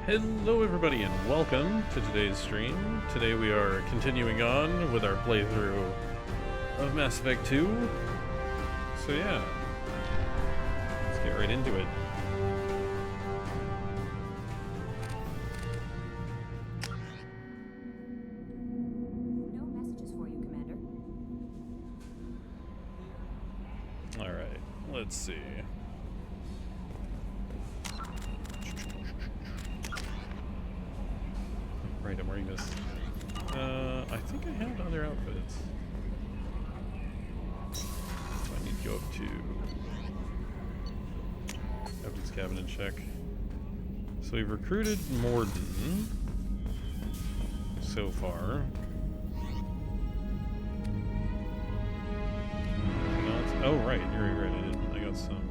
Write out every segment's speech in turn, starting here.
Hello everybody and welcome to today's stream. Today we are continuing on with our playthrough of Mass Effect 2. So yeah, let's get right into it. No messages for you, Commander. Alright, let's see. Right, I'm wearing this. I think I have other outfits. I need to go up to Captain's cabin and check. So we've recruited Morden so far. Anything else? Oh right, you're right. I got some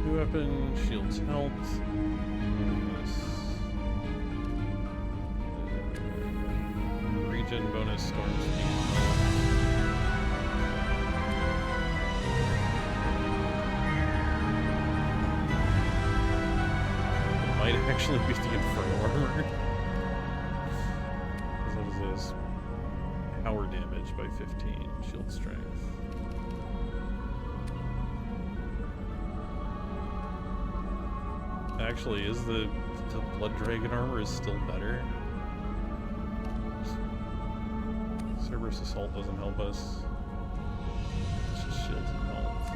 new weapon, shields health. Regen bonus, storm speed. It might actually be the Inferno armor. What is this? Power damage by 15, shield strength. Actually, is the Blood Dragon armor is still better? Cerberus Assault doesn't help us. It's just shields and health.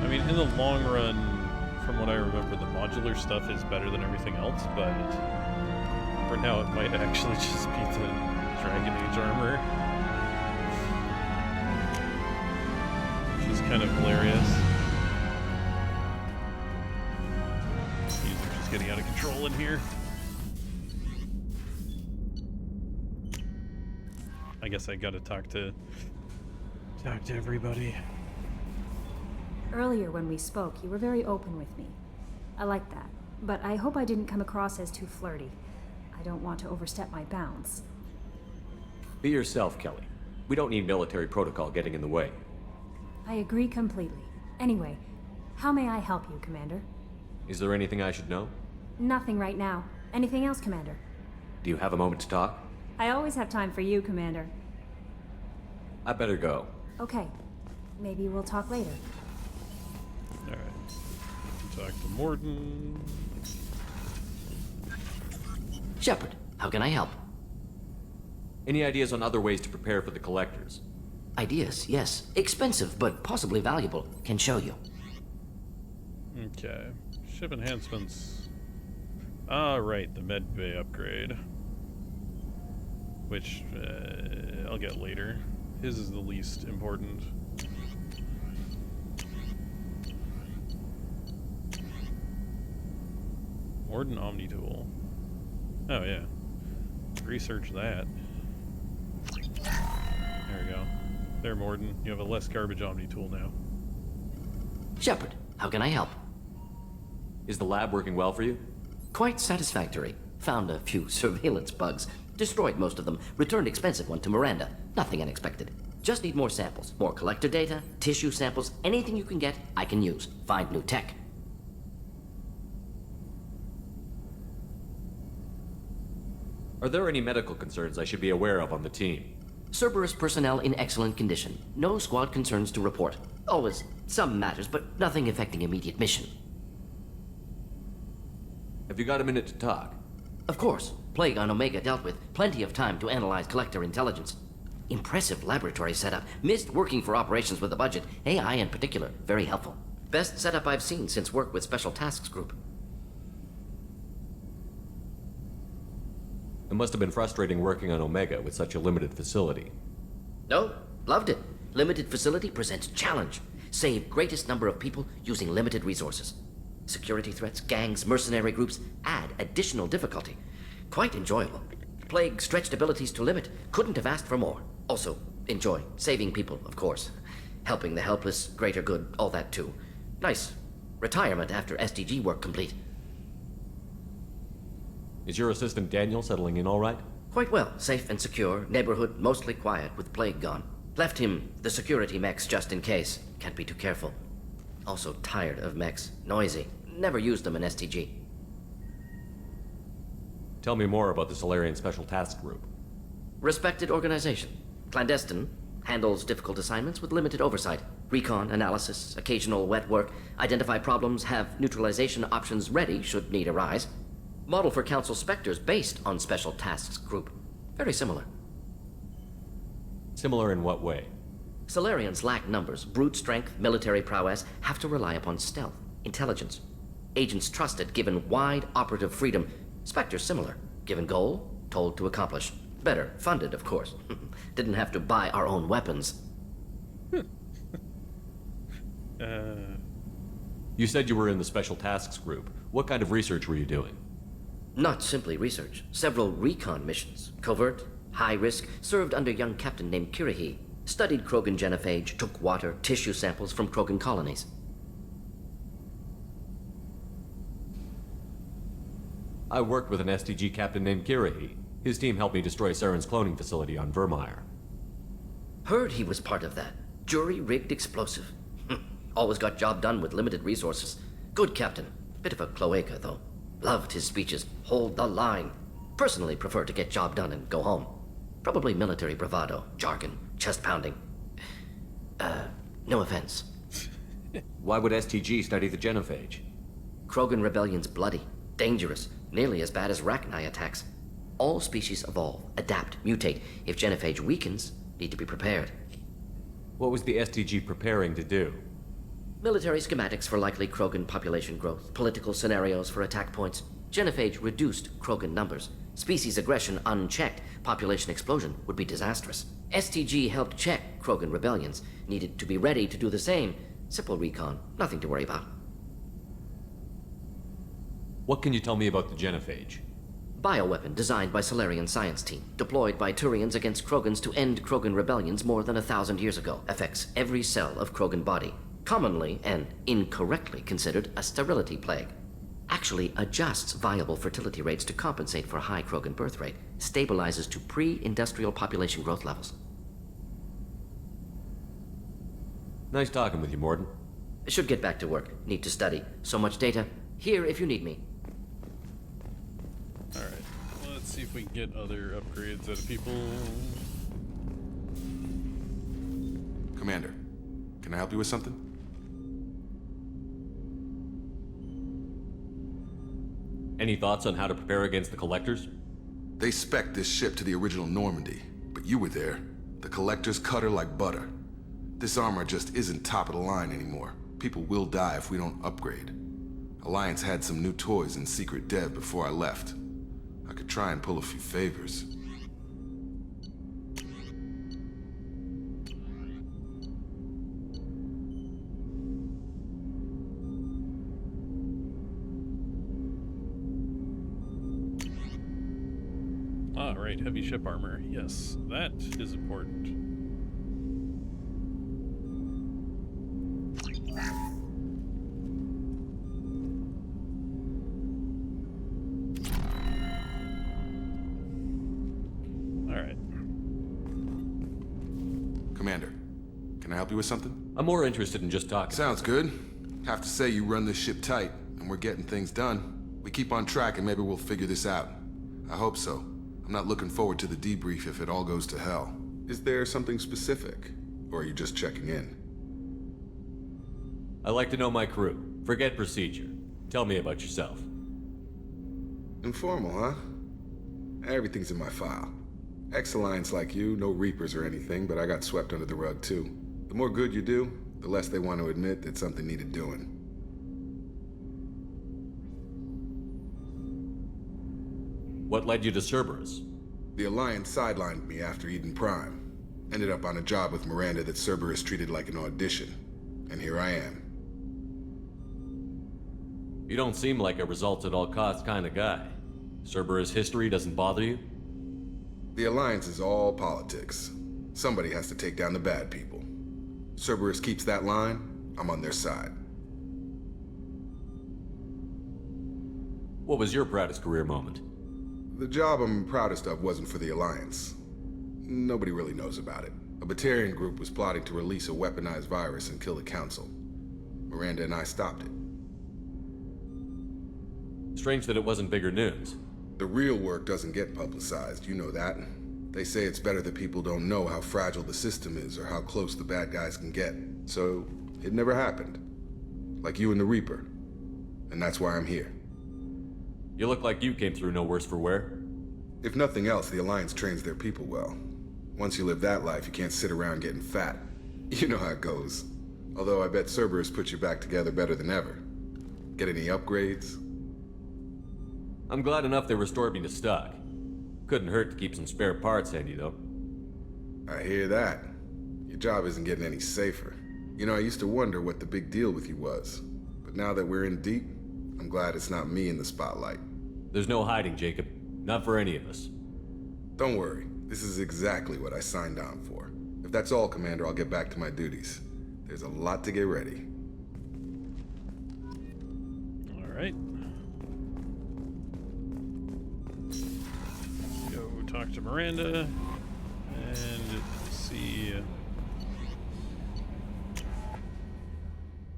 I mean, in the long run, from what I remember, the modular stuff is better than everything else, but for now it might actually just be the Dragon Age armor. Kind of hilarious. These are just getting out of control in here. I guess I gotta talk to everybody. Earlier when we spoke, you were very open with me. I like that, but I hope I didn't come across as too flirty. I don't want to overstep my bounds. Be yourself, Kelly. We don't need military protocol getting in the way. I agree completely. Anyway, how may I help you, Commander? Is there anything I should know? Nothing right now. Anything else, Commander? Do you have a moment to talk? I always have time for you, Commander. I better go. Okay. Maybe we'll talk later. Alright. Talk to Morden. Shepard, how can I help? Any ideas on other ways to prepare for the collectors? Ideas, yes. Expensive, but possibly valuable. Can show you. Okay. Ship enhancements. Ah, right, the med bay upgrade. Which, I'll get later. His is the least important. Morden Omni Tool. Oh, yeah. Research that. There we go. There, Morden. You have a less garbage Omni tool now. Shepard, how can I help? Is the lab working well for you? Quite satisfactory. Found a few surveillance bugs. Destroyed most of them. Returned expensive one to Miranda. Nothing unexpected. Just need more samples. More collector data, tissue samples, anything you can get, I can use. Find new tech. Are there any medical concerns I should be aware of on the team? Cerberus personnel in excellent condition. No squad concerns to report. Always some matters, but nothing affecting immediate mission. Have you got a minute to talk? Of course. Plague on Omega dealt with. Plenty of time to analyze collector intelligence. Impressive laboratory setup. Missed working for operations with a budget. AI in particular. Very helpful. Best setup I've seen since work with Special Tasks Group. It must have been frustrating working on Omega with such a limited facility. No, loved it. Limited facility presents challenge. Save greatest number of people using limited resources. Security threats, gangs, mercenary groups add additional difficulty. Quite enjoyable. Plague stretched abilities to limit. Couldn't have asked for more. Also, enjoy. Saving people, of course. Helping the helpless, greater good, all that too. Nice. Retirement after SDG work complete. Is your assistant Daniel settling in all right? Quite well. Safe and secure. Neighborhood mostly quiet with plague gone. Left him the security mechs just in case. Can't be too careful. Also tired of mechs. Noisy. Never used them in STG. Tell me more about the Solarian Special Task Group. Respected organization. Clandestine. Handles difficult assignments with limited oversight. Recon, analysis, occasional wet work. Identify problems, have neutralization options ready should need arise. Model for Council Spectres based on Special Tasks Group. Very similar. Similar in what way? Solarians lack numbers, brute strength, military prowess, have to rely upon stealth, intelligence. Agents trusted, given wide operative freedom. Spectres similar, given goal, told to accomplish. Better, funded, of course. Didn't have to buy our own weapons. You said you were in the Special Tasks Group. What kind of research were you doing? Not simply research. Several recon missions. Covert, high risk, served under a young captain named Kirahi. Studied Krogan genophage, took water, tissue samples from Krogan colonies. I worked with an STG captain named Kirahi. His team helped me destroy Saren's cloning facility on Vermeer. Heard he was part of that. Jury-rigged explosive. Always got job done with limited resources. Good captain. Bit of a cloaca, though. Loved his speeches. Hold the line. Personally prefer to get job done and go home. Probably military bravado, jargon, chest pounding. No offense. Why would STG study the genophage? Krogan rebellion's bloody, dangerous, nearly as bad as Rachni attacks. All species evolve, adapt, mutate. If genophage weakens, need to be prepared. What was the STG preparing to do? Military schematics for likely Krogan population growth, political scenarios for attack points. Genophage reduced Krogan numbers. Species aggression unchecked, population explosion would be disastrous. STG helped check Krogan rebellions, needed to be ready to do the same. Simple recon, nothing to worry about. What can you tell me about the genophage? Bioweapon designed by Solarian science team, deployed by Turians against Krogans to end Krogan rebellions more than 1,000 years ago. Affects every cell of Krogan body. Commonly and incorrectly considered a sterility plague. Actually adjusts viable fertility rates to compensate for a high Krogan birth rate. Stabilizes to pre-industrial population growth levels. Nice talking with you, Morden. Should get back to work. Need to study. So much data. Here if you need me. Alright, let's see if we can get other upgrades out of people. Commander, can I help you with something? Any thoughts on how to prepare against the Collectors? They spec'd this ship to the original Normandy, but you were there. The Collectors cut her like butter. This armor just isn't top of the line anymore. People will die if we don't upgrade. Alliance had some new toys in secret dev before I left. I could try and pull a few favors. Ah, right, heavy ship armor. Yes, that is important. Alright. Commander, can I help you with something? I'm more interested in just talking. Sounds good. Have to say you run this ship tight, and we're getting things done. We keep on track and maybe we'll figure this out. I hope so. I'm not looking forward to the debrief if it all goes to hell. Is there something specific? Or are you just checking in? I like to know my crew. Forget procedure. Tell me about yourself. Informal, huh? Everything's in my file. Ex-Alliance like you, no Reapers or anything, but I got swept under the rug too. The more good you do, the less they want to admit that something needed doing. What led you to Cerberus? The Alliance sidelined me after Eden Prime. Ended up on a job with Miranda that Cerberus treated like an audition. And here I am. You don't seem like a results-at-all-costs kind of guy. Cerberus history doesn't bother you? The Alliance is all politics. Somebody has to take down the bad people. Cerberus keeps that line, I'm on their side. What was your proudest career moment? The job I'm proudest of wasn't for the Alliance. Nobody really knows about it. A Batarian group was plotting to release a weaponized virus and kill the Council. Miranda and I stopped it. Strange that it wasn't bigger news. The real work doesn't get publicized, you know that. They say it's better that people don't know how fragile the system is or how close the bad guys can get. So, it never happened. Like you and the Reaper. And that's why I'm here. You look like you came through no worse for wear. If nothing else, the Alliance trains their people well. Once you live that life, you can't sit around getting fat. You know how it goes. Although I bet Cerberus put you back together better than ever. Get any upgrades? I'm glad enough they restored me to stock. Couldn't hurt to keep some spare parts handy, though. I hear that. Your job isn't getting any safer. You know, I used to wonder what the big deal with you was. But now that we're in deep, I'm glad it's not me in the spotlight. There's no hiding, Jacob. Not for any of us. Don't worry. This is exactly what I signed on for. If that's all, Commander, I'll get back to my duties. There's a lot to get ready. All right. Go talk to Miranda and see.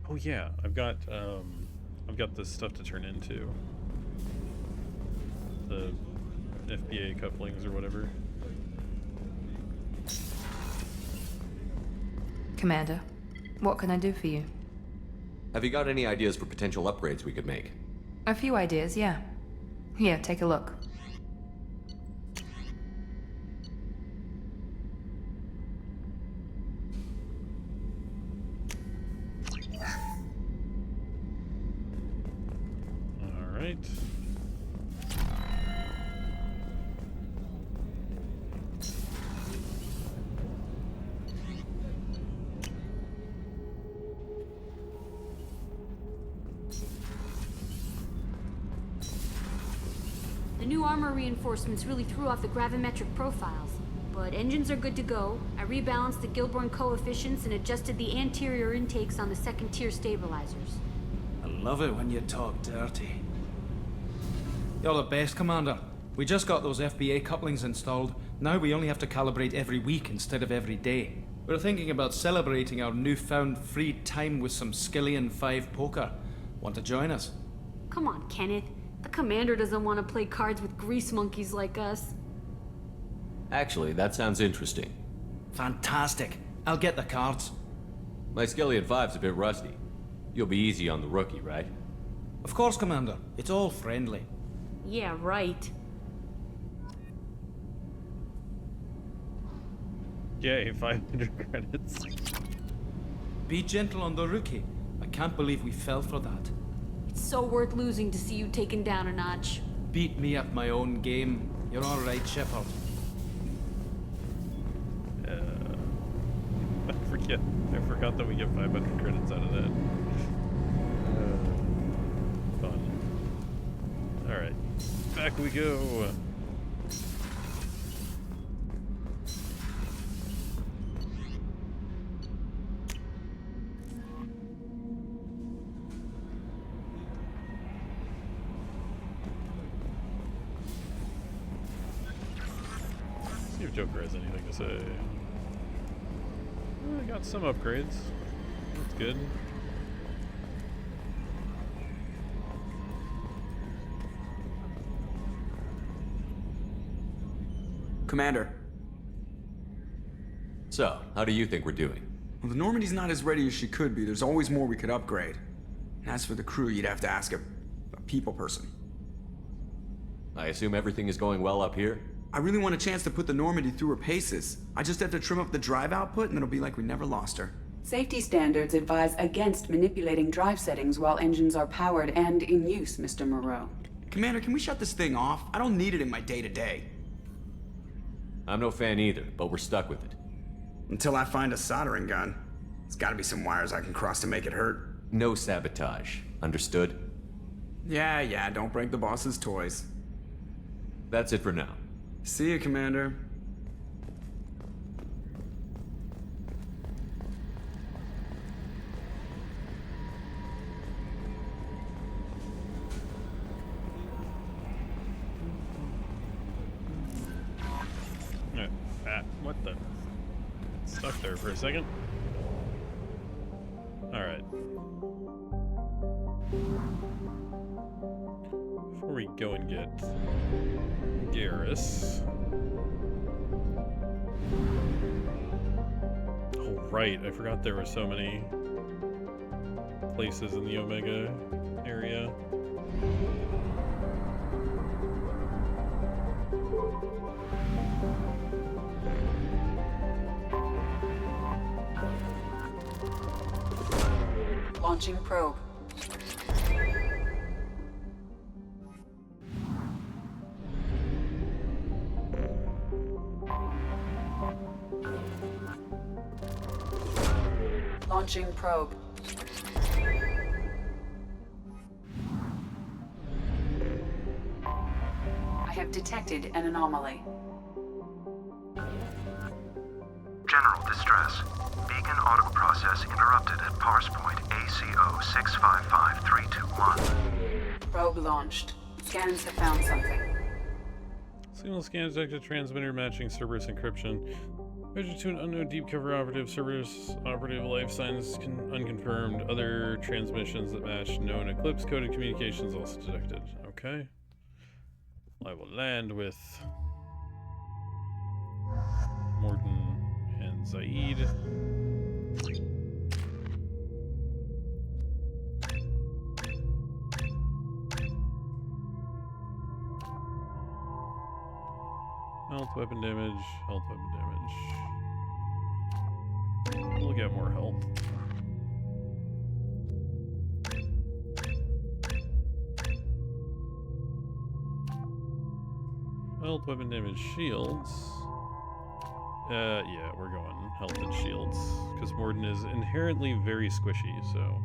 Oh yeah, I've got this stuff to turn into. The FBA couplings or whatever. Commander, what can I do for you? Have you got any ideas for potential upgrades we could make? A few ideas, yeah. Here, take a look. All right. The new armor reinforcements really threw off the gravimetric profiles. But engines are good to go. I rebalanced the Gilborn coefficients and adjusted the anterior intakes on the second-tier stabilizers. I love it when you talk dirty. You're the best, Commander. We just got those FBA couplings installed. Now we only have to calibrate every week instead of every day. We're thinking about celebrating our newfound free time with some Skillian 5 poker. Want to join us? Come on, Kenneth. The commander doesn't want to play cards with grease monkeys like us. Actually, that sounds interesting. Fantastic. I'll get the cards. My Skillian 5's a bit rusty. You'll be easy on the rookie, right? Of course, Commander. It's all friendly. Yeah, right. Yay, 500 credits. Be gentle on the rookie. I can't believe we fell for that. It's so worth losing to see you taken down a notch. Beat me at my own game. You're all right, Shepard. I forgot that we get 500 credits out of that. Fun. Alright, back we go. See if Joker has anything to say. I got some upgrades. That's good. Commander. So, how do you think we're doing? Well, the Normandy's not as ready as she could be. There's always more we could upgrade. And as for the crew, you'd have to ask a people person. I assume everything is going well up here? I really want a chance to put the Normandy through her paces. I just have to trim up the drive output and it'll be like we never lost her. Safety standards advise against manipulating drive settings while engines are powered and in use, Mr. Moreau. Commander, can we shut this thing off? I don't need it in my day-to-day. I'm no fan either, but we're stuck with it. Until I find a soldering gun. There's gotta be some wires I can cross to make it hurt. No sabotage. Understood? Yeah, don't break the boss's toys. That's it for now. See you, Commander. for a second. Alright. Before we go and get Garrus. Oh, right. I forgot there were so many places in the Omega area. Launching probe. Launching probe. I have detected an anomaly. General distress. Beacon auto process interrupted at parse point ACO 655321. Probe launched. Scans have found something. Signal scan detected transmitter matching Cerberus encryption. Measured to an unknown deep cover operative. Cerberus operative life signs unconfirmed. Other transmissions that match known Eclipse coded communications also detected. Okay. I will land with Morton and Zaid. Health, weapon damage, health, weapon damage. We'll get more health. Health, weapon damage, shields. Yeah, we're going health and shields. Because Morden is inherently very squishy, so.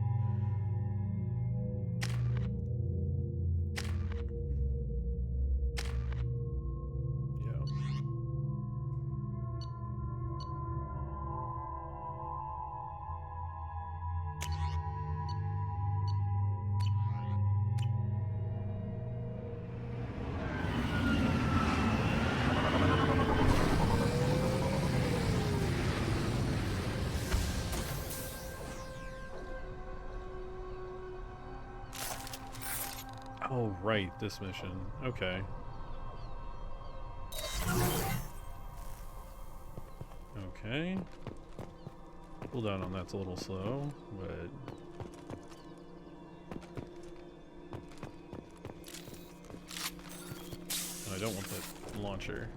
Oh, right, this mission. Okay. Okay. Cooldown on that's a little slow, but... I don't want the launcher.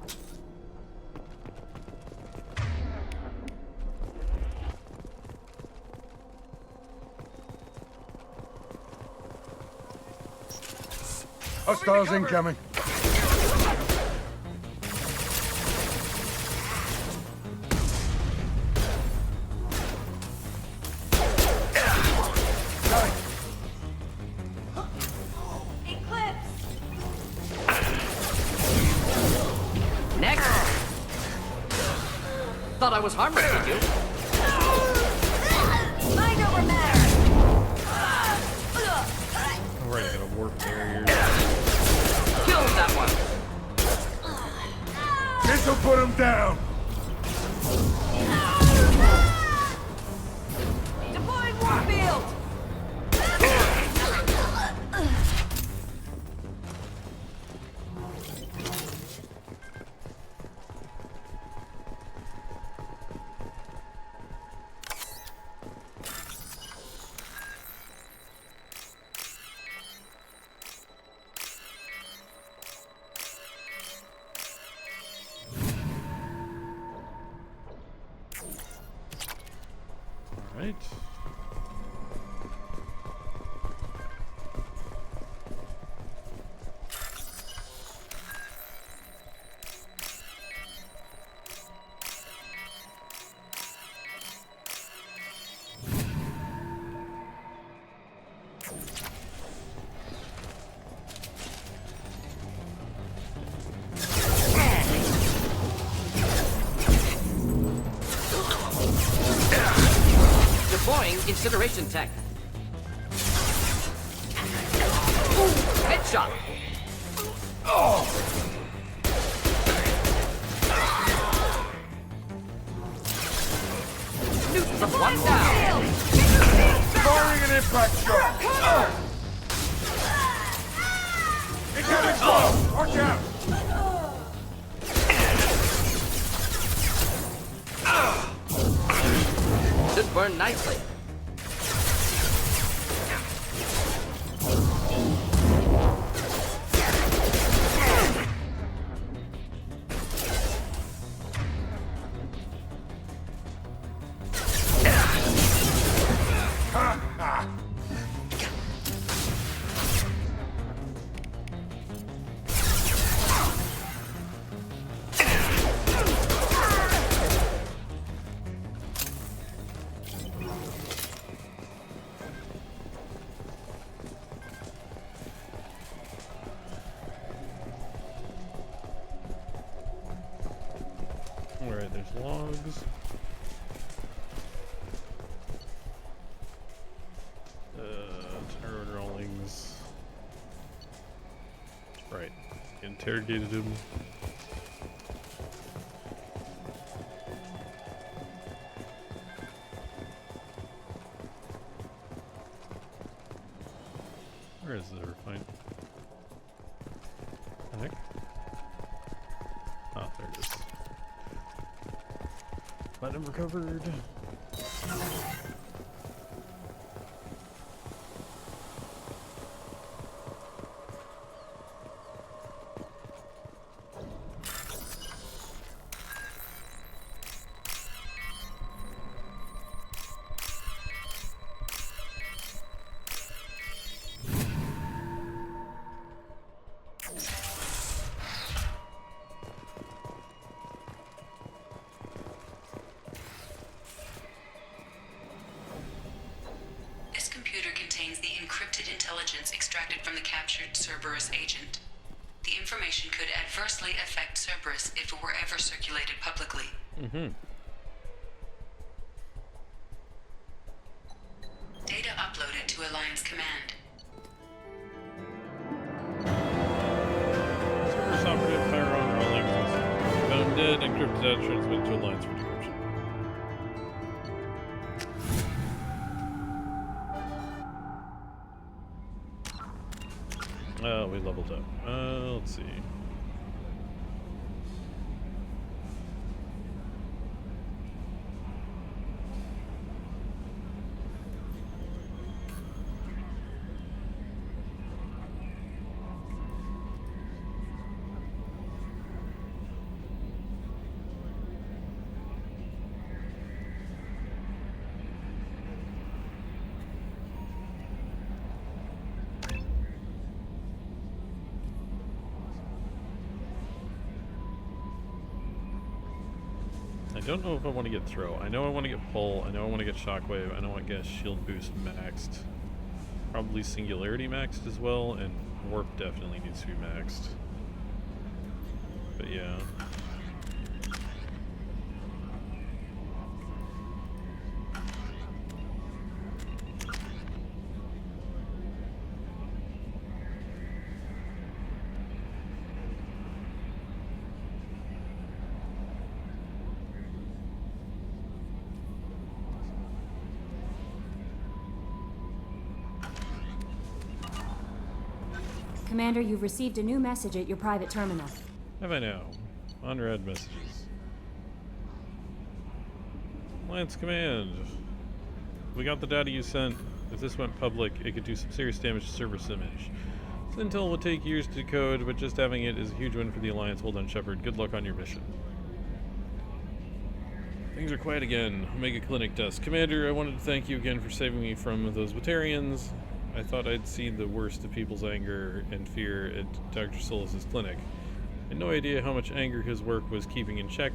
Hostiles incoming. Next! Thought I was harmless, did you? Mind over matter! Alright, I got a warp barrier. Killed that one! This'll put him down. Deploying warfield! Alright. Deploying incineration tech. Headshot. Pursuit of one down. Firing an impact shot! Incoming blow! Watch out! Should burn nicely. Alright, there's logs. Tyrone Rawlings. Right. Interrogated him. Where is the refine? The heck? Ah, there it is. Platinum recovered. This computer contains the encrypted intelligence extracted from the captured Cerberus agent. The information could adversely affect Cerberus if it were ever circulated publicly. Data uploaded to Alliance Command. Cerberus operative Tyrone Rawlings was found dead, encrypted data transmitted to Alliance for decryption. We leveled up. Let's see. I don't know if I want to get throw. I know I want to get pull. I know I want to get shockwave. I know I want to get shield boost maxed. Probably singularity maxed as well, and warp definitely needs to be maxed. But yeah. Commander, you've received a new message at your private terminal. Have I now? Unread messages. Alliance Command. We got the data you sent. If this went public, it could do some serious damage to Cerberus image. This intel will take years to decode, but just having it is a huge win for the Alliance. Well done, Shepard. Good luck on your mission. Things are quiet again. Omega Clinic desk. Commander, I wanted to thank you again for saving me from those Batarians. I thought I'd seen the worst of people's anger and fear at Dr. Solis' clinic. I had no idea how much anger his work was keeping in check.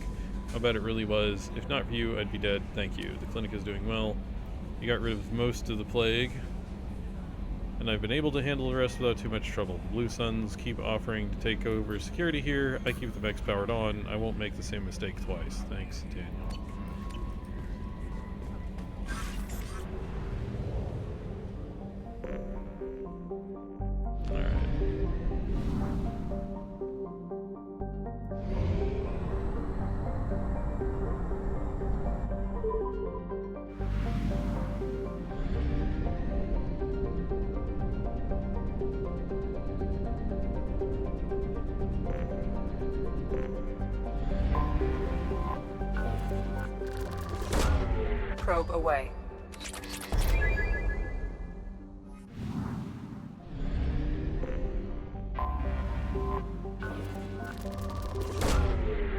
How bad it really was. If not for you, I'd be dead. Thank you. The clinic is doing well. You got rid of most of the plague, and I've been able to handle the rest without too much trouble. Blue Suns keep offering to take over security here. I keep the Vex powered on. I won't make the same mistake twice. Thanks, Daniel. Probe away.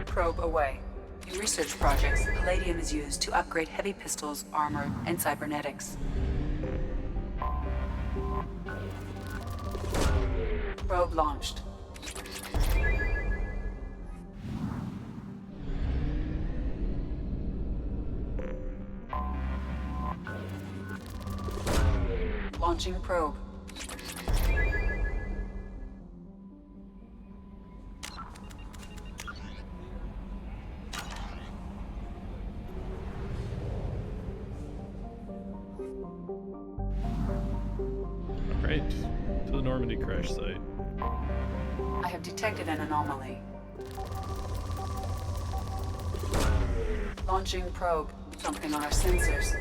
Probe away. In research projects, palladium is used to upgrade heavy pistols, armor, and cybernetics. Probe launched. Launching probe. Alright, to the Normandy crash site. I have detected an anomaly. Launching probe. Something on our sensors.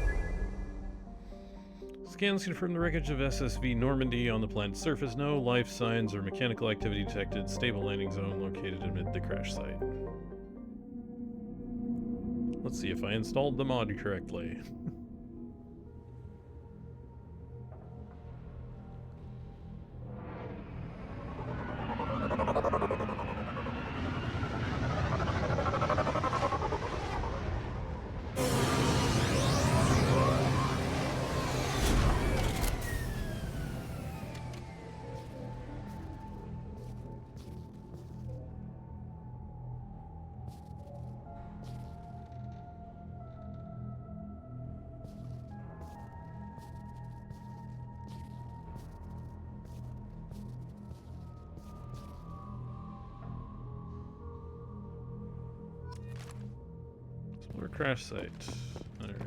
Scans confirm the wreckage of SSV Normandy on the planet's surface. No life signs or mechanical activity detected. Stable landing zone located amid the crash site. Let's see if I installed the mod correctly. Explore crash site. Alright.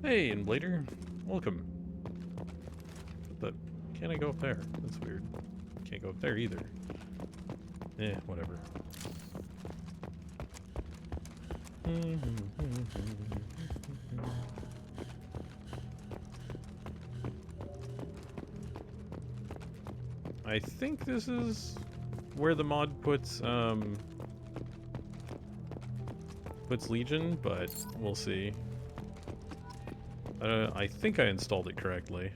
Hey, Inblader. Welcome. But can't I go up there? That's weird. Can't go up there either. Eh, whatever. I think this is where the mod puts Legion, but we'll see. I think I installed it correctly.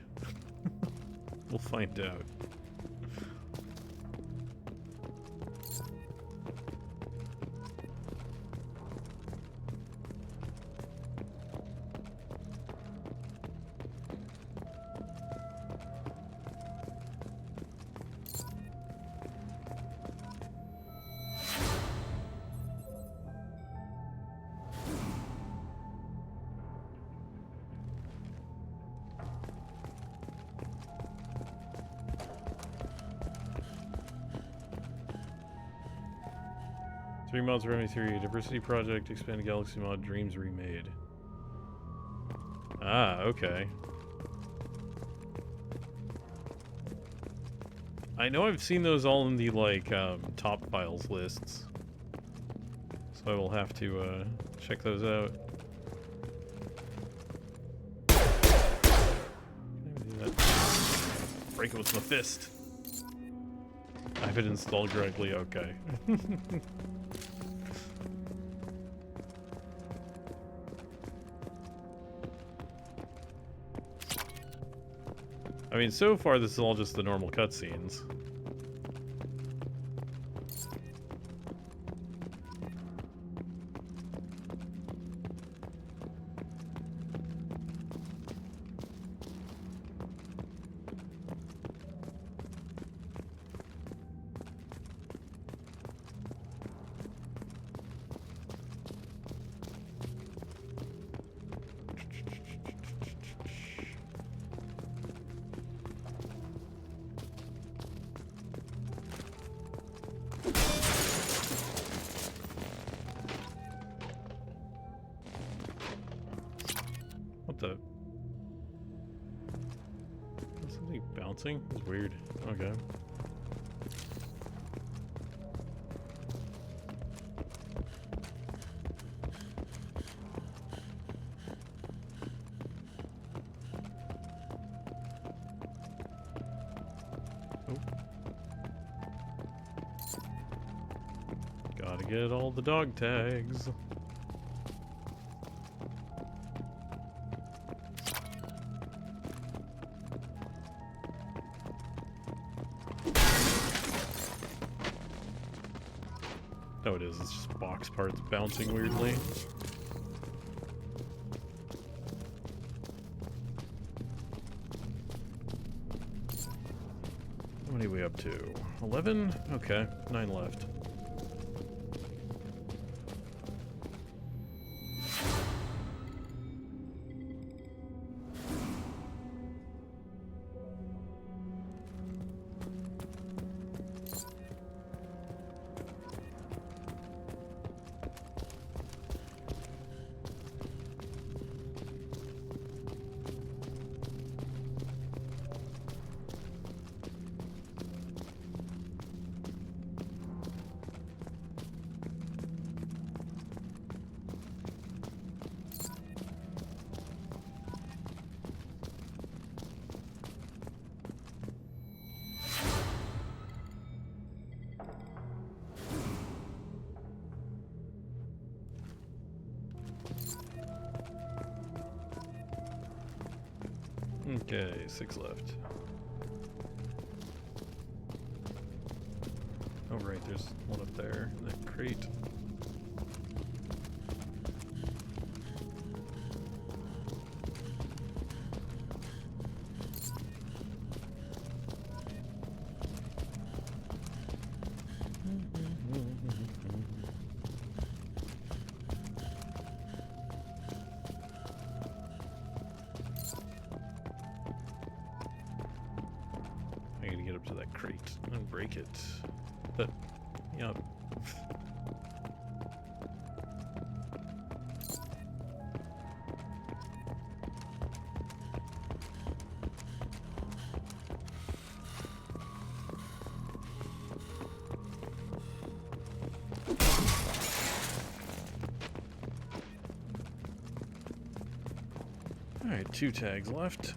We'll find out. Three mods for ME2, Diversity Project, Expanded Galaxy mod, Dreams Remade. Ah, okay. I know I've seen those all in the, like, top files lists. So I will have to, check those out. Break it with my fist. I have it installed correctly, okay. I mean, so far this is all just the normal cutscenes. Something bouncing? It's weird. Okay. Gotta get all the dog tags. Oh, it is. It's just box parts bouncing weirdly. How many are we up to? 11? Okay, 9 left. Okay, 6 left. Oh right, there's one up there in that crate. I gotta get up to that crate and break it. But, yeah. Alright, 2 tags left.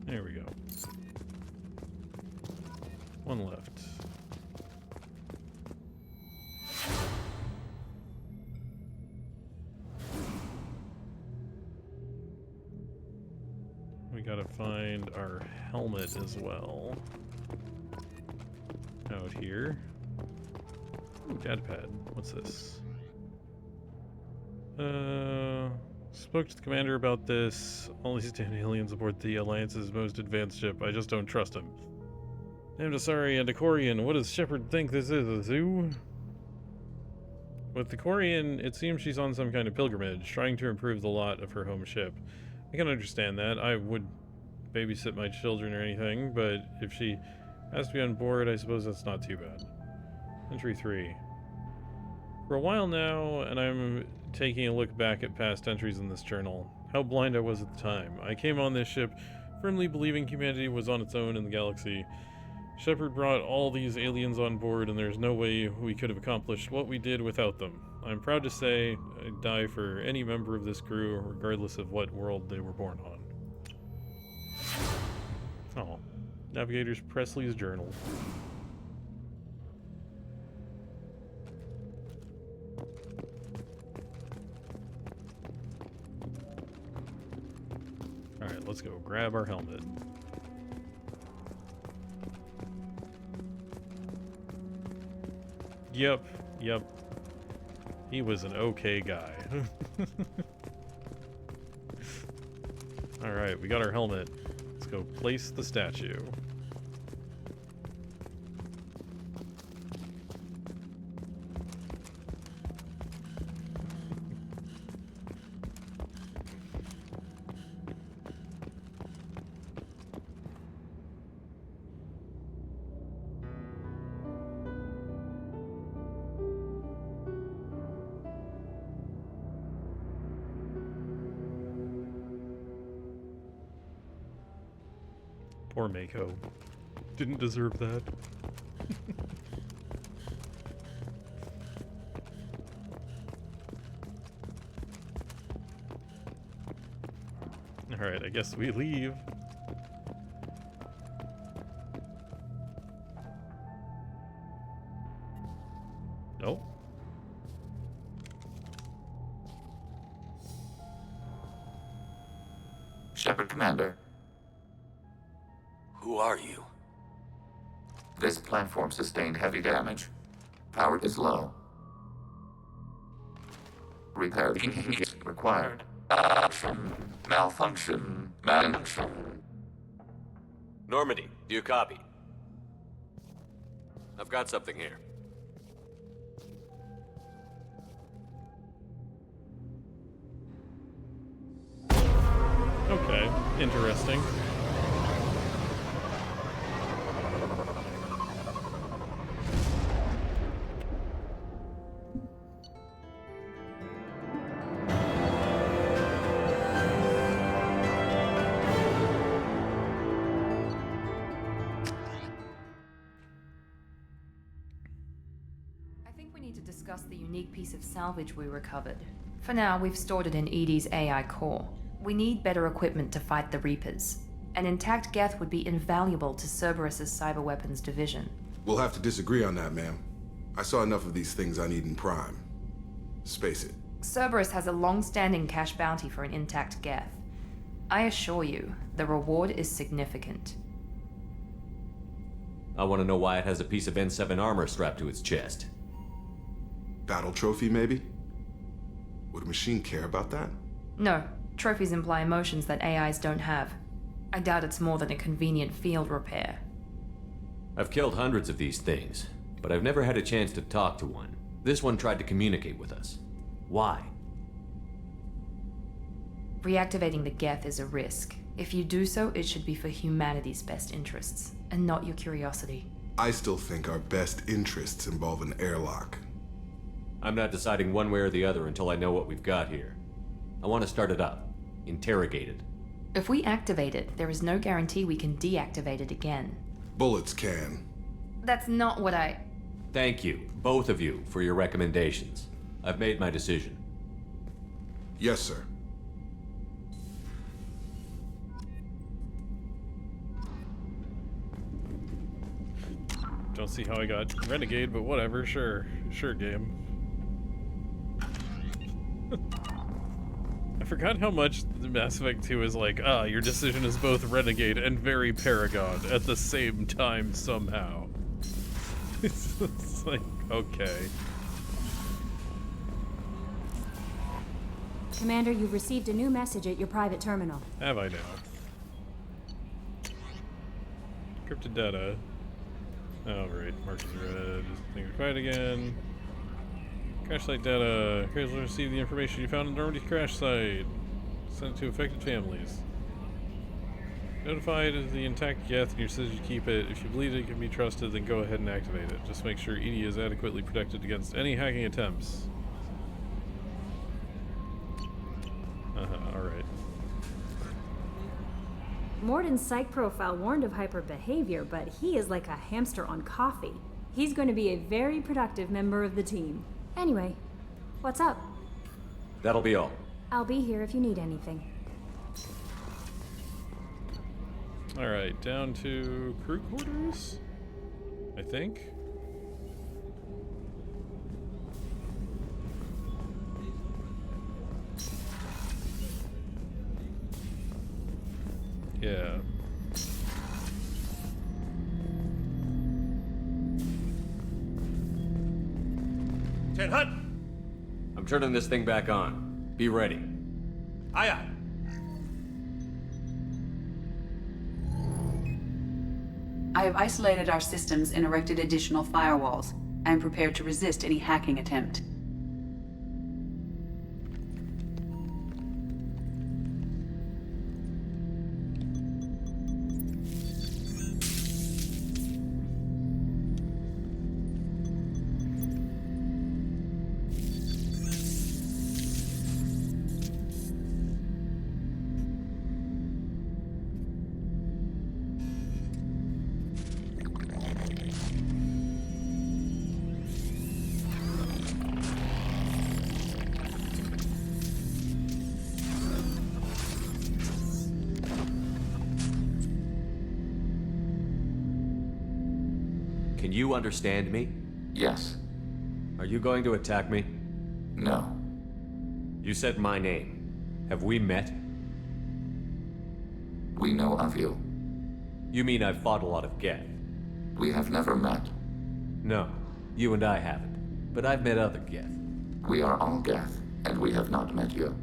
There we go. 1 left. We gotta find our helmet as well. Out here. Ooh, data pad. What's this? Spoke to the commander about this. All these damn aliens aboard the Alliance's most advanced ship. I just don't trust him. Damn Dasari and Decorian, what does Shepard think this is, a zoo? With Decorian, it seems she's on some kind of pilgrimage, trying to improve the lot of her home ship. I can understand that. I would babysit my children or anything, but if she has to be on board, I suppose that's not too bad. Entry 3. For a while now, and I'm taking a look back at past entries in this journal, how blind I was at the time. I came on this ship firmly believing humanity was on its own in the galaxy. Shepard brought all these aliens on board, and there's no way we could have accomplished what we did without them. I'm proud to say I'd die for any member of this crew, regardless of what world they were born on. Oh, Navigator's Presley's journal. Alright, let's go grab our helmet. Yep. He was an okay guy. Alright, we got our helmet. Let's go place the statue. Poor Mako. Didn't deserve that. Alright, I guess we leave. Nope. Shepard Commander. Who are you? This platform sustained heavy damage. Power is low. Repair is required. Malfunction. Normandy, do you copy? I've got something here. Okay, interesting. Discuss the unique piece of salvage we recovered. For now, we've stored it in EDI's AI core. We need better equipment to fight the Reapers. An intact Geth would be invaluable to Cerberus's cyber weapons division. We'll have to disagree on that, ma'am. I saw enough of these things I need in Prime. Space it. Cerberus has a long-standing cash bounty for an intact Geth. I assure you, the reward is significant. I want to know why it has a piece of N7 armor strapped to its chest. Battle trophy, maybe? Would a machine care about that? No. Trophies imply emotions that AIs don't have. I doubt it's more than a convenient field repair. I've killed hundreds of these things, but I've never had a chance to talk to one. This one tried to communicate with us. Why? Reactivating the Geth is a risk. If you do so, it should be for humanity's best interests, and not your curiosity. I still think our best interests involve an airlock. I'm not deciding one way or the other until I know what we've got here. I want to start it up. Interrogate it. If we activate it, there is no guarantee we can deactivate it again. Bullets can. That's not what I... Thank you, both of you, for your recommendations. I've made my decision. Yes, sir. Don't see how I got Renegade, but whatever, sure. Sure, game. I forgot how much Mass Effect 2 is like, your decision is both Renegade and very Paragon at the same time somehow. It's like, okay. Commander, you've received a new message at your private terminal. Have I now? Encrypted data. Oh, right. Mark is red. Things are quiet again. Crash site data. Here's where to receive the information you found in Normandy's crash site. Send it to affected families. Notified of the intact Geth and you says you keep it. If you believe it can be trusted, then go ahead and activate it. Just make sure EDI is adequately protected against any hacking attempts. Alright. Morden's psych profile warned of hyper behavior, but he is like a hamster on coffee. He's going to be a very productive member of the team. Anyway, what's up? That'll be all. I'll be here if you need anything. Alright, down to crew quarters? I think? Yeah. Ten Hut! I'm turning this thing back on. Be ready. Aye, aye. I have isolated our systems and erected additional firewalls. I am prepared to resist any hacking attempt. Can you understand me? Yes. Are you going to attack me? No. You said my name. Have we met? We know of you. You mean I've fought a lot of Geth? We have never met. No, you and I haven't. But I've met other Geth. We are all Geth, and we have not met you.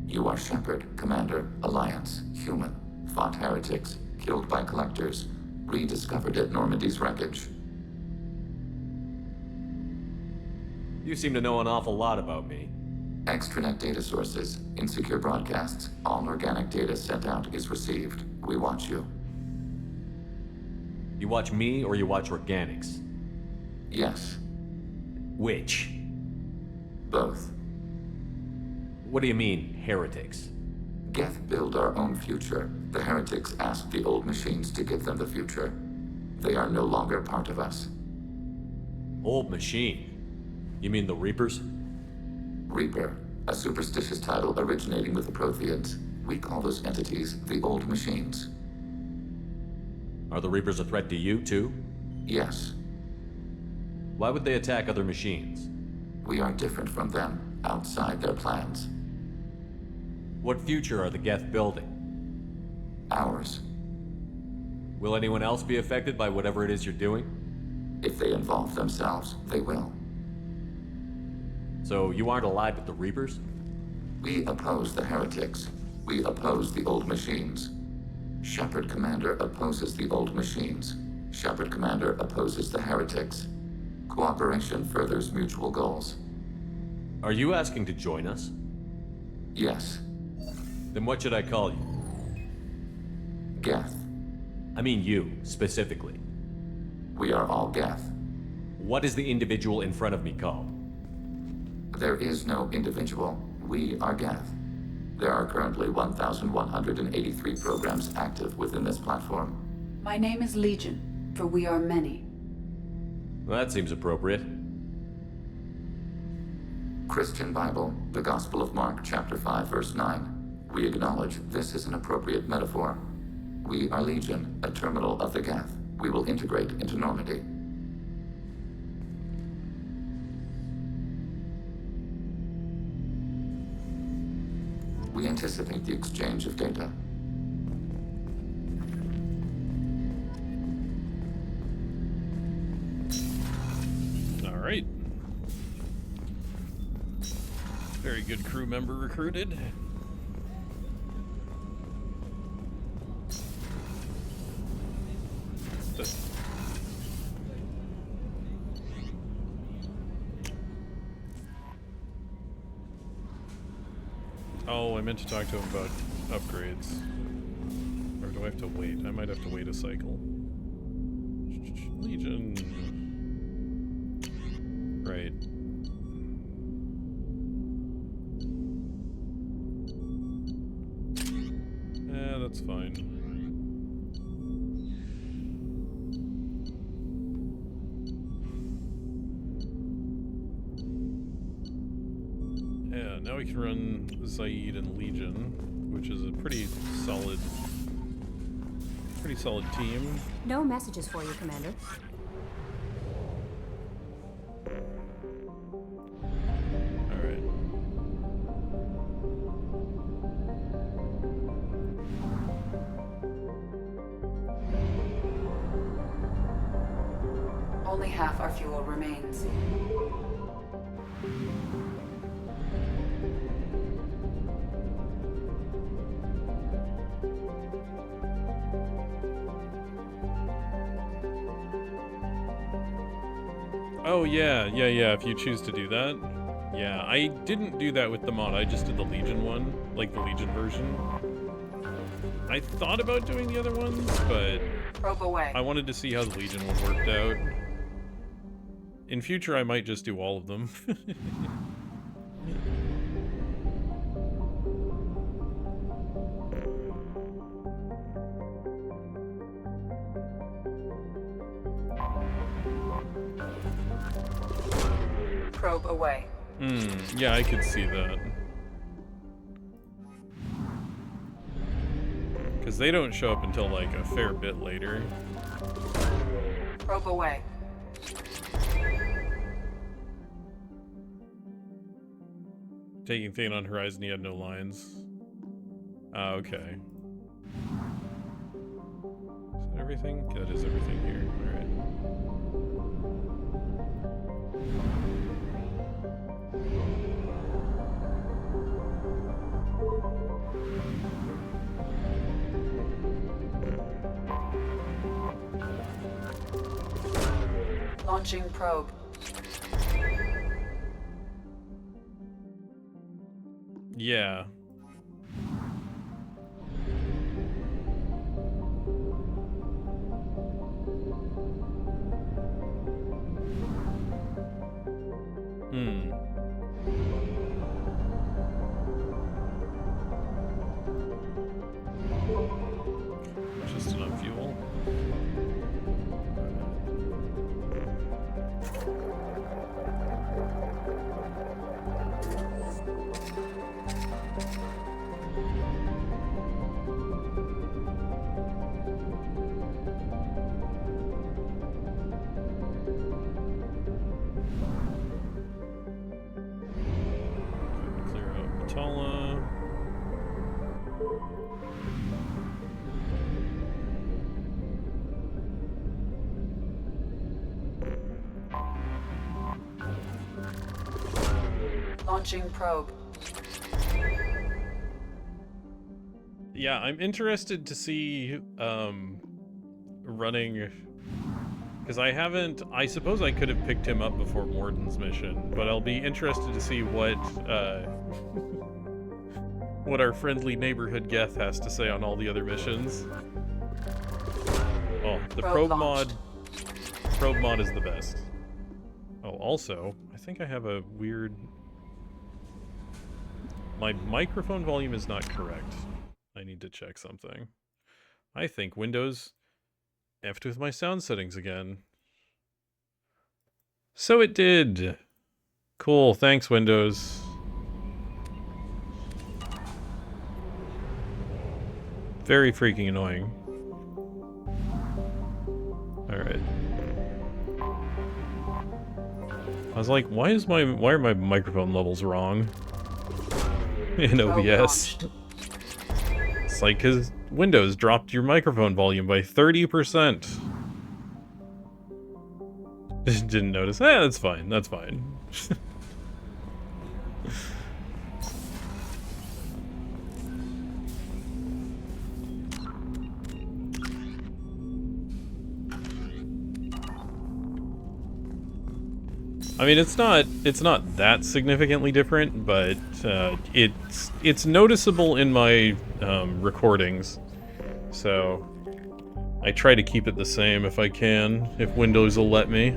You are Shepard, Commander, Alliance, human, fought heretics, killed by collectors, rediscovered at Normandy's wreckage. You seem to know an awful lot about me. Extranet data sources, insecure broadcasts, all organic data sent out is received. We watch you. You watch me or you watch organics? Yes. Which? Both. What do you mean, heretics? Geth build our own future. The heretics asked the old machines to give them the future. They are no longer part of us. Old machine? You mean the Reapers? Reaper, a superstitious title originating with the Protheans. We call those entities the old machines. Are the Reapers a threat to you, too? Yes. Why would they attack other machines? We are different from them, outside their plans. What future are the Geth building? Ours. Will anyone else be affected by whatever it is you're doing? If they involve themselves, they will. So you aren't allied with the Reapers? We oppose the heretics. We oppose the old machines. Shepard Commander opposes the old machines. Shepard Commander opposes the heretics. Cooperation furthers mutual goals. Are you asking to join us? Yes. Then what should I call you? Geth. I mean you, specifically. We are all Geth. What is the individual in front of me called? There is no individual. We are Geth. There are currently 1,183 programs active within this platform. My name is Legion, for we are many. Well, that seems appropriate. Christian Bible, the Gospel of Mark, chapter 5, verse 9. We acknowledge this is an appropriate metaphor. We are Legion, a terminal of the Geth. We will integrate into Normandy. We anticipate the exchange of data. All right. Very good crew member recruited. Oh, I meant to talk to him about upgrades. Or do I have to wait? I might have to wait a cycle. Legion. Right. Yeah, that's fine. Yeah, now we can run Zaid and Legion, which is a pretty solid team. No messages for you, Commander. Alright. Only half our fuel remains. Oh, yeah, if you choose to do that. Yeah, I didn't do that with the mod, I just did the Legion one, like the Legion version. I thought about doing the other ones, but Probe away. I wanted to see how the Legion one worked out. In future, I might just do all of them. Probe away. Yeah, I could see that. Because they don't show up until like a fair bit later. Probe away. Taking Thane on Horizon, he had no lines. Ah, okay. Is that everything? That is everything here. Alright. Launching probe. Yeah. Just enough fuel. Clear out Tala. Launching probe. Yeah, I'm interested to see running, because I suppose I could have picked him up before Morden's mission, but I'll be interested to see what what our friendly neighborhood Geth has to say on all the other missions. Oh, the probe mod is the best. Oh, also, I think I have a weird... My microphone volume is not correct. I need to check something. I think Windows effed with my sound settings again. So it did. Cool, thanks Windows. Very freaking annoying. Alright. I was like, why are my microphone levels wrong? In OBS. It's like, cause Windows dropped your microphone volume by 30%. Didn't notice. That's fine, that's fine. I mean, it's not that significantly different, but it's noticeable in my recordings. So I try to keep it the same if I can, if Windows will let me.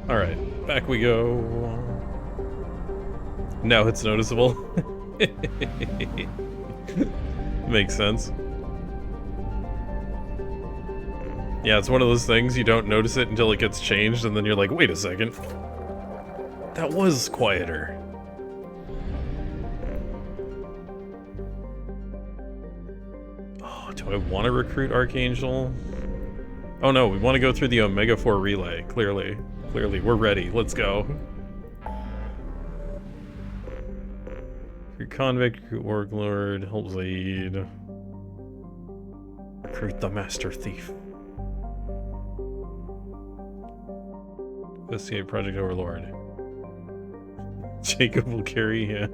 Alright, back we go. Now it's noticeable. Makes sense. Yeah, it's one of those things, you don't notice it until it gets changed, and then you're like, wait a second. That was quieter. Oh, do I want to recruit Archangel? Oh no, we want to go through the Omega 4 relay, clearly. Clearly, we're ready, let's go. Recruit Convict, recruit Warlord, help Zaid. Recruit the Master Thief. Investigate Project Overlord. Jacob will carry, yeah.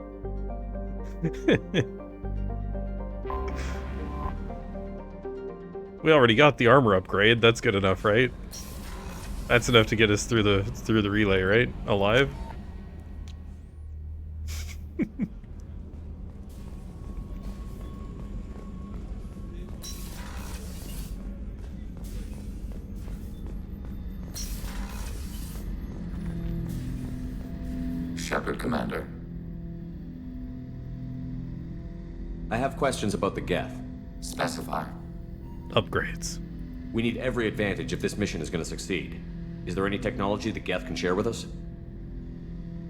We already got the armor upgrade. That's good enough, right? That's enough to get us through the relay, right? Alive. Shepard, Commander. I have questions about the Geth. Specify. Upgrades. We need every advantage if this mission is going to succeed. Is there any technology the Geth can share with us?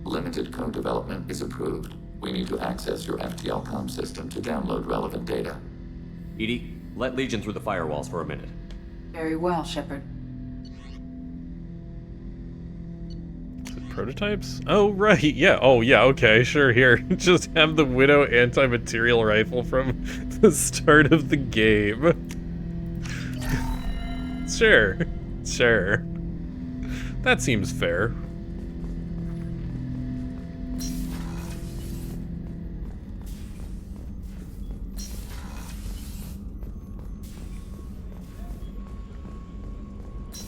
Limited code development is approved. We need to access your FTL comm system to download relevant data. EDI, let Legion through the firewalls for a minute. Very well, Shepard. Prototypes? Oh, right, yeah. Oh, yeah, okay, sure, here. Just have the Widow anti-material rifle from the start of the game. Sure. Sure. That seems fair.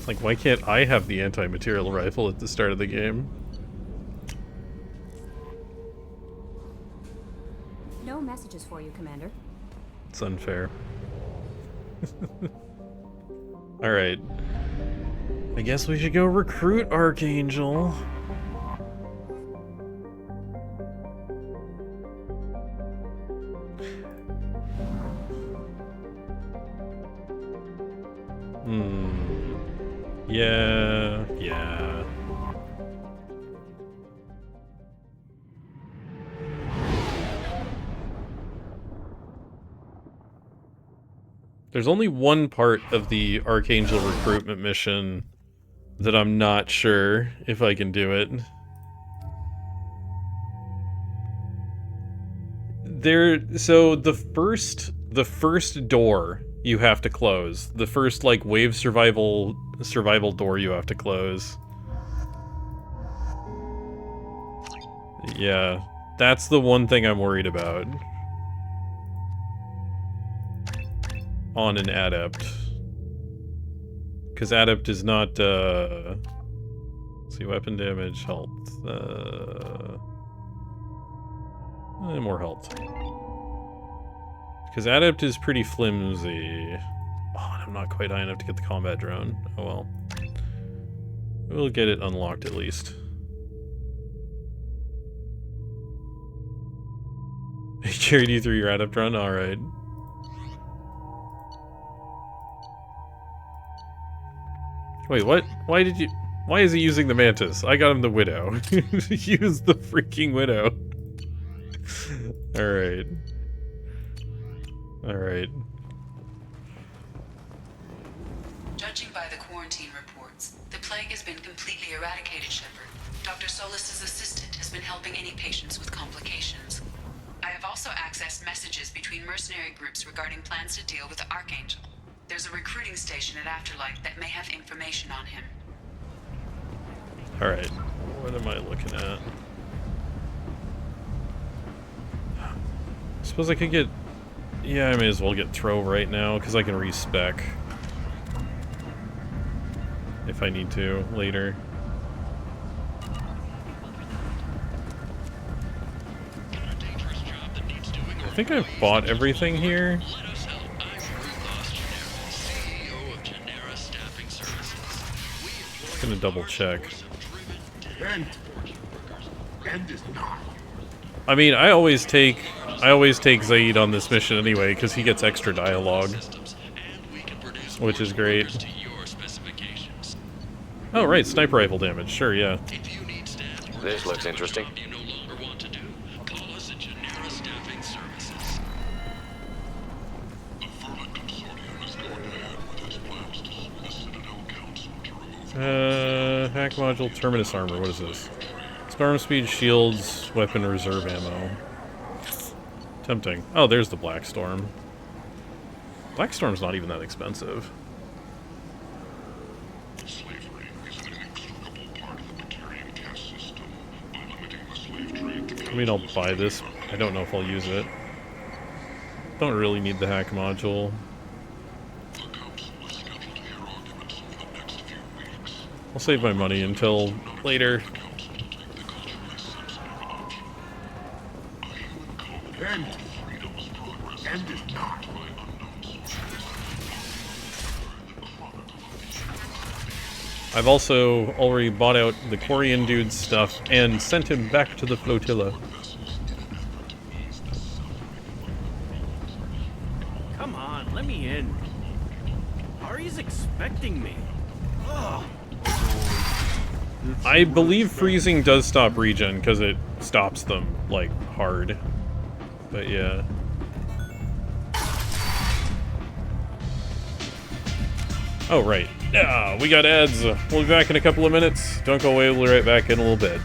Like, why can't I have the anti-material rifle at the start of the game? No messages for you, Commander. It's unfair. Alright. I guess we should go recruit Archangel. Yeah. There's only one part of the Archangel recruitment mission that I'm not sure if I can do it. So the first door you have to close. The first, like, wave survival door you have to close. Yeah, that's the one thing I'm worried about. On an Adept. Because Adept is not, let's see, weapon damage, health, more health. Because Adept is pretty flimsy. Oh, and I'm not quite high enough to get the combat drone. Oh well. We'll get it unlocked at least. He carried you through your Adept run? Alright. Wait, what? Why is he using the Mantis? I got him the Widow. Use the freaking Widow. Alright. Alright. Judging by the quarantine reports, the plague has been completely eradicated, Shepard. Dr. Solis' assistant has been helping any patients with complications. I have also accessed messages between mercenary groups regarding plans to deal with the Archangel. There's a recruiting station at Afterlife that may have information on him. Alright. What am I looking at? Suppose I could get... Yeah, I may as well get throw right now, because I can respec. If I need to, later. I think I've bought everything here. Gonna double check. I mean, I always take Zaid on this mission anyway, because he gets extra dialogue, which is great. Oh right, sniper rifle damage. Sure, yeah. This looks interesting. Hack module, terminus armor. What is this? Storm speed, shields, weapon reserve ammo. Tempting. Oh, there's the Black Storm. Black Storm's not even that expensive. I mean, I'll buy this I don't know if I'll use it. Don't really need the hack module. I'll save my money until later. End it not. I've also already bought out the Quarian dude's stuff and sent him back to the flotilla. Come on, let me in. Ari's expecting me. Ugh. I believe freezing does stop regen because it stops them, like, hard. But yeah. Oh, right. Yeah, we got ads. We'll be back in a couple of minutes. Don't go away, we'll be right back in a little bit.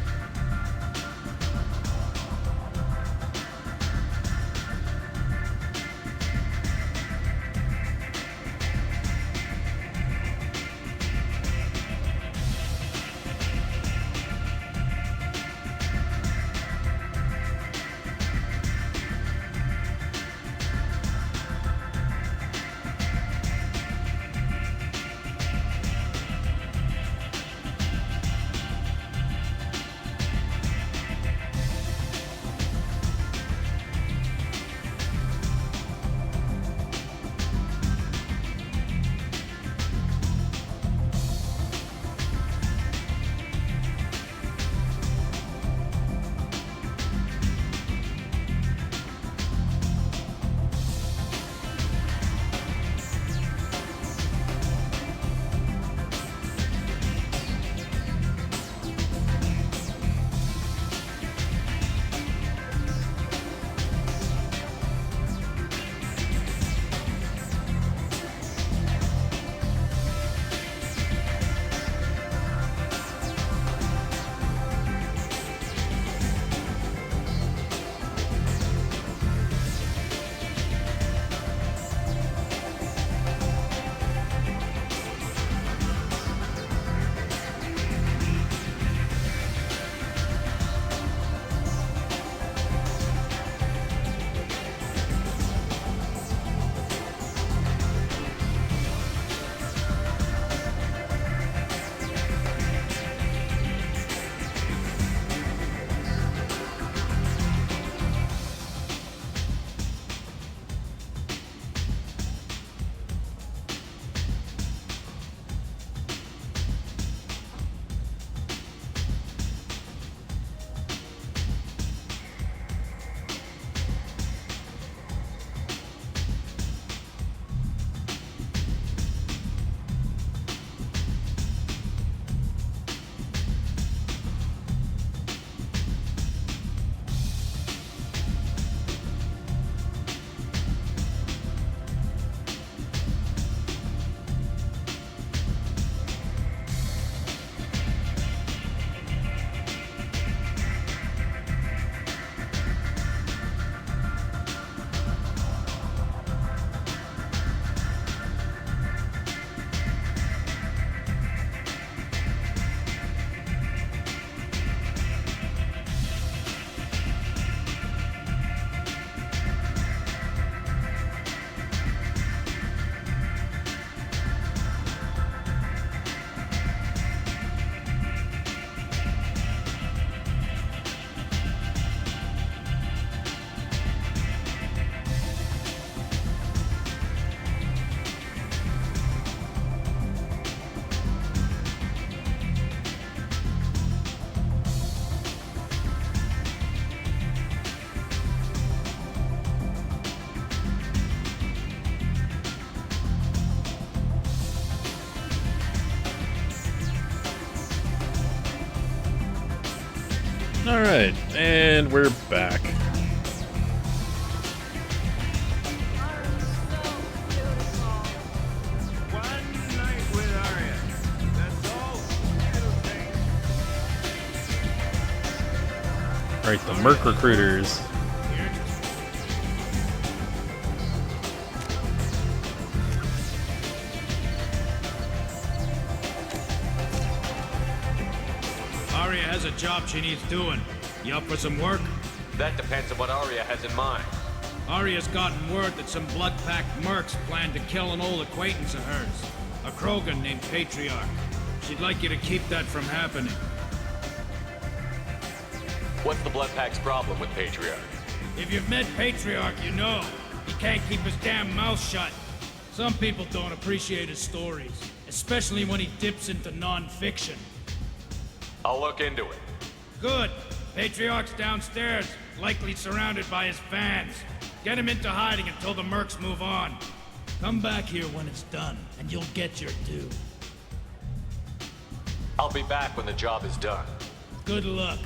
Alright, and we're back. Alright, the Merc recruiters. Aria has a job she needs doing. You up for some work? That depends on what Arya has in mind. Arya's gotten word that some blood-packed mercs plan to kill an old acquaintance of hers. A Krogan named Patriarch. She'd like you to keep that from happening. What's the Blood Pack's problem with Patriarch? If you've met Patriarch, you know. He can't keep his damn mouth shut. Some people don't appreciate his stories, especially when he dips into non-fiction. I'll look into it. Good. Patriarch's downstairs, likely surrounded by his fans. Get him into hiding until the mercs move on. Come back here when it's done, and you'll get your due. I'll be back when the job is done. Good luck.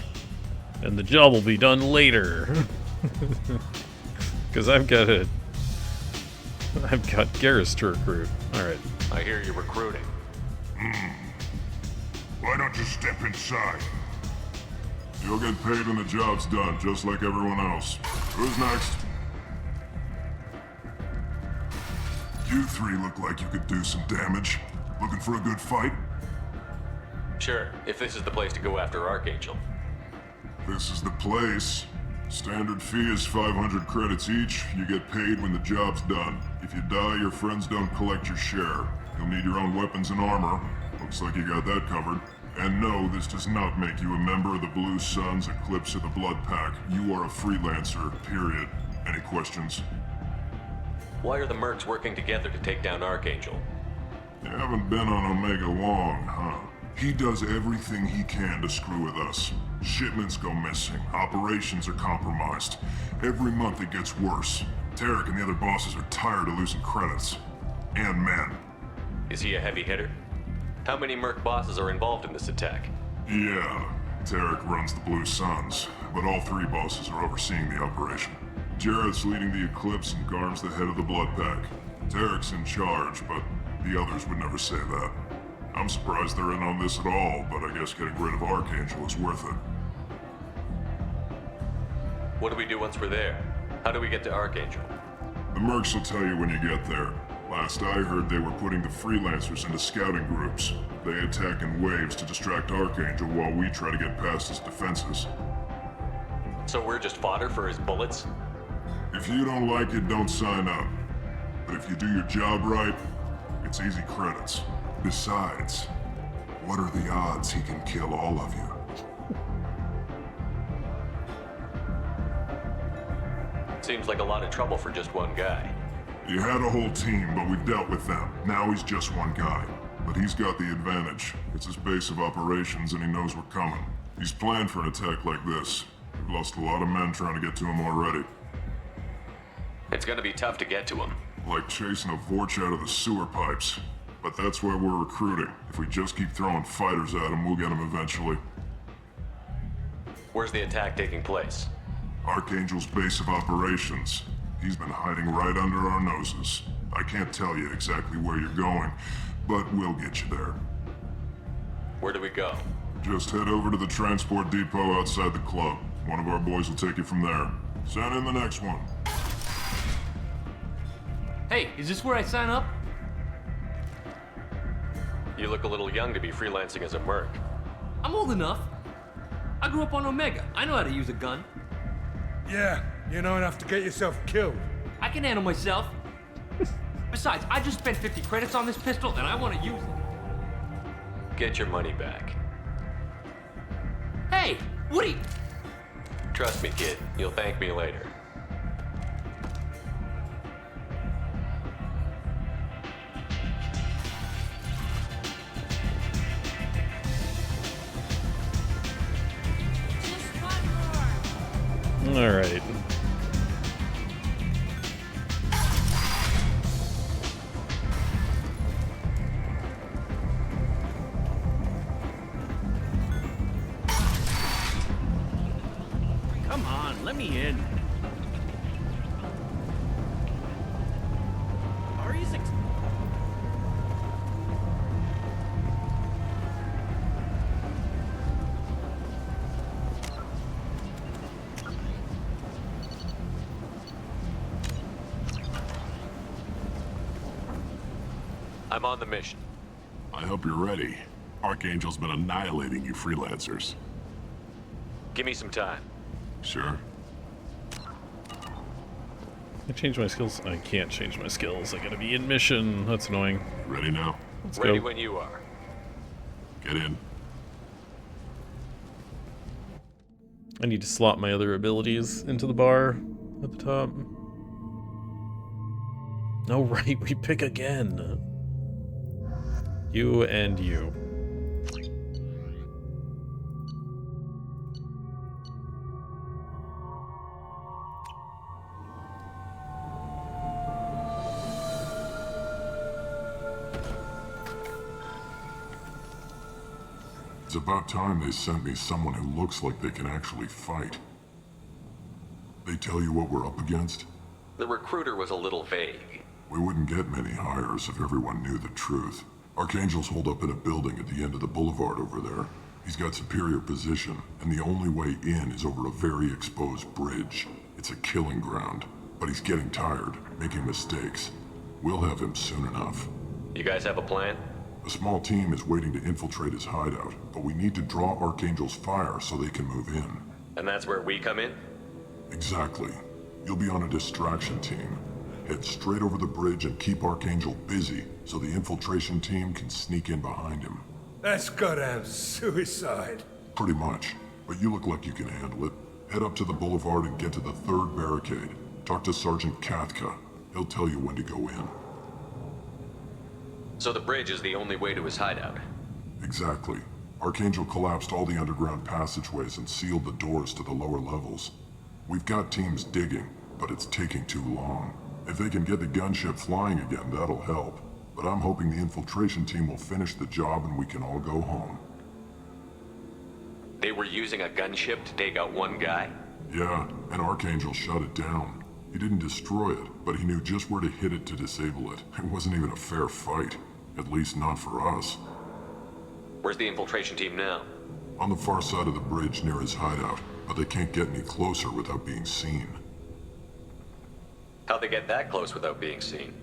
And the job will be done later. Because I've got Garrus to recruit. Alright. I hear you're recruiting. Why don't you step inside? You'll get paid when the job's done, just like everyone else. Who's next? You three look like you could do some damage. Looking for a good fight? Sure, if this is the place to go after Archangel. This is the place. Standard fee is 500 credits each. You get paid when the job's done. If you die, your friends don't collect your share. You'll need your own weapons and armor. Looks like you got that covered. And no, this does not make you a member of the Blue Suns, Eclipse, or the Blood Pack. You are a freelancer, period. Any questions? Why are the mercs working together to take down Archangel? You haven't been on Omega long, huh? He does everything he can to screw with us. Shipments go missing. Operations are compromised. Every month it gets worse. Tarek and the other bosses are tired of losing credits. And men. Is he a heavy hitter? How many merc bosses are involved in this attack? Yeah, Tarek runs the Blue Suns, but all three bosses are overseeing the operation. Jarrett's leading the Eclipse and Garm's the head of the Blood Pack. Tarek's in charge, but the others would never say that. I'm surprised they're in on this at all, but I guess getting rid of Archangel is worth it. What do we do once we're there? How do we get to Archangel? The mercs will tell you when you get there. Last I heard, they were putting the freelancers into scouting groups. They attack in waves to distract Archangel while we try to get past his defenses. So we're just fodder for his bullets? If you don't like it, don't sign up. But if you do your job right, it's easy credits. Besides, what are the odds he can kill all of you? Seems like a lot of trouble for just one guy. You had a whole team, but we've dealt with them. Now he's just one guy. But he's got the advantage. It's his base of operations and he knows we're coming. He's planned for an attack like this. We've lost a lot of men trying to get to him already. It's gonna be tough to get to him. Like chasing a Vorch out of the sewer pipes. But that's why we're recruiting. If we just keep throwing fighters at him, we'll get him eventually. Where's the attack taking place? Archangel's base of operations. He's been hiding right under our noses. I can't tell you exactly where you're going, but we'll get you there. Where do we go? Just head over to the transport depot outside the club. One of our boys will take you from there. Send in the next one. Hey, is this where I sign up? You look a little young to be freelancing as a merc. I'm old enough. I grew up on Omega. I know how to use a gun. Yeah, you know enough to get yourself killed. I can handle myself. Besides, I just spent 50 credits on this pistol and I want to use it. Get your money back. Hey, Woody! Trust me, kid. You'll thank me later. All right. Come on, let me in. Ari's I'm on the mission. I hope you're ready. Archangel's been annihilating you freelancers. Give me some time. Sure. I changed my skills. I can't change my skills. I gotta be in mission. That's annoying. Ready now? Let's Ready go. when you are. Get in. I need to slot my other abilities into the bar at the top. Oh, right, we pick again. You and you. It's about time they sent me someone who looks like they can actually fight. They tell you what we're up against? The recruiter was a little vague. We wouldn't get many hires if everyone knew the truth. Archangel's holed up in a building at the end of the boulevard over there. He's got superior position, and the only way in is over a very exposed bridge. It's a killing ground, but he's getting tired, making mistakes. We'll have him soon enough. You guys have a plan? A small team is waiting to infiltrate his hideout, but we need to draw Archangel's fire so they can move in. And that's where we come in? Exactly. You'll be on a distraction team. Head straight over the bridge and keep Archangel busy so the infiltration team can sneak in behind him. That's goddamn suicide. Pretty much. But you look like you can handle it. Head up to the boulevard and get to the third barricade. Talk to Sergeant Katka. He'll tell you when to go in. So the bridge is the only way to his hideout? Exactly. Archangel collapsed all the underground passageways and sealed the doors to the lower levels. We've got teams digging, but it's taking too long. If they can get the gunship flying again, that'll help. But I'm hoping the infiltration team will finish the job and we can all go home. They were using a gunship to take out one guy? Yeah, and Archangel shut it down. He didn't destroy it, but he knew just where to hit it to disable it. It wasn't even a fair fight. At least not for us. Where's the infiltration team now? On the far side of the bridge near his hideout, but they can't get any closer without being seen. How'd they get that close without being seen?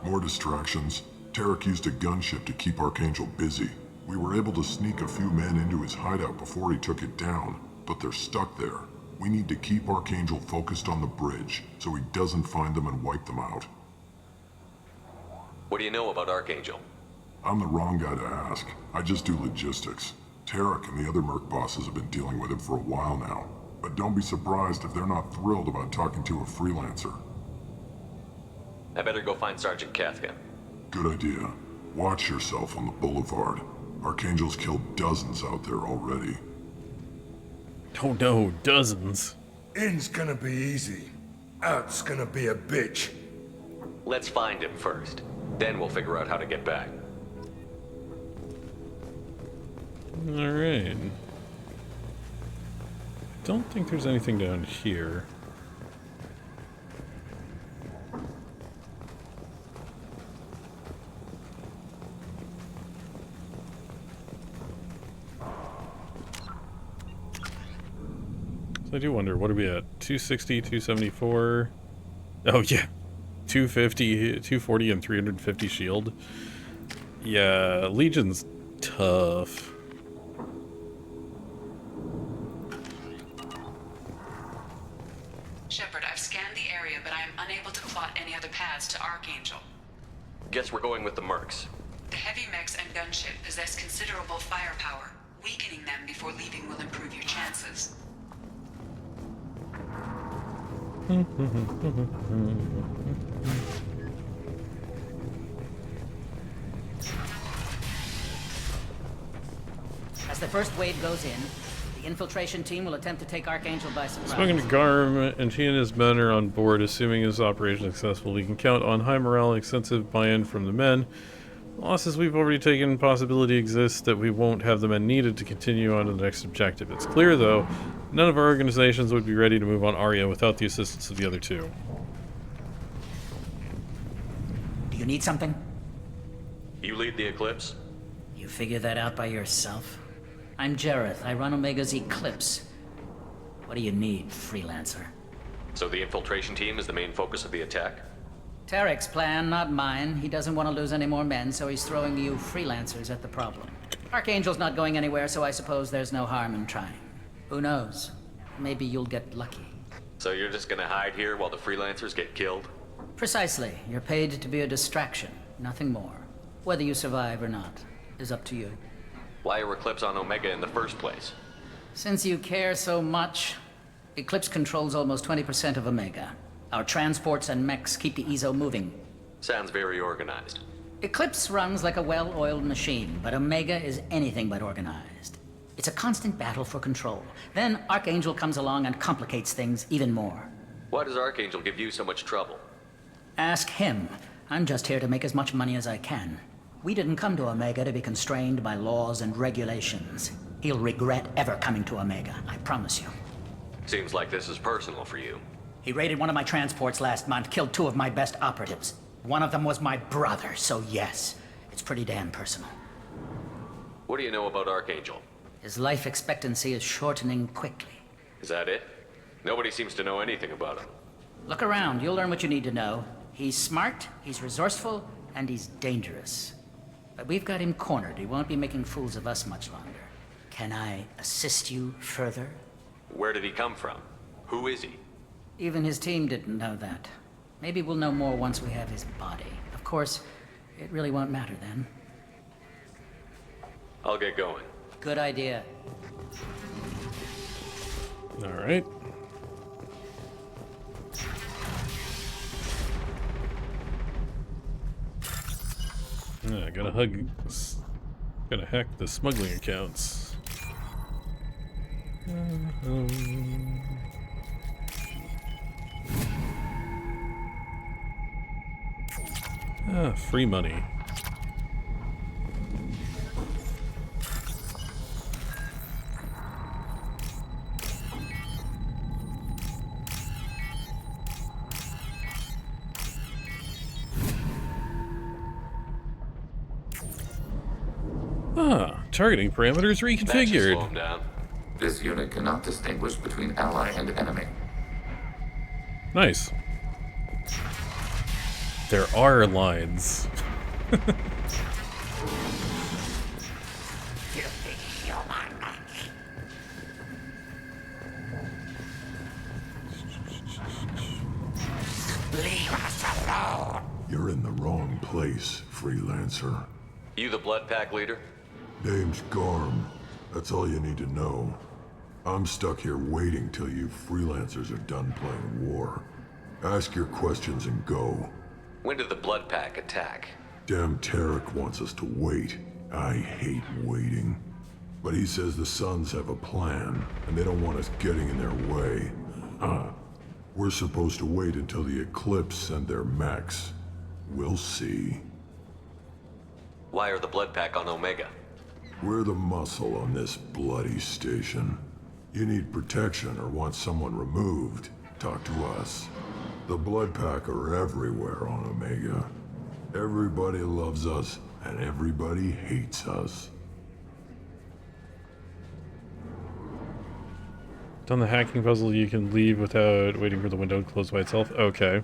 More distractions. Tarek used a gunship to keep Archangel busy. We were able to sneak a few men into his hideout before he took it down, but they're stuck there. We need to keep Archangel focused on the bridge, so he doesn't find them and wipe them out. What do you know about Archangel? I'm the wrong guy to ask. I just do logistics. Tarek and the other merc bosses have been dealing with him for a while now. But don't be surprised if they're not thrilled about talking to a freelancer. I better go find Sergeant Katka. Good idea. Watch yourself on the boulevard. Archangel's killed dozens out there already. Oh no, dozens. In's gonna be easy. Out's gonna be a bitch. Let's find him first. Then we'll figure out how to get back. Alright. Don't think there's anything down here. So I do wonder, what are we at? 260, 274? Oh yeah. 250, 240, and 350 shield. Yeah, Legion's tough. Shepard, I've scanned the area, but I am unable to plot any other paths to Archangel. Guess we're going with the mercs. The heavy mechs and gunship possess considerable firepower. Weakening them before leaving will improve your chances. As the first wave goes in, the infiltration team will attempt to take Archangel by surprise. Spoken to Garm, and he and his men are on board. Assuming his operation is successful, we can count on high morale and extensive buy-in from the men. Losses we've already taken, possibility exists that we won't have the men needed to continue on to the next objective. It's clear, though, none of our organizations would be ready to move on Arya without the assistance of the other two. Do you need something? You lead the Eclipse? You figure that out by yourself? I'm Jareth. I run Omega's Eclipse. What do you need, freelancer? So the infiltration team is the main focus of the attack? Tarek's plan, not mine. He doesn't want to lose any more men, so he's throwing you freelancers at the problem. Archangel's not going anywhere, so I suppose there's no harm in trying. Who knows? Maybe you'll get lucky. So you're just gonna hide here while the freelancers get killed? Precisely. You're paid to be a distraction, nothing more. Whether you survive or not is up to you. Why are Eclipse on Omega in the first place? Since you care so much, Eclipse controls almost 20% of Omega. Our transports and mechs keep the EZO moving. Sounds very organized. Eclipse runs like a well-oiled machine, but Omega is anything but organized. It's a constant battle for control. Then Archangel comes along and complicates things even more. Why does Archangel give you so much trouble? Ask him. I'm just here to make as much money as I can. We didn't come to Omega to be constrained by laws and regulations. He'll regret ever coming to Omega, I promise you. Seems like this is personal for you. He raided one of my transports last month, killed 2 of my best operatives. One of them was my brother, so yes, it's pretty damn personal. What do you know about Archangel? His life expectancy is shortening quickly. Is that it? Nobody seems to know anything about him. Look around, you'll learn what you need to know. He's smart, he's resourceful, and he's dangerous. But we've got him cornered. He won't be making fools of us much longer. Can I assist you further? Where did he come from? Who is he? Even his team didn't know that. Maybe we'll know more once we have his body. Of course, it really won't matter then. I'll get going. Good idea. All right. Gotta hack the smuggling accounts. Free money. Targeting parameters reconfigured. Slow him down. This unit cannot distinguish between ally and enemy. Nice. There are lines. Leave us alone. You're in the wrong place, freelancer. You the Blood Pack leader? Name's Garm. That's all you need to know. I'm stuck here waiting till you freelancers are done playing war. Ask your questions and go. When did the Blood Pack attack? Damn Tarek wants us to wait. I hate waiting. But he says the Sons have a plan, and they don't want us getting in their way. We're supposed to wait until the Eclipse send their mechs. We'll see. Why are the Blood Pack on Omega? We're the muscle on this bloody station. You need protection or want someone removed, talk to us. The Blood Pack are everywhere on Omega. Everybody loves us, and everybody hates us. Done the hacking puzzle, you can leave without waiting for the window to close by itself. Okay.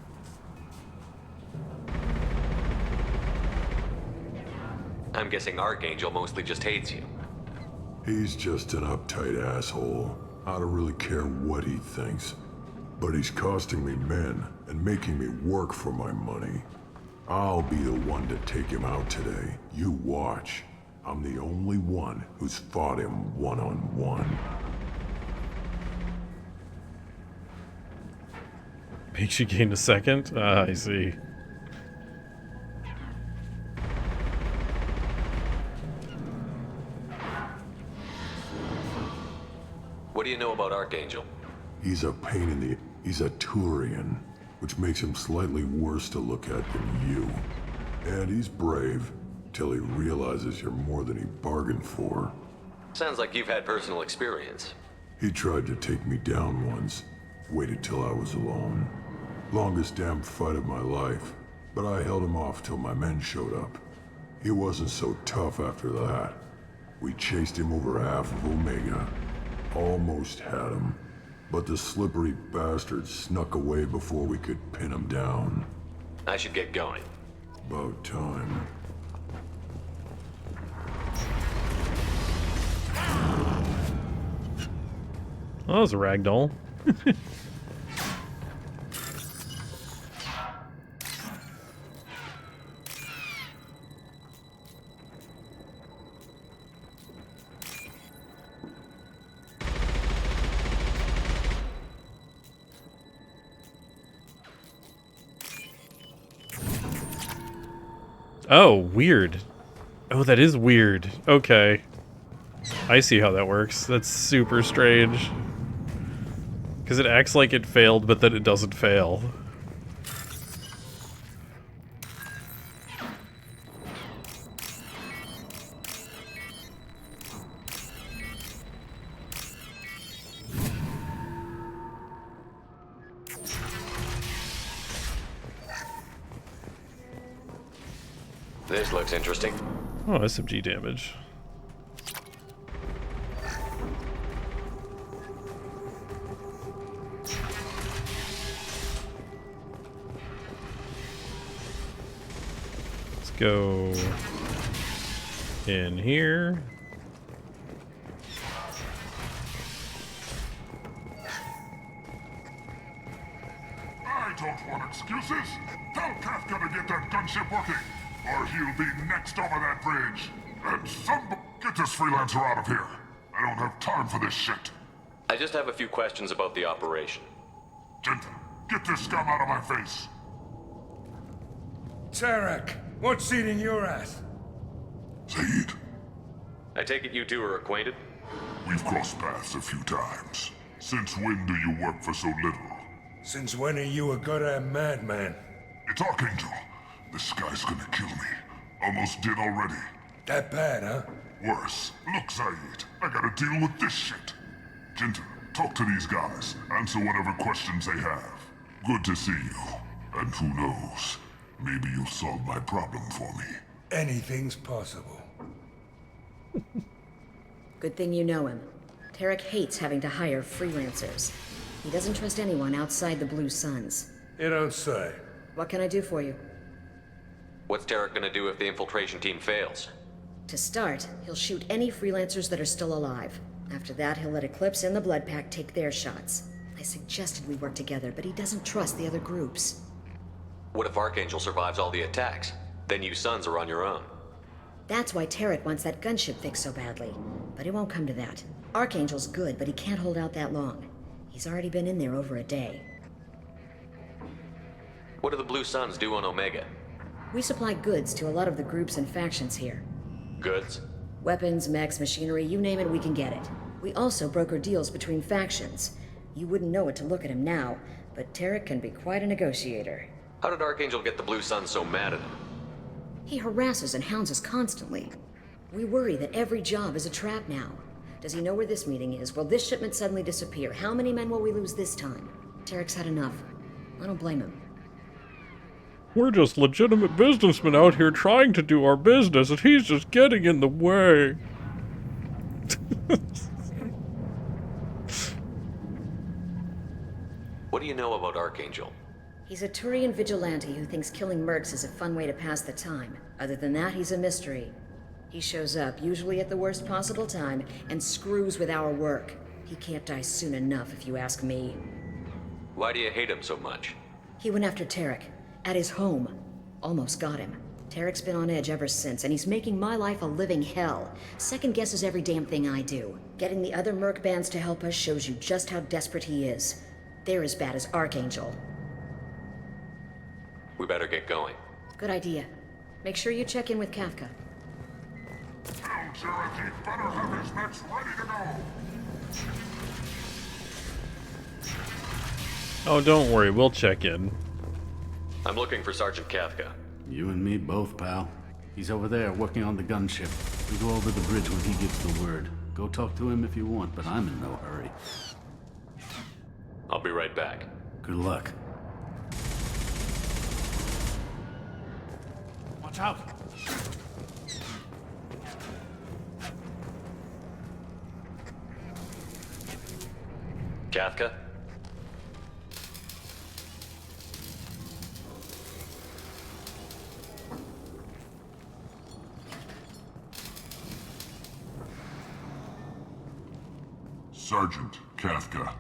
I'm guessing Archangel mostly just hates you. He's just an uptight asshole. I don't really care what he thinks. But he's costing me men and making me work for my money. I'll be the one to take him out today. You watch. I'm the only one who's fought him one-on-one. Makes you gain a second? Ah, I see. What do you know about Archangel? He's a pain in the... He's a Turian, which makes him slightly worse to look at than you. And he's brave, till he realizes you're more than he bargained for. Sounds like you've had personal experience. He tried to take me down once. Waited till I was alone. Longest damn fight of my life. But I held him off till my men showed up. He wasn't so tough after that. We chased him over half of Omega. Almost had him. But the slippery bastard snuck away before we could pin him down. I should get going. About time. Oh, that was a ragdoll. Oh, weird. Oh, that is weird. Okay. I see how that works. That's super strange. Because it acts like it failed, but then it doesn't fail. This looks interesting. Oh, SMG damage. Let's go in here. I don't want excuses. Tell Kafka to get that gunship working, or he'll be next over that bridge. And get this freelancer out of here. I don't have time for this shit. I just have a few questions about the operation. Genta, get this scum out of my face. Tarek, what's eating your ass? Zaid, I take it you two are acquainted? we've crossed paths a few times. Since when do you work for so little? Since when are you a goddamn madman? It's Archangel. This guy's gonna kill me. Almost did already. That bad, huh? Worse. Look, Zaid, I gotta deal with this shit. Genta, talk to these guys. Answer whatever questions they have. Good to see you. And who knows, maybe you'll solve my problem for me. Anything's possible. Good thing you know him. Tarek hates having to hire freelancers. He doesn't trust anyone outside the Blue Suns. You don't say. What can I do for you? What's Tarek gonna do if the infiltration team fails? To start, he'll shoot any freelancers that are still alive. After that, he'll let Eclipse and the Blood Pack take their shots. I suggested we work together, but he doesn't trust the other groups. What if Archangel survives all the attacks? Then you sons are on your own. That's why Tarek wants that gunship fixed so badly. But it won't come to that. Archangel's good, but he can't hold out that long. He's already been in there over a day. What do the Blue Suns do on Omega? We supply goods to a lot of the groups and factions here. Goods? Weapons, mechs, machinery, you name it, we can get it. We also broker deals between factions. You wouldn't know it to look at him now, but Tarek can be quite a negotiator. How did Archangel get the Blue Suns so mad at him? He harasses and hounds us constantly. We worry that every job is a trap now. Does he know where this meeting is? Will this shipment suddenly disappear? How many men will we lose this time? Tarek's had enough. I don't blame him. We're just legitimate businessmen out here trying to do our business, and he's just getting in the way. What do you know about Archangel? He's a Turian vigilante who thinks killing mercs is a fun way to pass the time. Other than that, he's a mystery. He shows up, usually at the worst possible time, and screws with our work. He can't die soon enough, if you ask me. Why do you hate him so much? He went after Tarek. At his home. Almost got him. Tarek's been on edge ever since, and he's making my life a living hell. Second guesses every damn thing I do. Getting the other merc bands to help us shows you just how desperate he is. They're as bad as Archangel. We better get going. Good idea. Make sure you check in with Kafka. Tell Tarek he better have his mechs ready to go. Oh, don't worry, we'll check in. I'm looking for Sergeant Kafka. You and me both, pal. He's over there working on the gunship. We go over the bridge when he gives the word. Go talk to him if you want, but I'm in no hurry. I'll be right back. Good luck. Watch out! Kafka? Sergeant Kafka.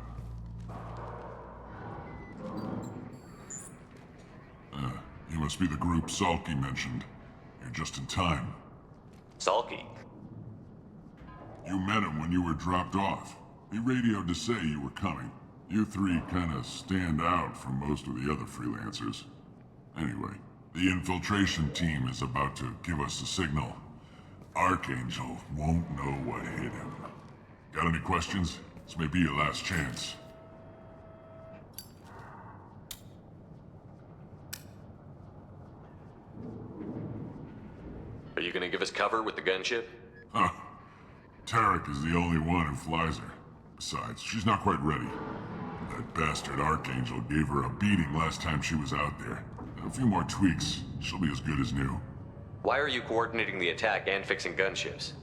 You must be the group Salky mentioned. You're just in time. Salky? You met him when you were dropped off. He radioed to say you were coming. You three kinda stand out from most of the other freelancers. Anyway, The infiltration team is about to give us a signal. Archangel won't know what hit him. Got any questions? This may be your last chance. Are you gonna give us cover with the gunship? Huh. Tarek is the only one who flies her. Besides, she's not quite ready. That bastard Archangel gave her a beating last time she was out there. A few more tweaks, she'll be as good as new. Why are you coordinating the attack and fixing gunships?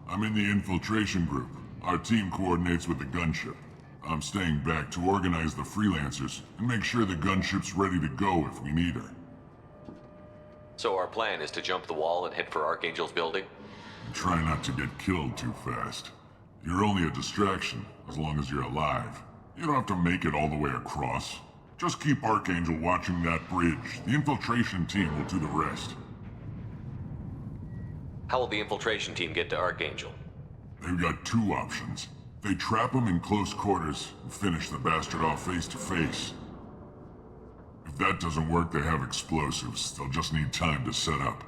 I'm in the infiltration group. Our team coordinates with the gunship. I'm staying back to organize the freelancers and make sure the gunship's ready to go if we need her. So our plan is to jump the wall and head for Archangel's building? Try not to get killed too fast. You're only a distraction, as long as you're alive. You don't have to make it all the way across. Just keep Archangel watching that bridge. The infiltration team will do the rest. How will the infiltration team get to Archangel? They've got two options. They trap him in close quarters and finish the bastard off face to face. If that doesn't work, they have explosives. They'll just need time to set up.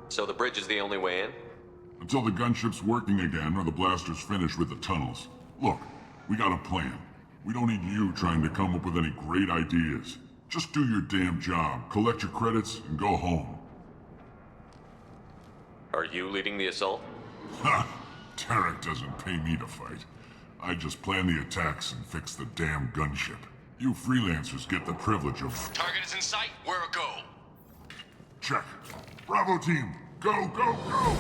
So the bridge is the only way in? Until the gunship's working again or the blasters finish with the tunnels. Look, we got a plan. We don't need you trying to come up with any great ideas. Just do your damn job, collect your credits, and go home. Are you leading the assault? Ha! Tarek doesn't pay me to fight. I just plan the attacks and fix the damn gunship. You freelancers get the privilege of... Target is in sight. Where a go? Check. Bravo team, go, go, go!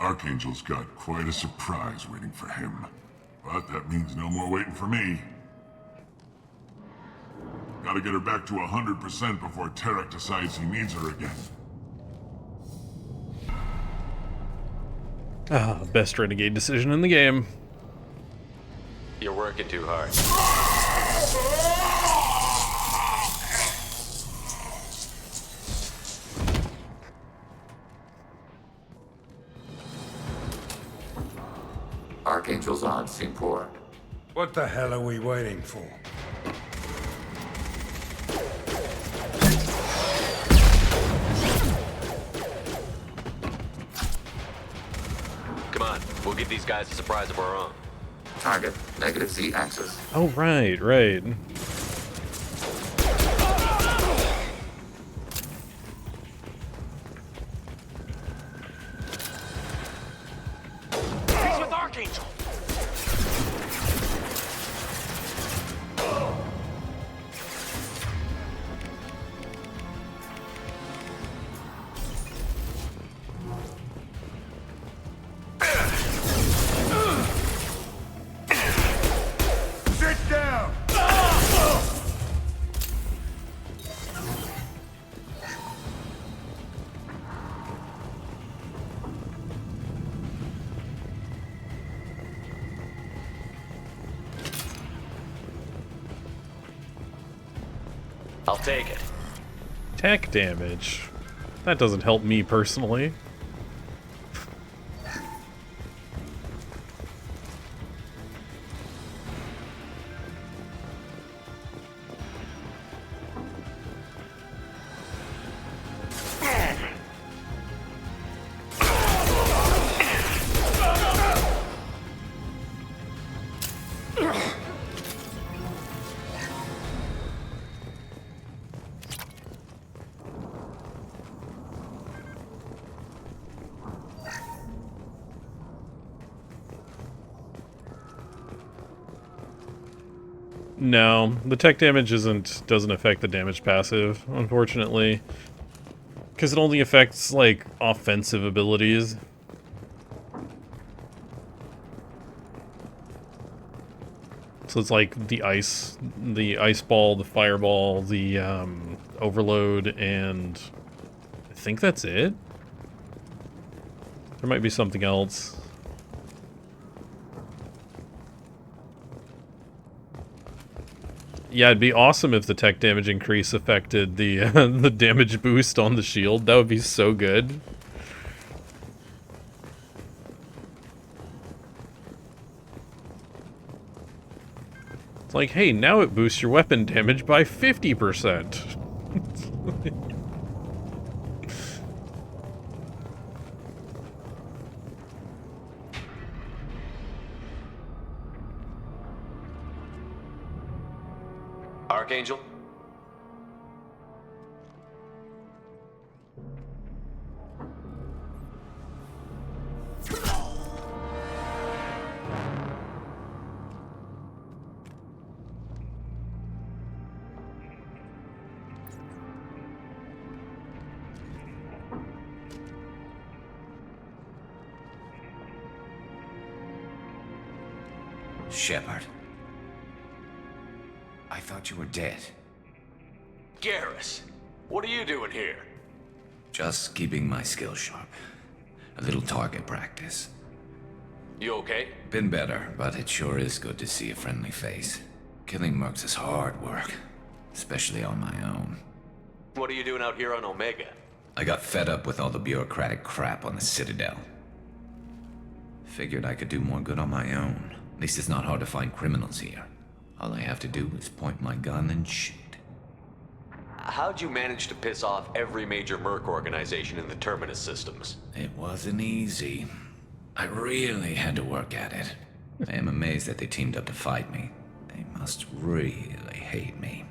Archangel's got quite a surprise waiting for him. But that means no more waiting for me. Gotta get her back to 100% before Tarek decides he needs her again. Ah, best renegade decision in the game. You're working too hard. Archangel's odds seem poor. What the hell are we waiting for? Come on, we'll give these guys a surprise of our own. Target, negative Z-axis. Oh, right, right. He's with Archangel. Sit down! I'll take it. Tech damage. That doesn't help me personally. No, the tech damage doesn't affect the damage passive, unfortunately. Because it only affects, like, offensive abilities. So it's like the ice ball, the fireball, the overload, and I think that's it. There might be something else. Yeah, it'd be awesome if the tech damage increase affected the the damage boost on the shield. That would be so good. It's like, hey, now it boosts your weapon damage by 50%. Archangel? Shepard. I thought you were dead. Garrus, what are you doing here? Just keeping my skills sharp. A little target practice. You okay? Been better, but it sure is good to see a friendly face. Killing mercs is hard work, especially on my own. What are you doing out here on Omega? I got fed up with all the bureaucratic crap on the Citadel. Figured I could do more good on my own. At least it's not hard to find criminals here. All I have to do is point my gun and shoot. How'd you manage to piss off every major merc organization in the Terminus systems? It wasn't easy. I really had to work at it. I am amazed that they teamed up to fight me. They must really hate me.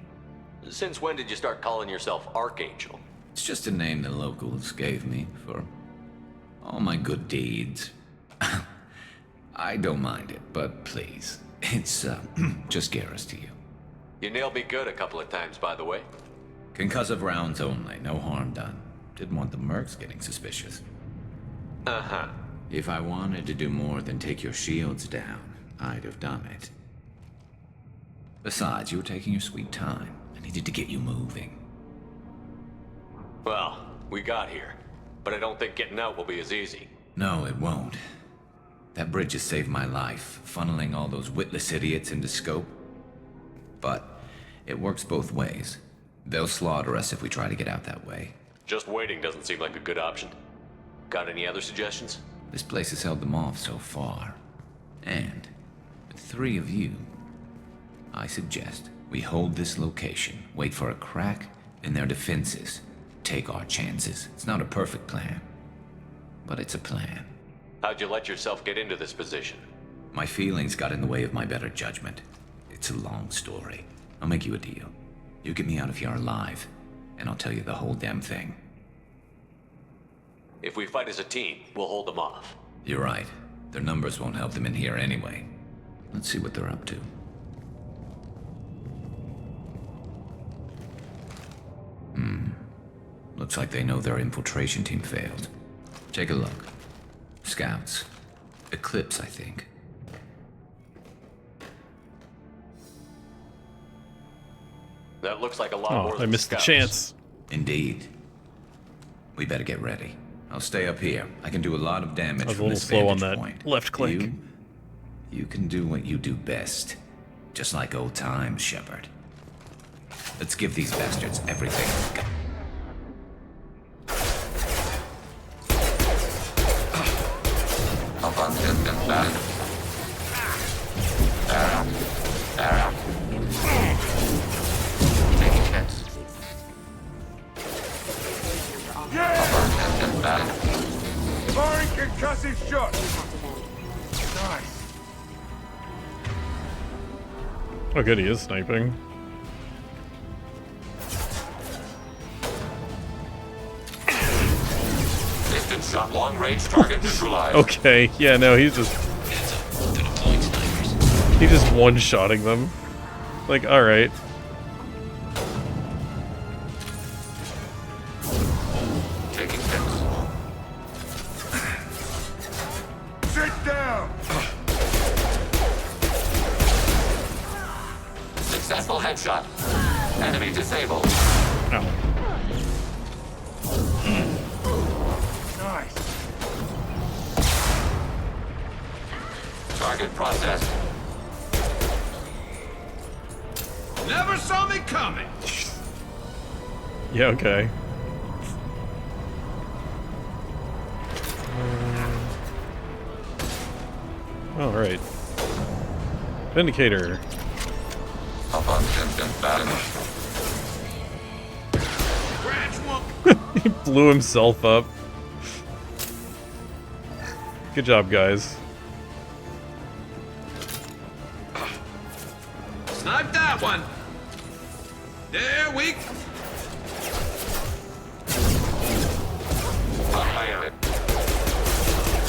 Since when did you start calling yourself Archangel? It's just a name the locals gave me for all my good deeds. I don't mind it, but please, it's just Garrus to you. You nailed me good a couple of times, by the way. Concussive rounds only, no harm done. Didn't want the mercs getting suspicious. Uh-huh. If I wanted to do more than take your shields down, I'd have done it. Besides, you were taking your sweet time. I needed to get you moving. Well, we got here, but I don't think getting out will be as easy. No, it won't. That bridge has saved my life, funneling all those witless idiots into scope. But it works both ways. They'll slaughter us if we try to get out that way. Just waiting doesn't seem like a good option. Got any other suggestions? This place has held them off so far. And with 3 of you, I suggest we hold this location, wait for a crack in their defenses, take our chances. It's not a perfect plan, but it's a plan. How'd you let yourself get into this position? My feelings got in the way of my better judgment. It's a long story. I'll make you a deal. You get me out of here alive, and I'll tell you the whole damn thing. If we fight as a team, we'll hold them off. You're right. Their numbers won't help them in here anyway. Let's see what they're up to. Looks like they know their infiltration team failed. Take a look. Scouts. Eclipse, I think. That looks like a lot more Oh, than I missed the scouts. chance. Indeed. We better get ready. I'll stay up here. I can do a lot of damage I was a from little this slow on vantage that point. left click. You can do what you do best. Just like old times, Shepard. Let's give these bastards everything. Abundant and back. Taking hits. Abundant and back. Firing concussive shot. Nice. Oh, good, he is sniping. Distance shot, long range target neutralized. Okay, yeah, no, he's just one-shotting them. Like, alright. Taking hits. Sit down. Successful headshot. Enemy disabled. Ow. Nice. Target processed. Never saw me coming. Yeah, okay. Alright. Vindicator. He blew himself up. Good job, guys. Snipe that one! There we...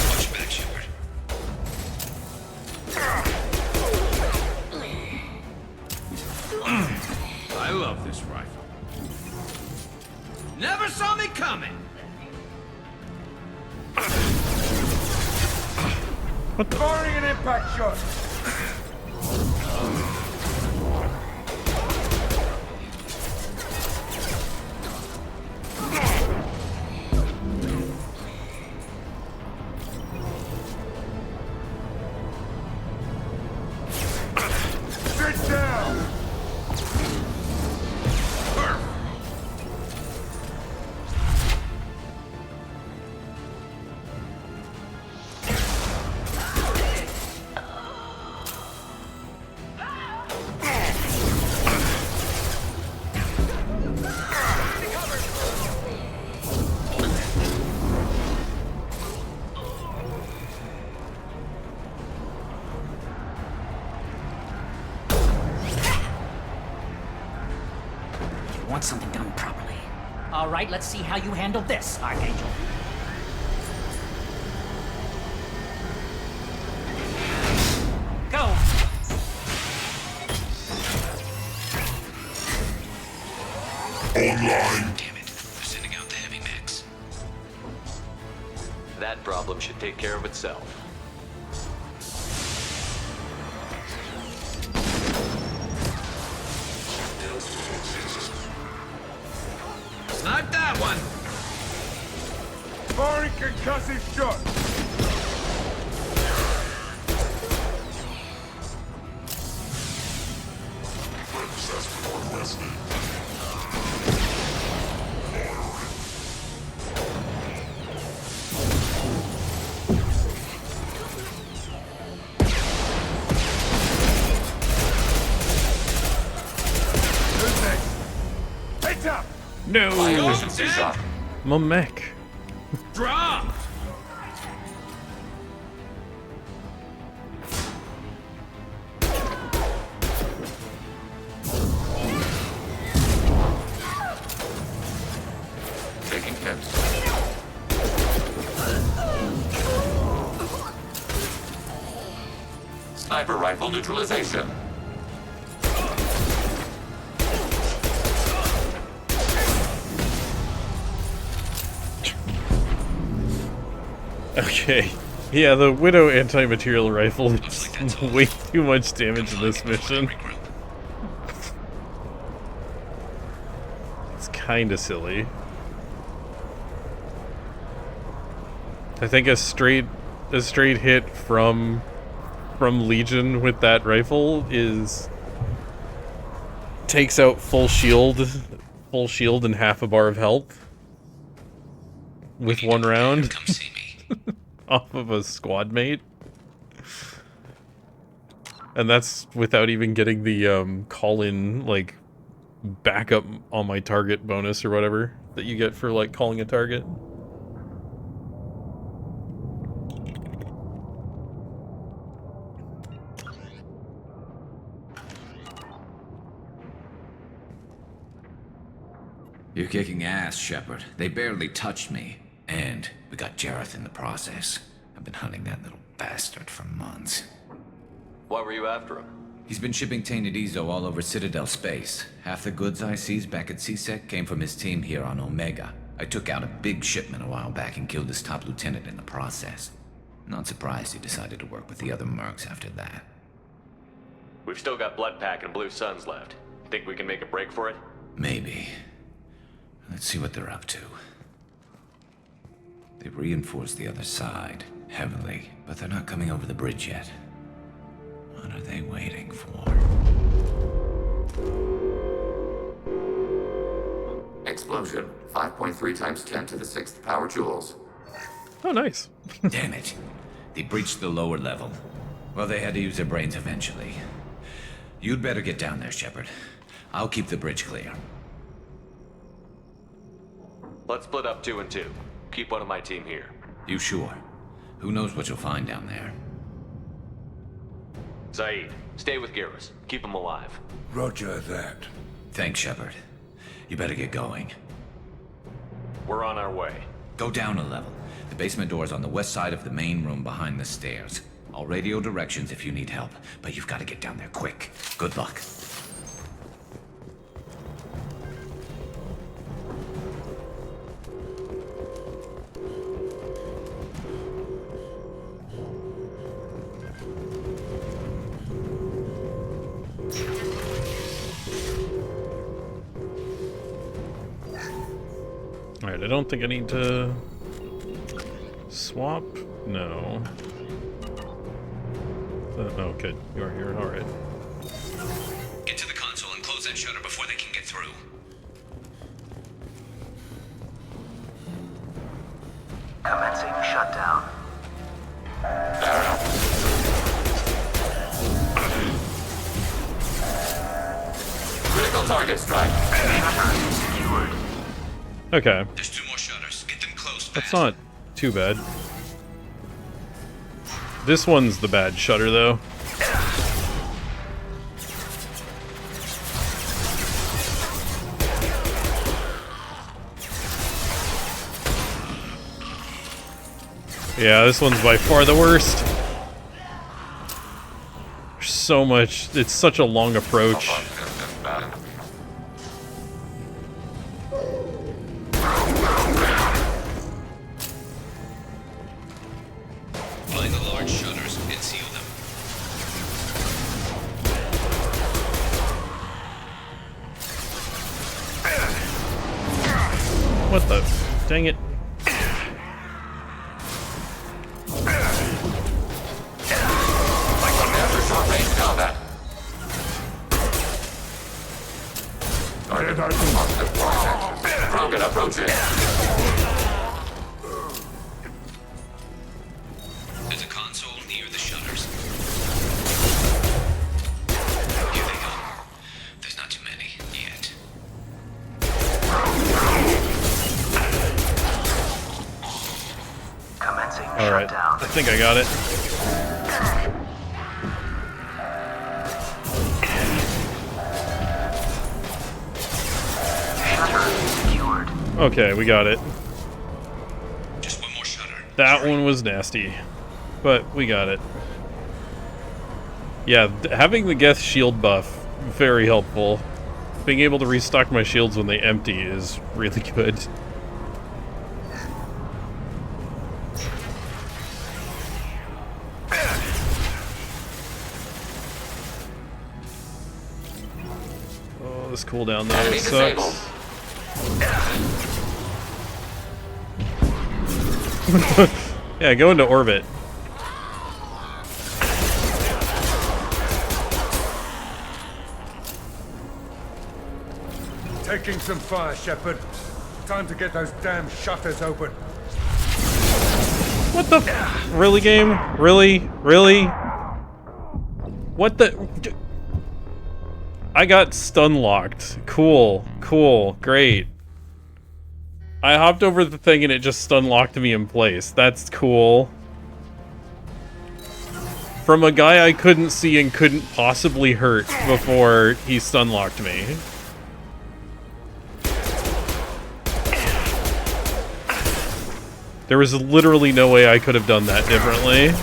Watch back, Shepard. I love this rifle. Never saw me coming! What the? Firing an impact shot! Sit down! You want something done properly. All right, let's see how you handle this, Archangel. Go! Online. Damn it. They're sending out the heavy mix. That problem should take care of itself. Snipe that one! Firing concussive shot! Who's next? Heads up! No! My mech. Drop! Taking hits. Sniper rifle neutralization. Okay. Yeah, the Widow anti-material rifle is way too much damage in this mission. It's kinda silly. I think a straight hit from Legion with that rifle takes out full shield and half a bar of health with one round. Off of a squad mate. And that's without even getting the call-in, like, backup on my target bonus or whatever that you get for, like, calling a target. You're kicking ass, Shepard. They barely touched me. And we got Jareth in the process. I've been hunting that little bastard for months. Why were you after him? He's been shipping tainted Ezo all over Citadel space. Half the goods I seized back at CSEC came from his team here on Omega. I took out a big shipment a while back and killed his top lieutenant in the process. Not surprised he decided to work with the other mercs after that. We've still got Bloodpack and Blue Suns left. Think we can make a break for it? Maybe. Let's see what they're up to. They've reinforced the other side, heavily, but they're not coming over the bridge yet. What are they waiting for? Explosion. 5.3 times 10 to the 6th power joules. Oh, nice. Damn it. They breached the lower level. Well, they had to use their brains eventually. You'd better get down there, Shepard. I'll keep the bridge clear. Let's split up 2 and 2. Keep one of my team here. You sure? Who knows what you'll find down there? Zaid, stay with Garrus. Keep him alive. Roger that. Thanks, Shepard. You better get going. We're on our way. Go down a level. The basement door's on the west side of the main room behind the stairs. I'll radio directions if you need help, but you've got to get down there quick. Good luck. Alright, I don't think I need to swap. No. Oh, good. You are here. Alright. Get to the console and close that shutter before they can get through. Commencing shutdown. Critical target strike. Secured. Okay. There's 2 more shutters. Get them closed. That's not too bad. This one's the bad shutter, though. Yeah, this one's by far the worst. There's so much. It's such a long approach. Find the large shutters and seal them. What the? Dang it. Target approaching. There's a console near the shutters. Here they come. There's not too many yet. Commencing Alright, shutdown. I think I got it. Okay, we got it. Just one more shutter. That one was nasty, but we got it. Yeah, having the Geth shield buff, very helpful. Being able to restock my shields when they empty is really good. Oh, this cooldown though sucks. Yeah, go into orbit. Taking some fire, Shepard. Time to get those damn shutters open. What the really, game? Really? Really? What the? I got stun locked. Cool. Cool. Great. I hopped over the thing and it just stun locked me in place. That's cool. From a guy I couldn't see and couldn't possibly hurt before he stun locked me. There was literally no way I could have done that differently.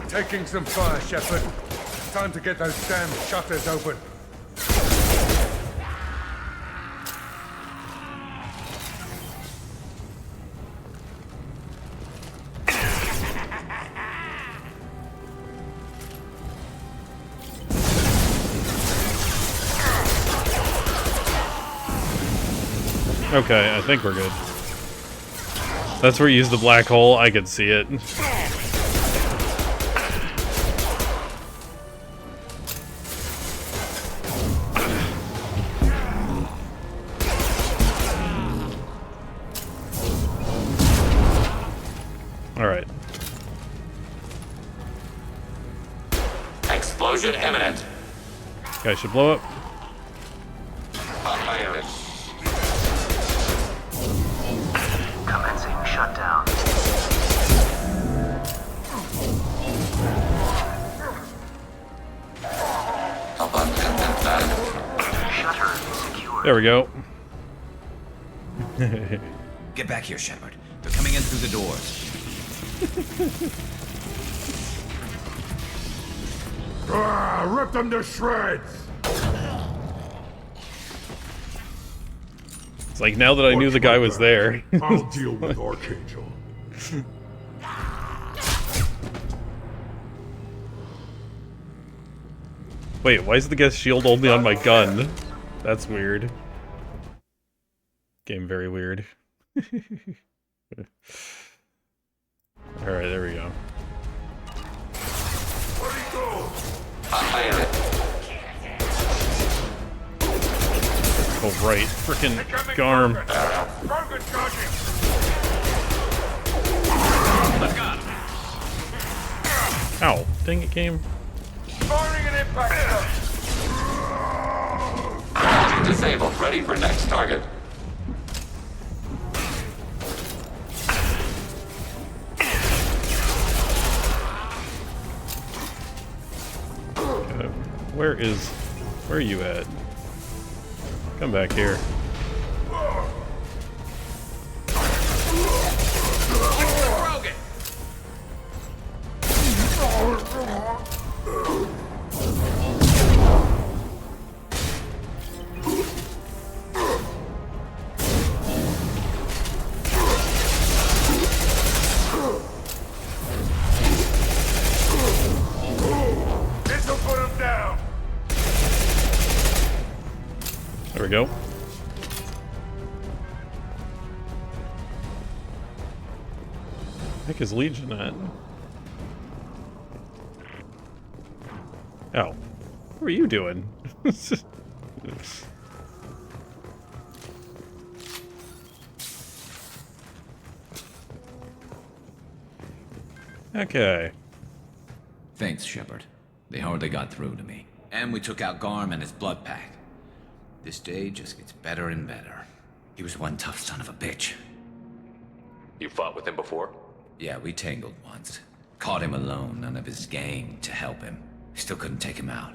Taking some fire, Shepard. Time to get those damn shutters open. Okay, I think we're good. That's where you use the black hole. I could see it. Alright. Explosion imminent. Guy should blow up. Fire. Commencing shutdown. Shutter secure. There we go. Get back here, Shepard. They're coming in through the doors. Rip them to shreds! It's like now that I knew the guy was there. I'll deal with Archangel. Wait, why is the guest shield only on my gun? That's weird. Game very weird. Alright, there we go. Oh right, frickin' Garm. Ow, dang it, game. Firing an impact shot. Disabled. Ready for next target. Where are you at? Come back here. This'll put him down. There we go. Heck is Legion at? Oh. What are you doing? Okay. Thanks, Shepard. They hardly got through to me. And we took out Garm and his blood pack. This day just gets better and better. He was one tough son of a bitch. You fought with him before? Yeah, we tangled once. Caught him alone, none of his gang to help him. Still couldn't take him out.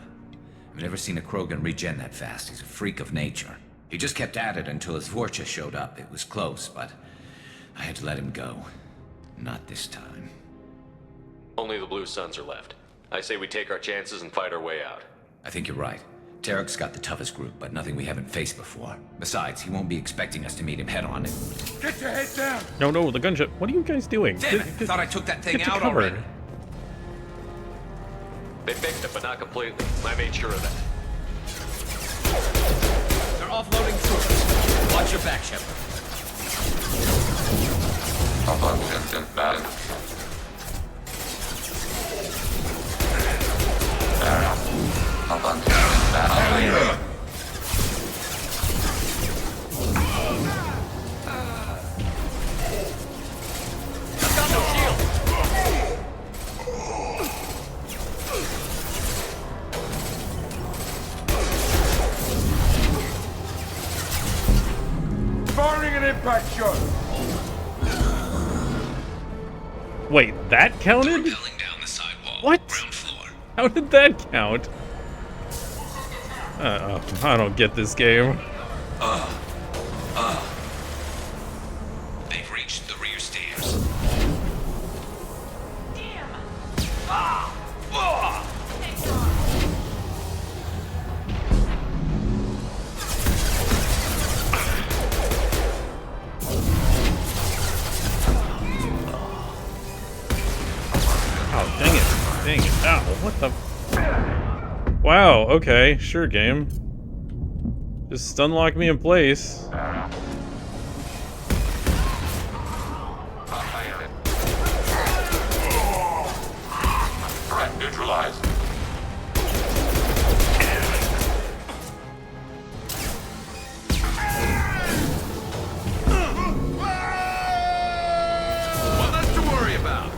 I've never seen a Krogan regen that fast. He's a freak of nature. He just kept at it until his Vorcha showed up. It was close, but I had to let him go. Not this time. Only the Blue Suns are left. I say we take our chances and fight our way out. I think you're right. Tarek's got the toughest group, but nothing we haven't faced before. Besides, he won't be expecting us to meet him head-on. Get your head down. No, the gunship. What are you guys doing? Damn it! I thought I took that thing get to out cover. already. They fixed it, but not completely. I made sure of that. They're offloading troops. Watch your back, Shepard. Firing an impact shot. Wait, that counted? What? How did that count? I don't get this game. They've reached the rear stairs. Oh, dang it. Dang it. Ow, what the... Wow, okay, sure, game. Just stun lock me in place. Threat neutralized. Well, nothing to worry about.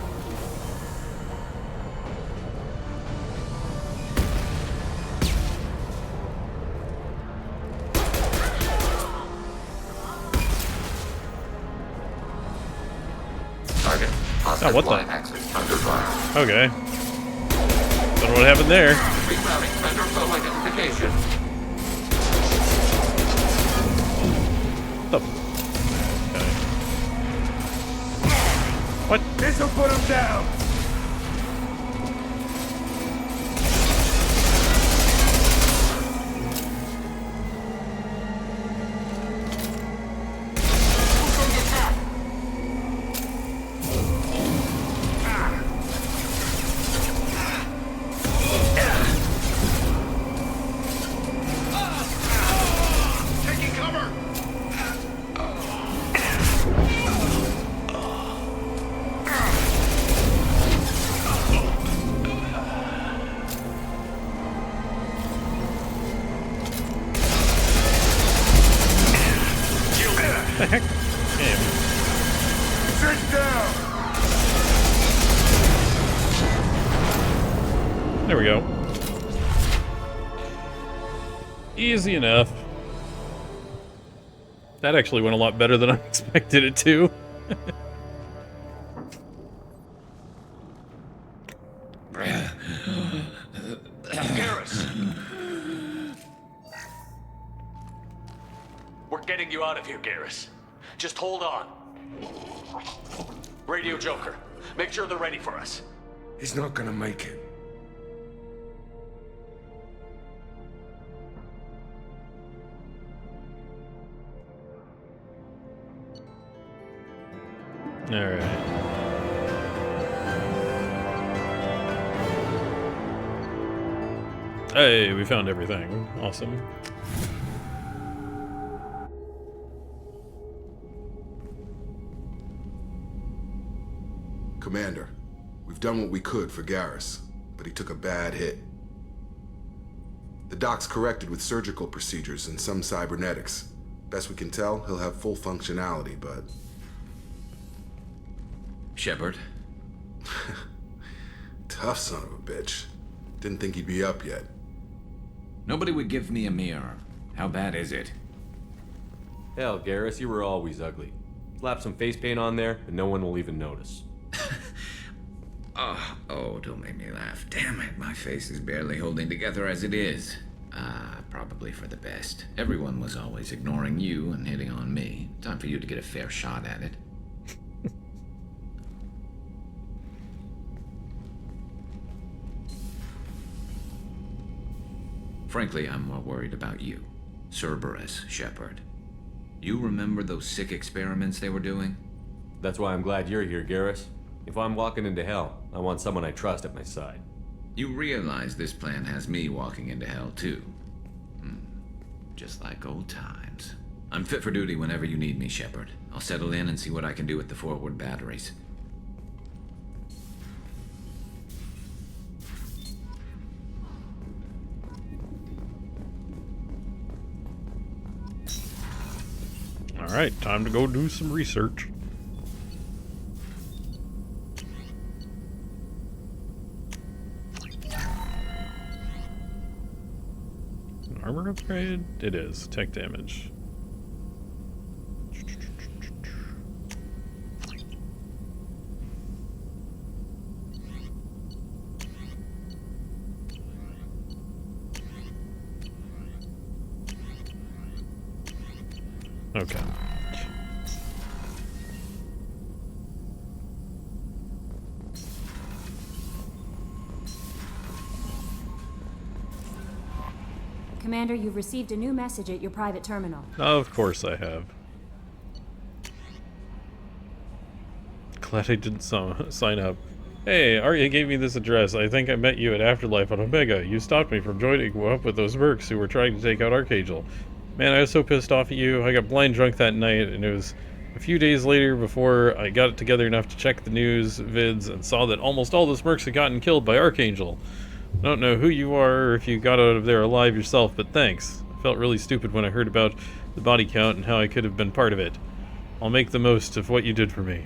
Oh, what the? Access under fire. Okay. Don't know what happened there. Rerouting vendor flow identification. What the? Okay. What? This'll put him down! What the heck? Game. Sit down! There we go. Easy enough. That actually went a lot better than I expected it to. Garrus! We're getting you out of here, Garrus. Just hold on. Radio Joker, make sure they're ready for us. He's not gonna make it. Alright. Hey, we found everything. Awesome. Commander, we've done what we could for Garrus, but he took a bad hit. The doc's corrected with surgical procedures and some cybernetics. Best we can tell, he'll have full functionality, but... Shepard? Tough son of a bitch. Didn't think he'd be up yet. Nobody would give me a mirror. How bad is it? Hell, Garrus, you were always ugly. Slap some face paint on there, and no one will even notice. Oh, don't make me laugh. Damn it, my face is barely holding together as it is. Probably for the best. Everyone was always ignoring you and hitting on me. Time for you to get a fair shot at it. Frankly, I'm more worried about you. Cerberus, Shepard. You remember those sick experiments they were doing? That's why I'm glad you're here, Garrus. If I'm walking into hell, I want someone I trust at my side. You realize this plan has me walking into hell, too. Just like old times. I'm fit for duty whenever you need me, Shepard. I'll settle in and see what I can do with the forward batteries. Alright, time to go do some research. Armor upgrade? It is. Tech damage. Okay. Commander, you've received a new message at your private terminal. Of course I have. Glad I didn't sign up. Hey, Arya gave me this address. I think I met you at Afterlife on Omega. You stopped me from joining up with those mercs who were trying to take out Archangel. Man, I was so pissed off at you. I got blind drunk that night, and it was a few days later before I got it together enough to check the news vids and saw that almost all those mercs had gotten killed by Archangel. I don't know who you are or if you got out of there alive yourself, but thanks. I felt really stupid when I heard about the body count and how I could have been part of it. I'll make the most of what you did for me.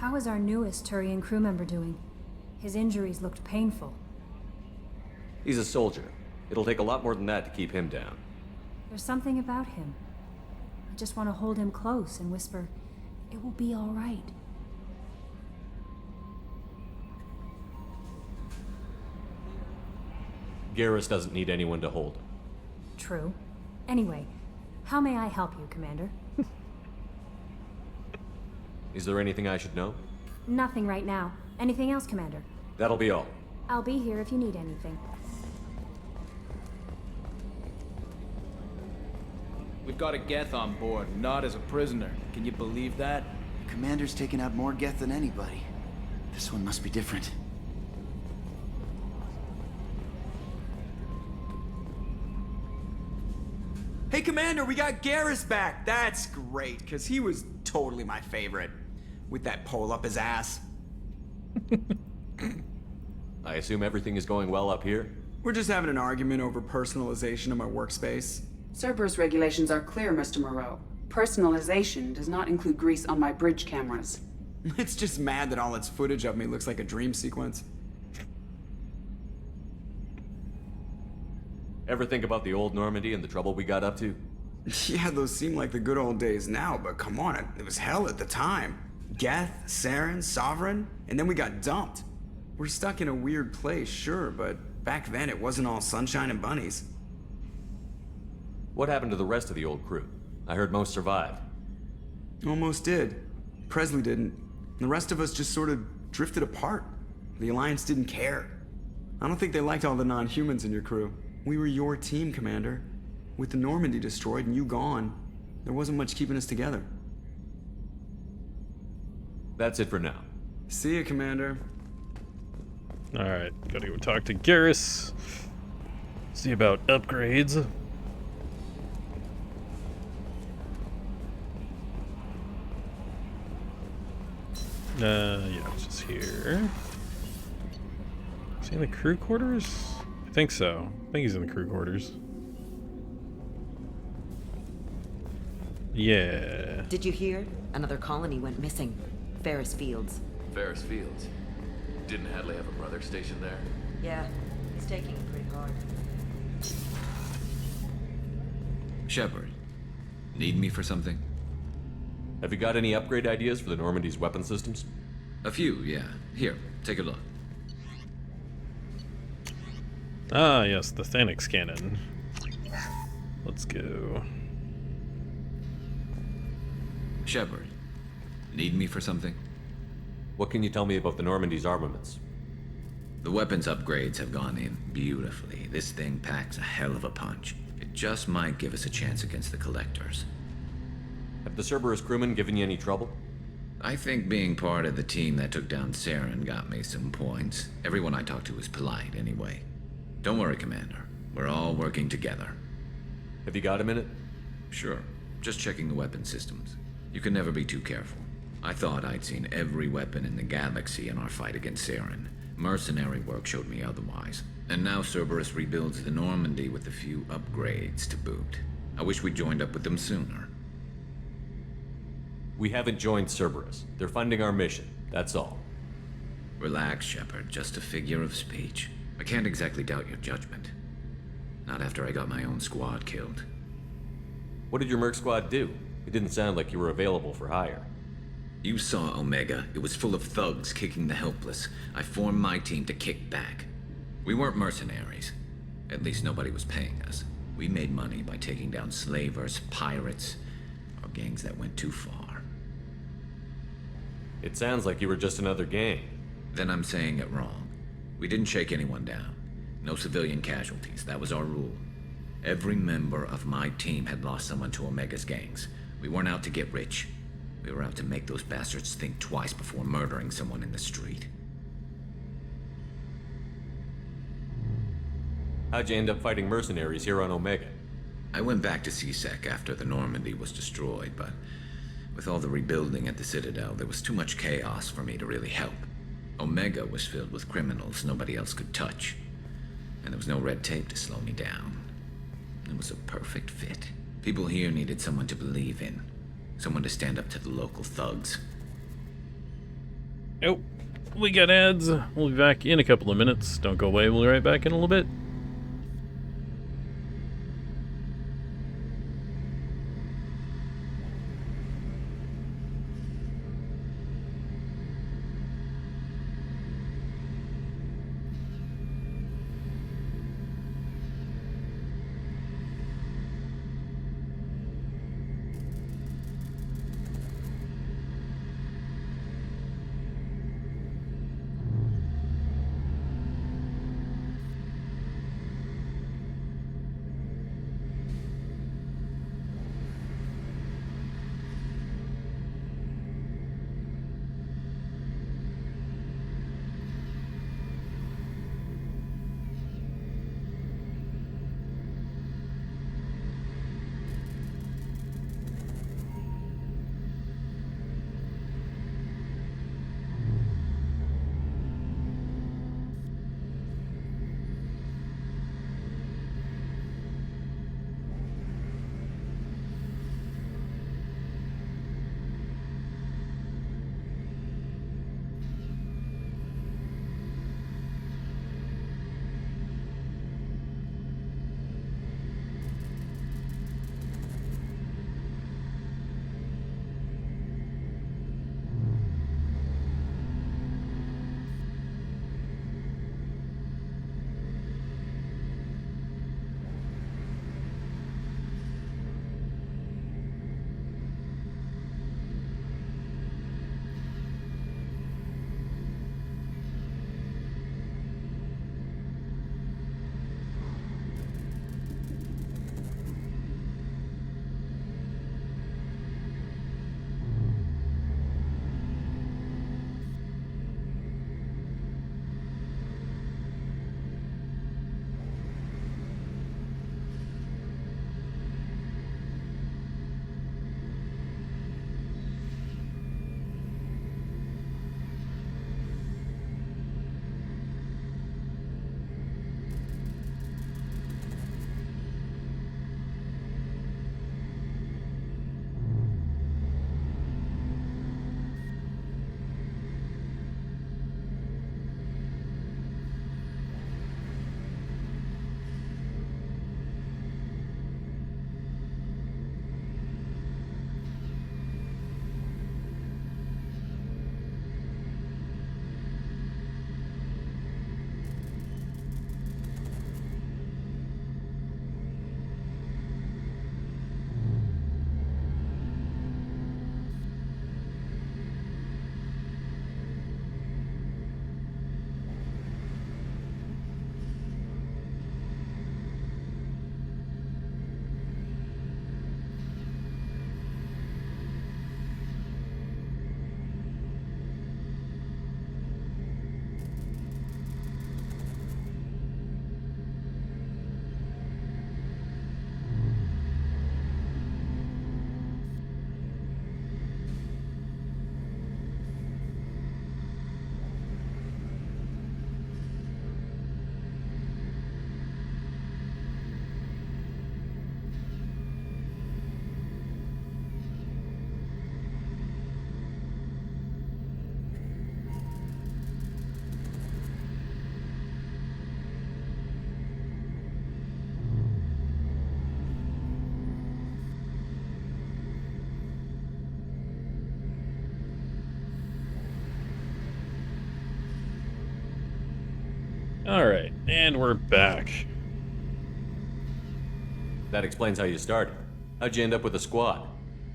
How is our newest Turian crew member doing? His injuries looked painful. He's a soldier. It'll take a lot more than that to keep him down. There's something about him. I just want to hold him close and whisper, "It will be all right." Garrus doesn't need anyone to hold him. True. Anyway, how may I help you, Commander? Is there anything I should know? Nothing right now. Anything else, Commander? That'll be all. I'll be here if you need anything. We've got a Geth on board, not as a prisoner. Can you believe that? Commander's taken out more Geth than anybody. This one must be different. Hey, Commander, we got Garrus back. That's great, because he was totally my favorite. With that pole up his ass. I assume everything is going well up here? We're just having an argument over personalization of my workspace. Cerberus regulations are clear, Mr. Moreau. Personalization does not include grease on my bridge cameras. It's just mad that all its footage of me looks like a dream sequence. Ever think about the old Normandy and the trouble we got up to? Yeah, those seem like the good old days now, but come on, it was hell at the time. Geth, Saren, Sovereign, and then we got dumped. We're stuck in a weird place, sure, but back then it wasn't all sunshine and bunnies. What happened to the rest of the old crew? I heard most survived. Almost did. Presley didn't. The rest of us just sort of drifted apart. The Alliance didn't care. I don't think they liked all the non-humans in your crew. We were your team, Commander. With the Normandy destroyed and you gone, there wasn't much keeping us together. That's it for now. See ya, Commander. Alright, gotta go talk to Garrus. See about upgrades. Yeah, it's just here. Is he in the crew quarters? I think so. I think he's in the crew quarters. Yeah. Did you hear? Another colony went missing. Ferris Fields. Ferris Fields. Didn't Hadley have a brother stationed there? Yeah, he's taking it pretty hard. Shepard, need me for something? Have you got any upgrade ideas for the Normandy's weapon systems? A few, yeah. Here, take a look. Ah, yes, the Thanix cannon. Let's go. Shepard, need me for something? What can you tell me about the Normandy's armaments? The weapons upgrades have gone in beautifully. This thing packs a hell of a punch. It just might give us a chance against the Collectors. Have the Cerberus crewmen given you any trouble? I think being part of the team that took down Saren got me some points. Everyone I talked to was polite anyway. Don't worry, Commander. We're all working together. Have you got a minute? Sure. Just checking the weapon systems. You can never be too careful. I thought I'd seen every weapon in the galaxy in our fight against Saren. Mercenary work showed me otherwise. And now Cerberus rebuilds the Normandy with a few upgrades to boot. I wish we'd joined up with them sooner. We haven't joined Cerberus. They're funding our mission, that's all. Relax, Shepard. Just a figure of speech. I can't exactly doubt your judgment. Not after I got my own squad killed. What did your merc squad do? It didn't sound like you were available for hire. You saw Omega. It was full of thugs kicking the helpless. I formed my team to kick back. We weren't mercenaries. At least nobody was paying us. We made money by taking down slavers, pirates, or gangs that went too far. It sounds like you were just another gang. Then I'm saying it wrong. We didn't shake anyone down. No civilian casualties. That was our rule. Every member of my team had lost someone to Omega's gangs. We weren't out to get rich. We were out to make those bastards think twice before murdering someone in the street. How'd you end up fighting mercenaries here on Omega? I went back to C-Sec after the Normandy was destroyed, but with all the rebuilding at the Citadel, there was too much chaos for me to really help. Omega was filled with criminals nobody else could touch, and there was no red tape to slow me down. It was a perfect fit. People here needed someone to believe in. Someone to stand up to the local thugs. Nope. we got ads. We'll be back in a couple of minutes. Don't go away. We'll be right back in a little bit. Alright, and we're back. That explains how you started. How'd you end up with a squad?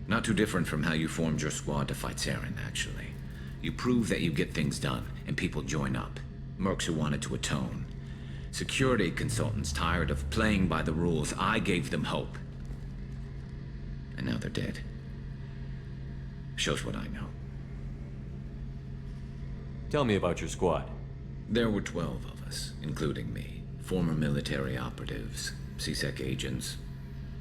Not too different from how you formed your squad to fight Saren, actually. You prove that you get things done, and people join up. Mercs who wanted to atone. Security consultants tired of playing by the rules. I gave them hope. And now they're dead. Shows what I know. Tell me about your squad. There were 12 of us, including me. Former military operatives, CSEC agents,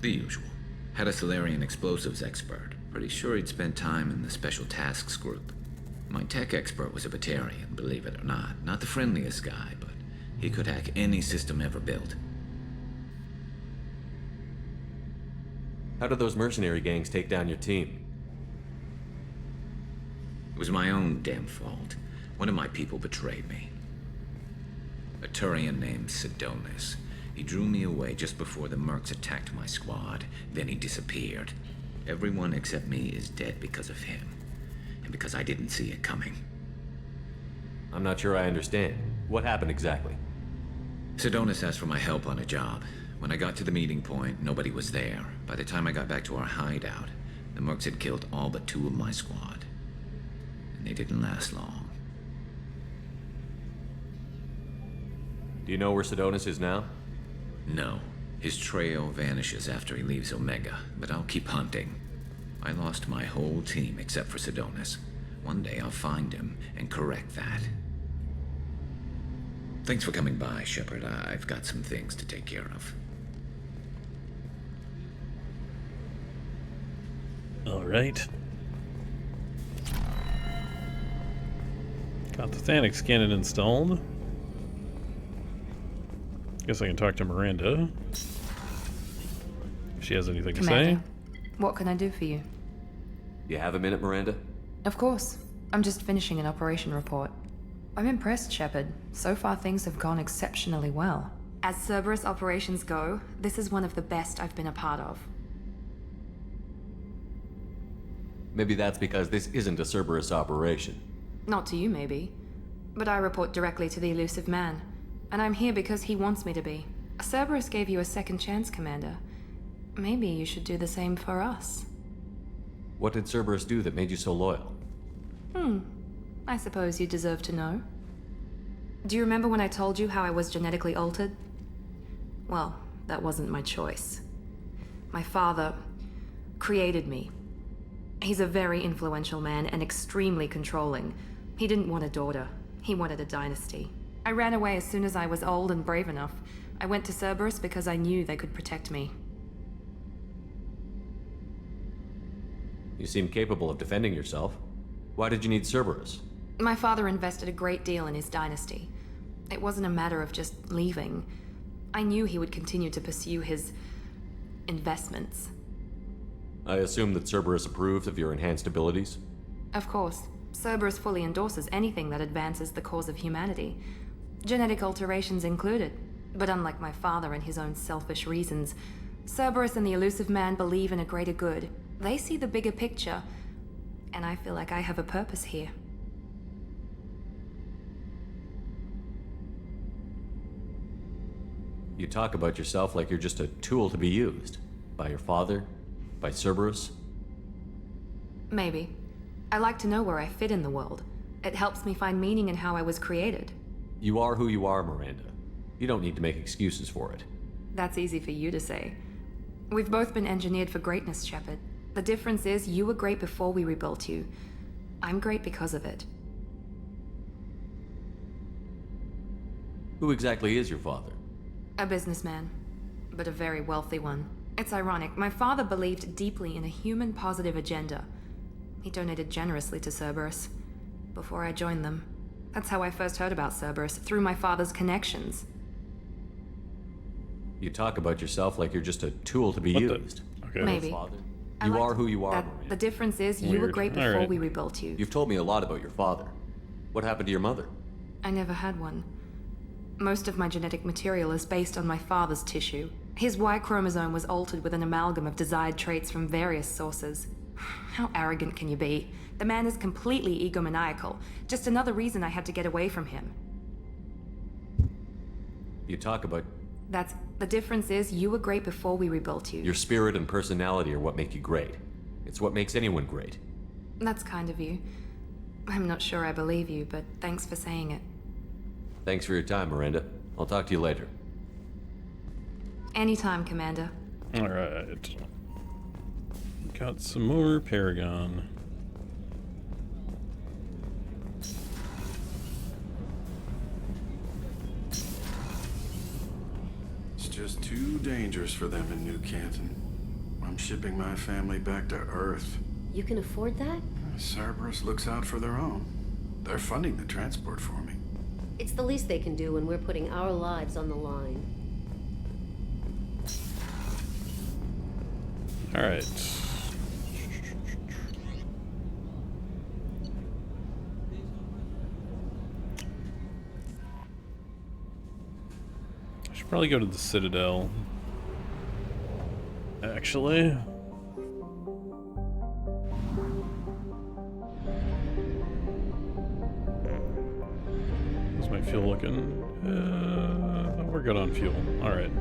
the usual. Had a Solarian explosives expert. Pretty sure he'd spent time in the Special Tasks group. My tech expert was a Batarian, believe it or not. Not the friendliest guy, but he could hack any system ever built. How did those mercenary gangs take down your team? It was my own damn fault. One of my people betrayed me. A Turian named Sidonis. He drew me away just before the mercs attacked my squad. Then he disappeared. Everyone except me is dead because of him. And because I didn't see it coming. I'm not sure I understand. What happened exactly? Sidonis asked for my help on a job. When I got to the meeting point, nobody was there. By the time I got back to our hideout, the mercs had killed all but 2 of my squad. And they didn't last long. Do you know where Sidonis is now? No. His trail vanishes after he leaves Omega, but I'll keep hunting. I lost my whole team except for Sidonis. One day I'll find him and correct that. Thanks for coming by, Shepard. I've got some things to take care of. All right. Got the Thanix cannon installed. Guess I can talk to Miranda. If she has anything to say. Commander, what can I do for you? You have a minute, Miranda? Of course. I'm just finishing an operation report. I'm impressed, Shepard. So far things have gone exceptionally well. As Cerberus operations go, this is one of the best I've been a part of. Maybe that's because this isn't a Cerberus operation. Not to you, maybe. But I report directly to the elusive man. And I'm here because he wants me to be. Cerberus gave you a second chance, Commander. Maybe you should do the same for us. What did Cerberus do that made you so loyal? I suppose you deserve to know. Do you remember when I told you how I was genetically altered? Well, that wasn't my choice. My father created me. He's a very influential man and extremely controlling. He didn't want a daughter. He wanted a dynasty. I ran away as soon as I was old and brave enough. I went to Cerberus because I knew they could protect me. You seem capable of defending yourself. Why did you need Cerberus? My father invested a great deal in his dynasty. It wasn't a matter of just leaving. I knew he would continue to pursue his investments. I assume that Cerberus approved of your enhanced abilities? Of course. Cerberus fully endorses anything that advances the cause of humanity. Genetic alterations included. But unlike my father and his own selfish reasons, Cerberus and the elusive man believe in a greater good. They see the bigger picture, and I feel like I have a purpose here. You talk about yourself like you're just a tool to be used. By your father? By Cerberus? Maybe. I like to know where I fit in the world. It helps me find meaning in how I was created. You are who you are, Miranda. You don't need to make excuses for it. That's easy for you to say. We've both been engineered for greatness, Shepard. The difference is you were great before we rebuilt you. I'm great because of it. Who exactly is your father? A businessman, but a very wealthy one. It's ironic. My father believed deeply in a human-positive agenda. He donated generously to Cerberus before I joined them. That's how I first heard about Cerberus, through my father's connections. You talk about yourself like you're just a tool to be used. Okay. Maybe. You are who you are, Miranda. The difference is you were great before we rebuilt you. You've told me a lot about your father. What happened to your mother? I never had one. Most of my genetic material is based on my father's tissue. His Y chromosome was altered with an amalgam of desired traits from various sources. How arrogant can you be? The man is completely egomaniacal. Just another reason I had to get away from him. You talk about... The difference is you were great before we rebuilt you. Your spirit and personality are what make you great. It's what makes anyone great. That's kind of you. I'm not sure I believe you, but thanks for saying it. Thanks for your time, Miranda. I'll talk to you later. Anytime, Commander. Alright. Got some more Paragon. It's just too dangerous for them in New Canton. I'm shipping my family back to Earth. You can afford that? Cerberus looks out for their own. They're funding the transport for me. It's the least they can do when we're putting our lives on the line. Alright. Probably go to the Citadel. Actually. How's my fuel looking? We're good on fuel. Alright.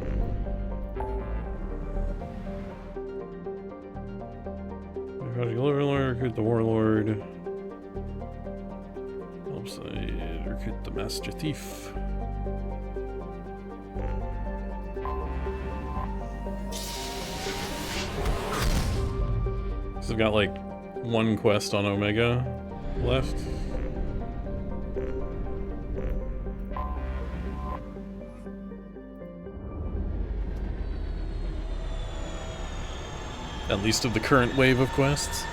Project Overlord, recruit the Warlord. Helps recruit the Master Thief. So I've got like one quest on Omega left. At least of the current wave of quests.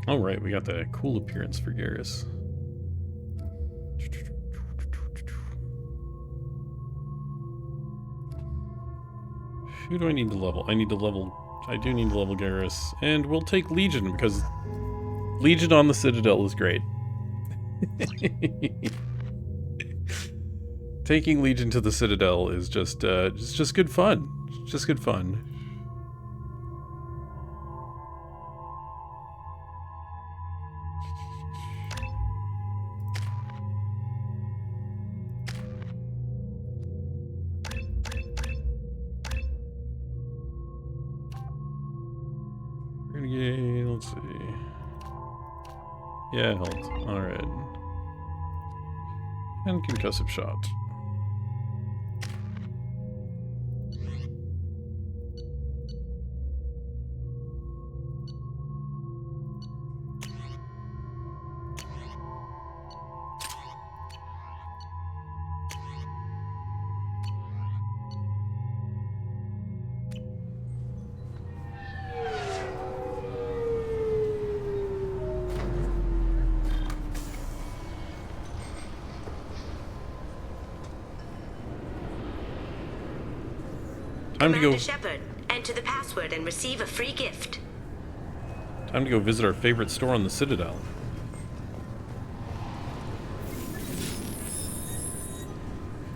All right, we got the cool appearance for Garrus. Who do I need to level? I do need to level Garrus, and we'll take Legion because Legion on the Citadel is great. Taking Legion to the Citadel is just good fun. It's just good fun. Renegade, let's see. Yeah, health. Alright. And concussive shot. Time to go. Shepard, enter the password and receive a free gift. Time to go visit our favorite store on the Citadel.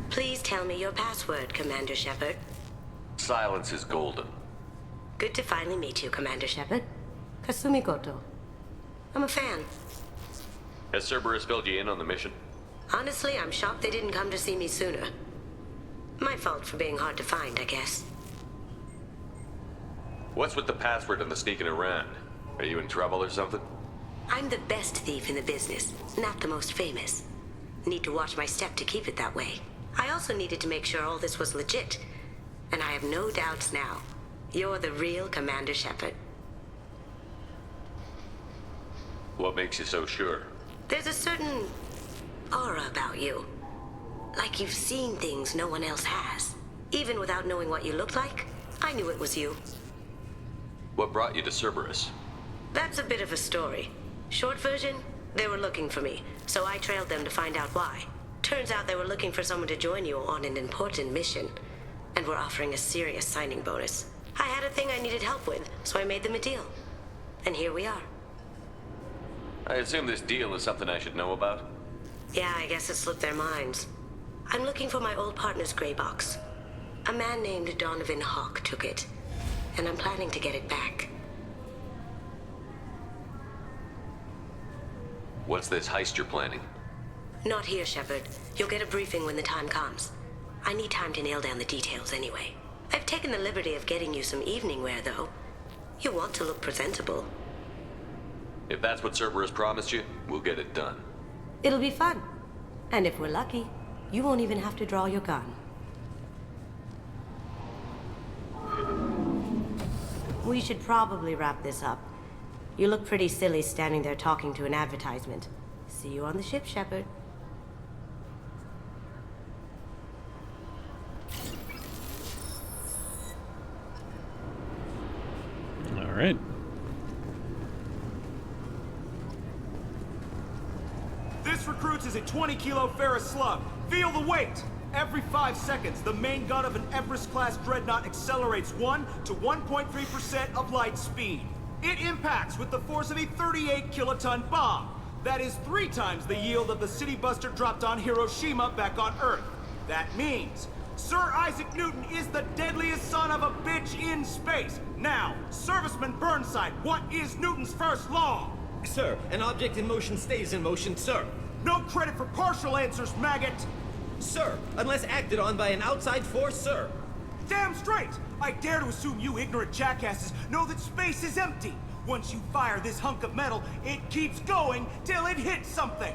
Please tell me your password, Commander Shepard. Silence is golden. Good to finally meet you, Commander Shepard. Kasumi Goto. I'm a fan. Has Cerberus filled you in on the mission? Honestly, I'm shocked they didn't come to see me sooner. My fault for being hard to find, I guess. What's with the password and the sneaking around? Are you in trouble or something? I'm the best thief in the business, not the most famous. Need to watch my step to keep it that way. I also needed to make sure all this was legit. And I have no doubts now. You're the real Commander Shepard. What makes you so sure? There's a certain aura about you. Like you've seen things no one else has. Even without knowing what you looked like, I knew it was you. What brought you to Cerberus? That's a bit of a story. Short version, they were looking for me, so I trailed them to find out why. Turns out they were looking for someone to join you on an important mission, and were offering a serious signing bonus. I had a thing I needed help with, so I made them a deal. And here we are. I assume this deal is something I should know about? Yeah, I guess it slipped their minds. I'm looking for my old partner's gray box. A man named Donovan Hawk took it, and I'm planning to get it back. What's this heist you're planning? Not here, Shepard. You'll get a briefing when the time comes. I need time to nail down the details anyway. I've taken the liberty of getting you some evening wear, though. You want to look presentable. If that's what Cerberus promised you, we'll get it done. It'll be fun. And if we're lucky, you won't even have to draw your gun. We should probably wrap this up. You look pretty silly standing there talking to an advertisement. See you on the ship, Shepard. All right. This recruits is a 20-kilo ferrous slug. Feel the weight! Every 5 seconds, the main gun of an Everest-class dreadnought accelerates 1 to 1.3% of light speed. It impacts with the force of a 38-kiloton bomb. That is 3 times the yield of the city buster dropped on Hiroshima back on Earth. That means Sir Isaac Newton is the deadliest son of a bitch in space. Now, Serviceman Burnside, what is Newton's first law? Sir, an object in motion stays in motion, sir. No credit for partial answers, maggot! Sir, unless acted on by an outside force, sir. Damn straight! I dare to assume you ignorant jackasses know that space is empty. Once you fire this hunk of metal, it keeps going till it hits something.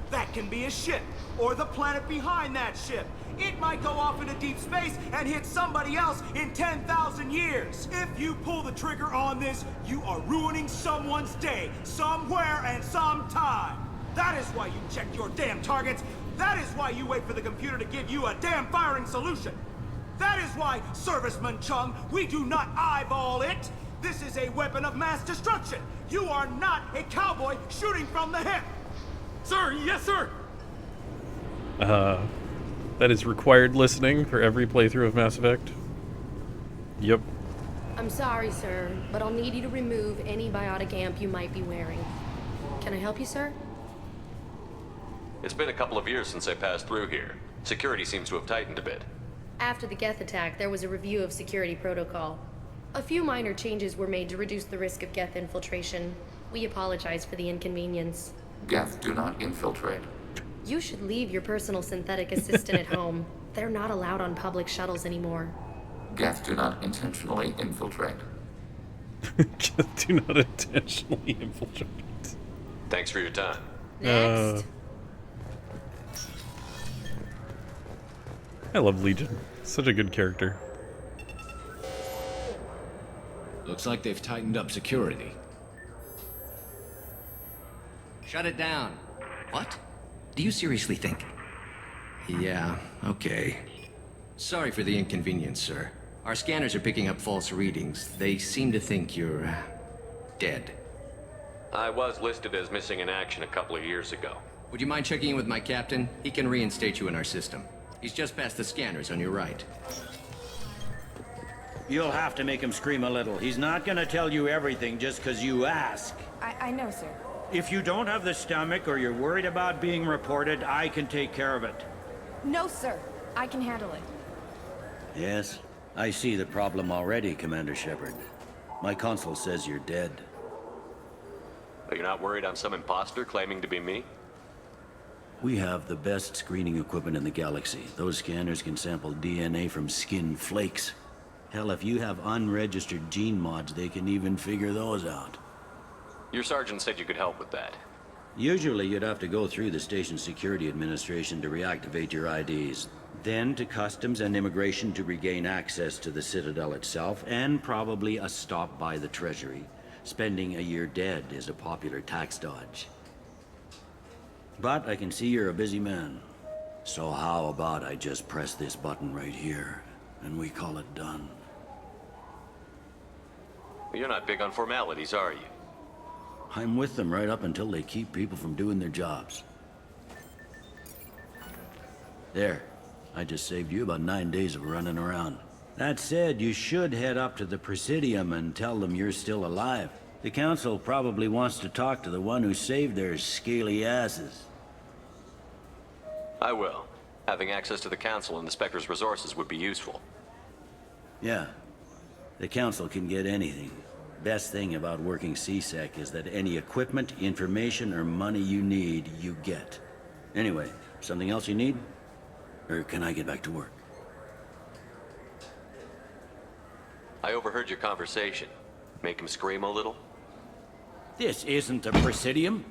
That can be a ship, or the planet behind that ship. It might go off into deep space and hit somebody else in 10,000 years. If you pull the trigger on this, you are ruining someone's day, somewhere and sometime. That is why you check your damn targets. That is why you wait for the computer to give you a damn firing solution. That is why, Serviceman Chung, we do not eyeball it. This is a weapon of mass destruction. You are not a cowboy shooting from the hip. Sir, yes, sir. That is required listening for every playthrough of Mass Effect. Yep. I'm sorry, sir, but I'll need you to remove any biotic amp you might be wearing. Can I help you, sir? It's been a couple of years since I passed through here. Security seems to have tightened a bit. After the Geth attack, there was a review of security protocol. A few minor changes were made to reduce the risk of Geth infiltration. We apologize for the inconvenience. Geth do not infiltrate. You should leave your personal synthetic assistant at home. They're not allowed on public shuttles anymore. Geth do not intentionally infiltrate. Geth do not intentionally infiltrate. Thanks for your time. Next. I love Legion. Such a good character. Looks like they've tightened up security. Shut it down. What? Do you seriously think? Yeah, okay. Sorry for the inconvenience, sir. Our scanners are picking up false readings. They seem to think you're dead. I was listed as missing in action a couple of years ago. Would you mind checking in with my captain? He can reinstate you in our system. He's just past the scanners on your right. You'll have to make him scream a little. He's not gonna tell you everything just because you ask. I know, sir. If you don't have the stomach or you're worried about being reported, I can take care of it. No, sir. I can handle it. Yes, I see the problem already, Commander Shepard. My console says you're dead. Are you not worried I'm some imposter claiming to be me? We have the best screening equipment in the galaxy. Those scanners can sample DNA from skin flakes. Hell, if you have unregistered gene mods, they can even figure those out. Your sergeant said you could help with that. Usually you'd have to go through the station security administration to reactivate your IDs, then to customs and immigration to regain access to the Citadel itself, and probably a stop by the Treasury. Spending a year dead is a popular tax dodge. But I can see you're a busy man. So how about I just press this button right here, and we call it done? You're not big on formalities, are you? I'm with them right up until they keep people from doing their jobs. There. I just saved you about 9 days of running around. That said, you should head up to the Presidium and tell them you're still alive. The Council probably wants to talk to the one who saved their scaly asses. I will. Having access to the Council and the Spectre's resources would be useful. Yeah. The Council can get anything. Best thing about working C-Sec is that any equipment, information, or money you need, you get. Anyway, something else you need? Or can I get back to work? I overheard your conversation. Make him scream a little? This isn't the Presidium.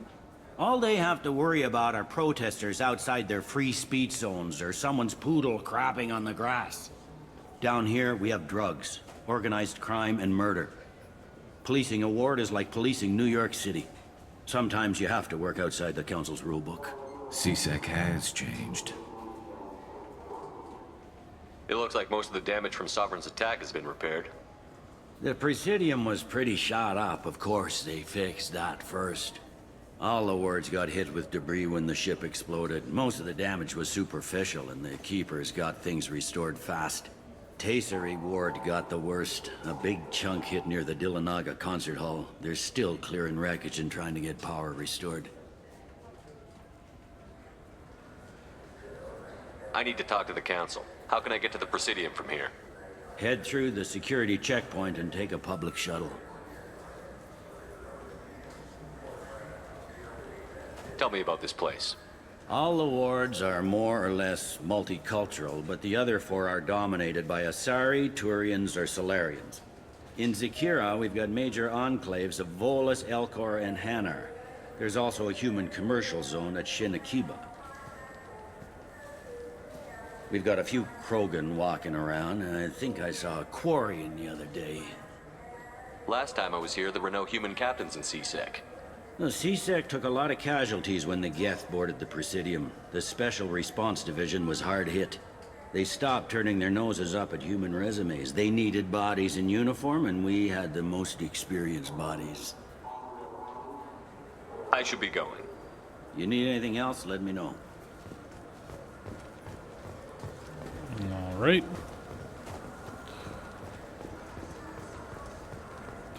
All they have to worry about are protesters outside their free speech zones or someone's poodle crapping on the grass. Down here, we have drugs, organized crime, and murder. Policing a ward is like policing New York City. Sometimes you have to work outside the Council's rulebook. CSEC has changed. It looks like most of the damage from Sovereign's attack has been repaired. The Presidium was pretty shot up. Of course, they fixed that first. All the wards got hit with debris when the ship exploded. Most of the damage was superficial, and the Keepers got things restored fast. Tasery Ward got the worst. A big chunk hit near the Dillanaga concert hall. They're still clearing wreckage and trying to get power restored. I need to talk to the Council. How can I get to the Presidium from here? Head through the security checkpoint and take a public shuttle. Tell me about this place. All the wards are more or less multicultural, but the other four are dominated by Asari, Turians, or Solarians. In Zakira, we've got major enclaves of Volus, Elcor, and Hanar. There's also a human commercial zone at Shinakiba. We've got a few Krogan walking around, and I think I saw a Quarian the other day. Last time I was here, there were no human captains in CSEC. The CSEC took a lot of casualties when the Geth boarded the Presidium. The Special Response Division was hard hit. They stopped turning their noses up at human resumes. They needed bodies in uniform, and we had the most experienced bodies. I should be going. You need anything else, let me know. Alright.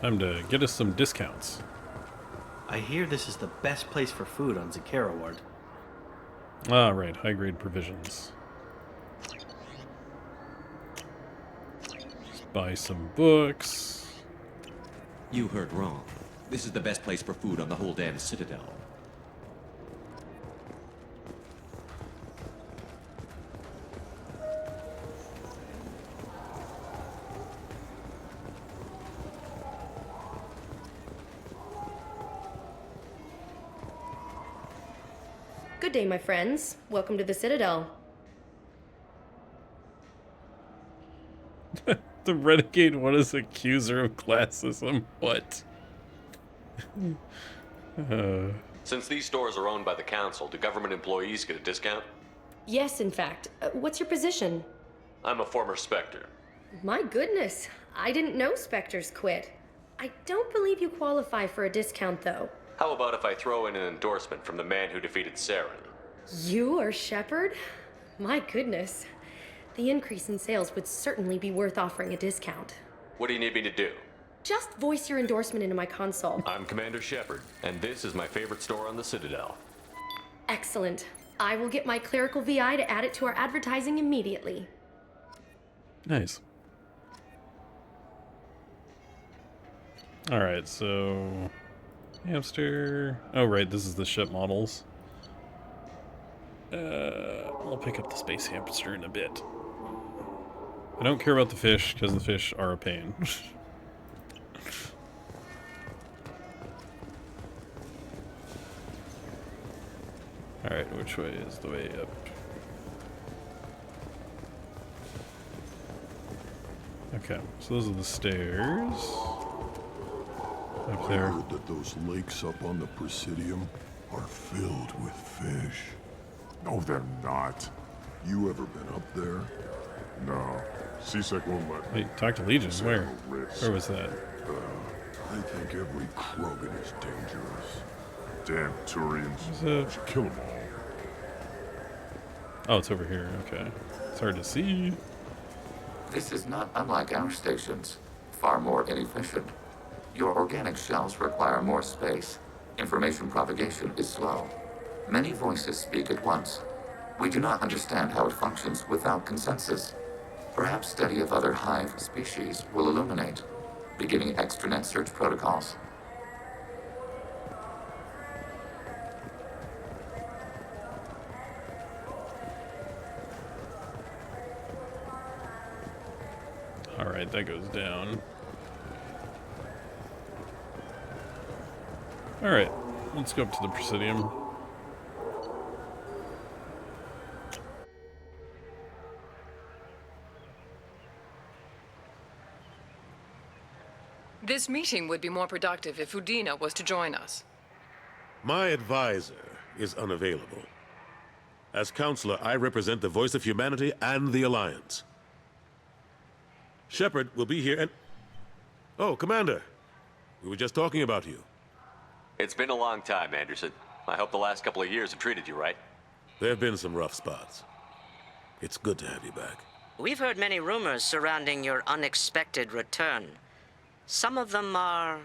Time to get us some discounts. I hear this is the best place for food on Zakira Ward. Ah, right. High-grade provisions. Just buy some books. You heard wrong. This is the best place for food on the whole damn Citadel. Good day, my friends. Welcome to the Citadel. The Renegade one is accuser of classism. What? Since these stores are owned by the Council, do government employees get a discount? Yes, in fact. What's your position? I'm a former Spectre. My goodness. I didn't know Spectres quit. I don't believe you qualify for a discount, though. How about if I throw in an endorsement from the man who defeated Saren? You are Shepard? My goodness. The increase in sales would certainly be worth offering a discount. What do you need me to do? Just voice your endorsement into my console. I'm Commander Shepard, and this is my favorite store on the Citadel. Excellent. I will get my clerical VI to add it to our advertising immediately. Nice. Alright, so... Hamster... Oh, right, this is the ship models. I'll pick up the space hamster in a bit. I don't care about the fish, because the fish are a pain. Alright, which way is the way up? Okay, so those are the stairs. Up there. I heard that those lakes up on the Presidium are filled with fish. No, they're not. You ever been up there? No. CSEC won't let me. Wait, talk to Legion. Where? Where was that? I think every Krogan is dangerous. Damn Turians. Should kill them all. Oh, it's over here. Okay. It's hard to see. This is not unlike our stations. Far more inefficient. Your organic shells require more space. Information propagation is slow. Many voices speak at once. We do not understand how it functions without consensus. Perhaps study of other hive species will illuminate, beginning extranet search protocols. Alright, that goes down. Alright, let's go up to the Presidium. This meeting would be more productive if Udina was to join us. My advisor is unavailable. As counselor, I represent the voice of humanity and the Alliance. Shepard will be here and... Oh, Commander. We were just talking about you. It's been a long time, Anderson. I hope the last couple of years have treated you right. There have been some rough spots. It's good to have you back. We've heard many rumors surrounding your unexpected return. Some of them are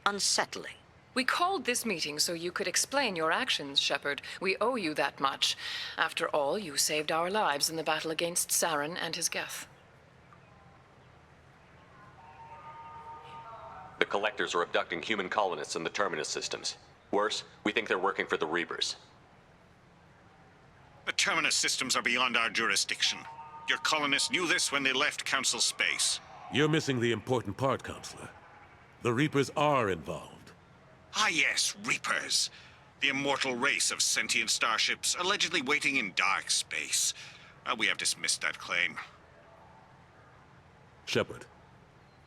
unsettling. We called this meeting so you could explain your actions, Shepard. We owe you that much. After all, you saved our lives in the battle against Saren and his Geth. The Collectors are abducting human colonists in the Terminus systems. Worse, we think they're working for the Reapers. The Terminus systems are beyond our jurisdiction. Your colonists knew this when they left Council space. You're missing the important part, Counselor. The Reapers are involved. Ah yes, Reapers. The immortal race of sentient starships allegedly waiting in dark space. We have dismissed that claim. Shepard,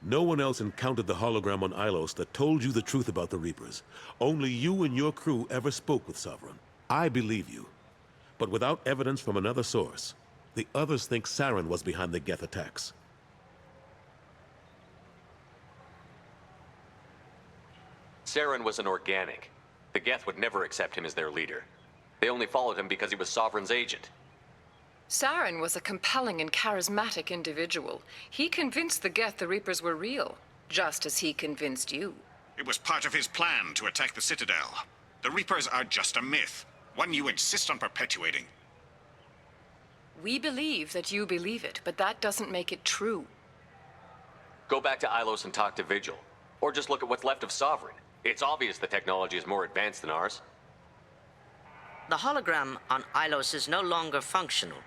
no one else encountered the hologram on Ilos that told you the truth about the Reapers. Only you and your crew ever spoke with Sovereign. I believe you. But without evidence from another source, the others think Saren was behind the Geth attacks. Saren was an organic. The Geth would never accept him as their leader. They only followed him because he was Sovereign's agent. Saren was a compelling and charismatic individual. He convinced the Geth the Reapers were real, just as he convinced you. It was part of his plan to attack the Citadel. The Reapers are just a myth, one you insist on perpetuating. We believe that you believe it, but that doesn't make it true. Go back to Ilos and talk to Vigil. Or just look at what's left of Sovereign. It's obvious the technology is more advanced than ours. The hologram on Ilos is no longer functional,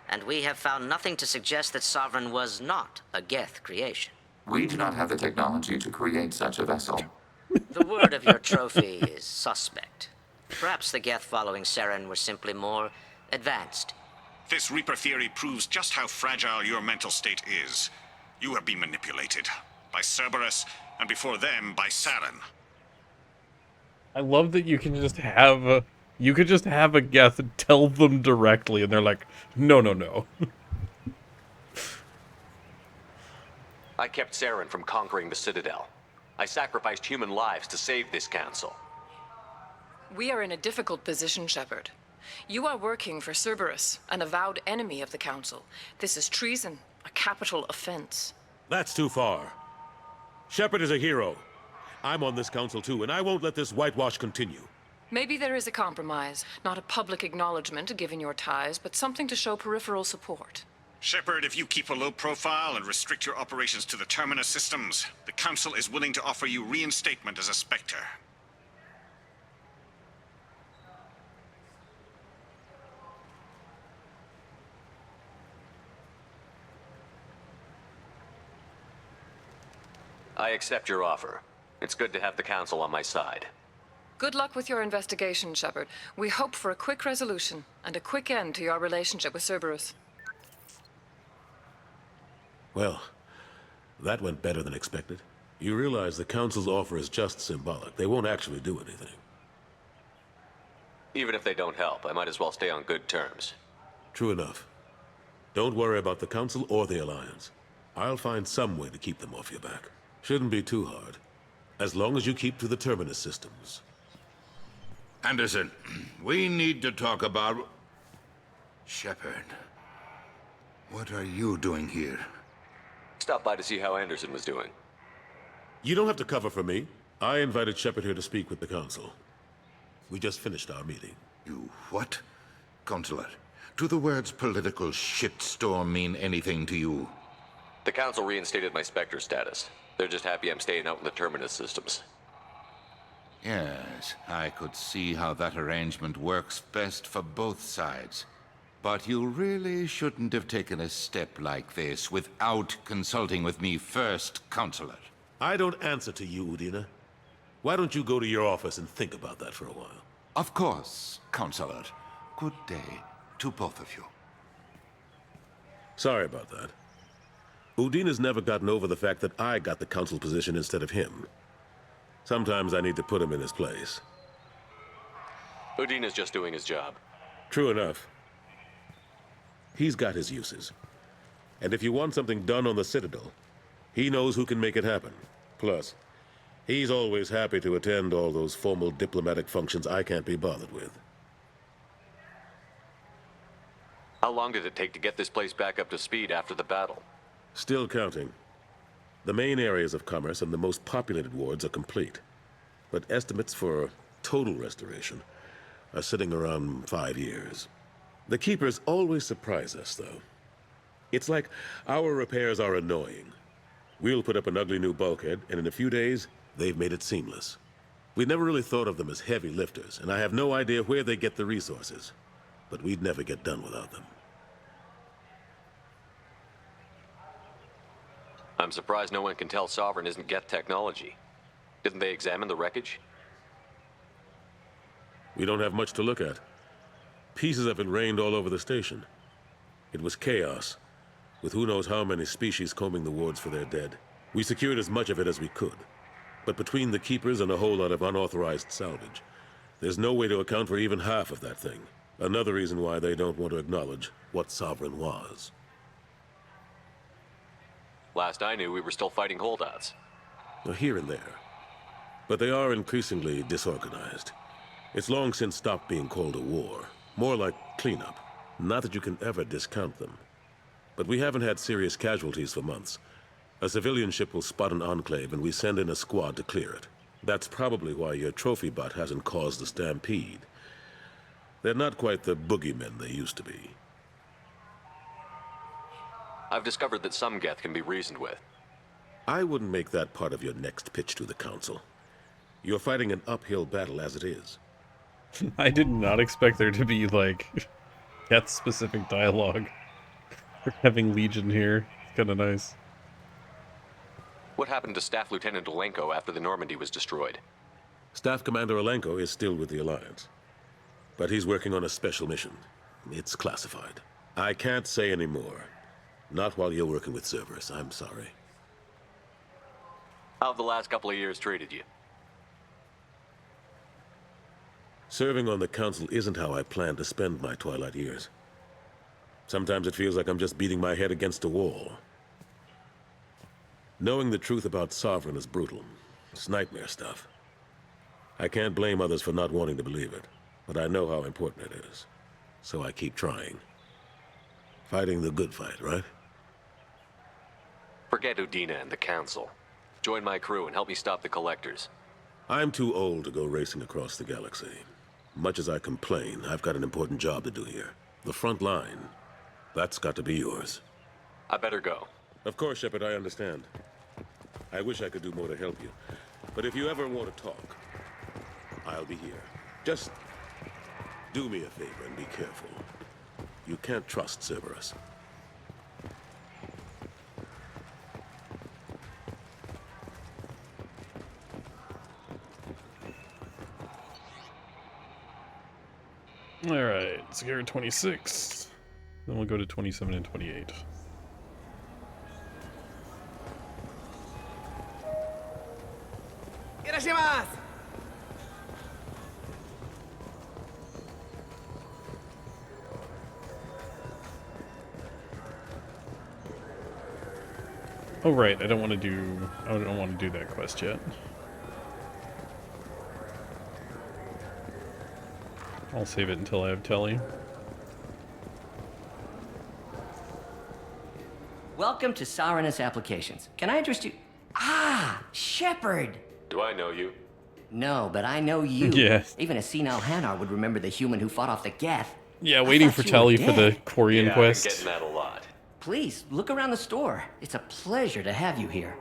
and we have found nothing to suggest that Sovereign was not a Geth creation. We do not have the technology to create such a vessel. The word of your trophy is suspect. Perhaps the Geth following Saren were simply more advanced. This Reaper theory proves just how fragile your mental state is. You have been manipulated. By Cerberus, and before them, by Saren. I love that you can just have a Geth and tell them directly, and they're like, no, no, no. I kept Saren from conquering the Citadel. I sacrificed human lives to save this council. We are in a difficult position, Shepard. You are working for Cerberus, an avowed enemy of the Council. This is treason, a capital offense. That's too far. Shepard is a hero. I'm on this council too, and I won't let this whitewash continue. Maybe there is a compromise. Not a public acknowledgement given your ties, but something to show peripheral support. Shepard, if you keep a low profile and restrict your operations to the Terminus systems, the Council is willing to offer you reinstatement as a Spectre. I accept your offer. It's good to have the Council on my side. Good luck with your investigation, Shepard. We hope for a quick resolution and a quick end to your relationship with Cerberus. Well, that went better than expected. You realize the Council's offer is just symbolic. They won't actually do anything. Even if they don't help, I might as well stay on good terms. True enough. Don't worry about the Council or the Alliance. I'll find some way to keep them off your back. Shouldn't be too hard. As long as you keep to the Terminus systems. Anderson, we need to talk about... Shepard. What are you doing here? Stop by to see how Anderson was doing. You don't have to cover for me. I invited Shepard here to speak with the Council. We just finished our meeting. You what? Counselor, do the words political shitstorm mean anything to you? The Council reinstated my Spectre status. They're just happy I'm staying out in the Terminus systems. Yes, I could see how that arrangement works best for both sides. But you really shouldn't have taken a step like this without consulting with me first, Counselor. I don't answer to you, Udina. Why don't you go to your office and think about that for a while? Of course, Counselor. Good day to both of you. Sorry about that. Udin has never gotten over the fact that I got the council position instead of him. Sometimes I need to put him in his place. Udin is just doing his job. True enough. He's got his uses. And if you want something done on the Citadel, he knows who can make it happen. Plus, he's always happy to attend all those formal diplomatic functions I can't be bothered with. How long did it take to get this place back up to speed after the battle? Still counting. The main areas of commerce and the most populated wards are complete. But estimates for total restoration are sitting around 5 years. The Keepers always surprise us, though. It's like our repairs are annoying. We'll put up an ugly new bulkhead, and in a few days, they've made it seamless. We never really thought of them as heavy lifters, and I have no idea where they get the resources. But we'd never get done without them. I'm surprised no one can tell Sovereign isn't Geth technology. Didn't they examine the wreckage? We don't have much to look at. Pieces of it rained all over the station. It was chaos, with who knows how many species combing the wards for their dead. We secured as much of it as we could. But between the Keepers and a whole lot of unauthorized salvage, there's no way to account for even half of that thing. Another reason why they don't want to acknowledge what Sovereign was. Last I knew, we were still fighting holdouts. Well, here and there. But they are increasingly disorganized. It's long since stopped being called a war. More like cleanup. Not that you can ever discount them. But we haven't had serious casualties for months. A civilian ship will spot an enclave and we send in a squad to clear it. That's probably why your trophy bot hasn't caused the stampede. They're not quite the boogeymen they used to be. I've discovered that some Geth can be reasoned with. I wouldn't make that part of your next pitch to the Council. You're fighting an uphill battle as it is. I did not expect there to be, like, Geth-specific dialogue. We're having Legion here. It's kind of nice. What happened to Staff Lieutenant Olenko after the Normandy was destroyed? Staff Commander Olenko is still with the Alliance. But he's working on a special mission. It's classified. I can't say any more. Not while you're working with Cerberus, I'm sorry. How have the last couple of years treated you? Serving on the Council isn't how I plan to spend my twilight years. Sometimes it feels like I'm just beating my head against a wall. Knowing the truth about Sovereign is brutal. It's nightmare stuff. I can't blame others for not wanting to believe it, but I know how important it is. So I keep trying. Fighting the good fight, right? Forget Udina and the Council. Join my crew and help me stop the Collectors. I'm too old to go racing across the galaxy. Much as I complain, I've got an important job to do here. The front line. That's got to be yours. I better go. Of course, Shepard, I understand. I wish I could do more to help you. But if you ever want to talk, I'll be here. Just do me a favor and be careful. You can't trust Cerberus. Alright, Secure 26. Then we'll go to 27 and 28. Irashimasu! Oh right, I don't want to do that quest yet. I'll save it until I have Telly. Welcome to Sarenus Applications. Can I interest you? Ah, Shepard! Do I know you? No, but I know you. Yes. Even a senile Hanar would remember the human who fought off the Geth. Yeah, waiting for Telly for the Quarian quest. I've been getting that a lot. Please, look around the store. It's a pleasure to have you here.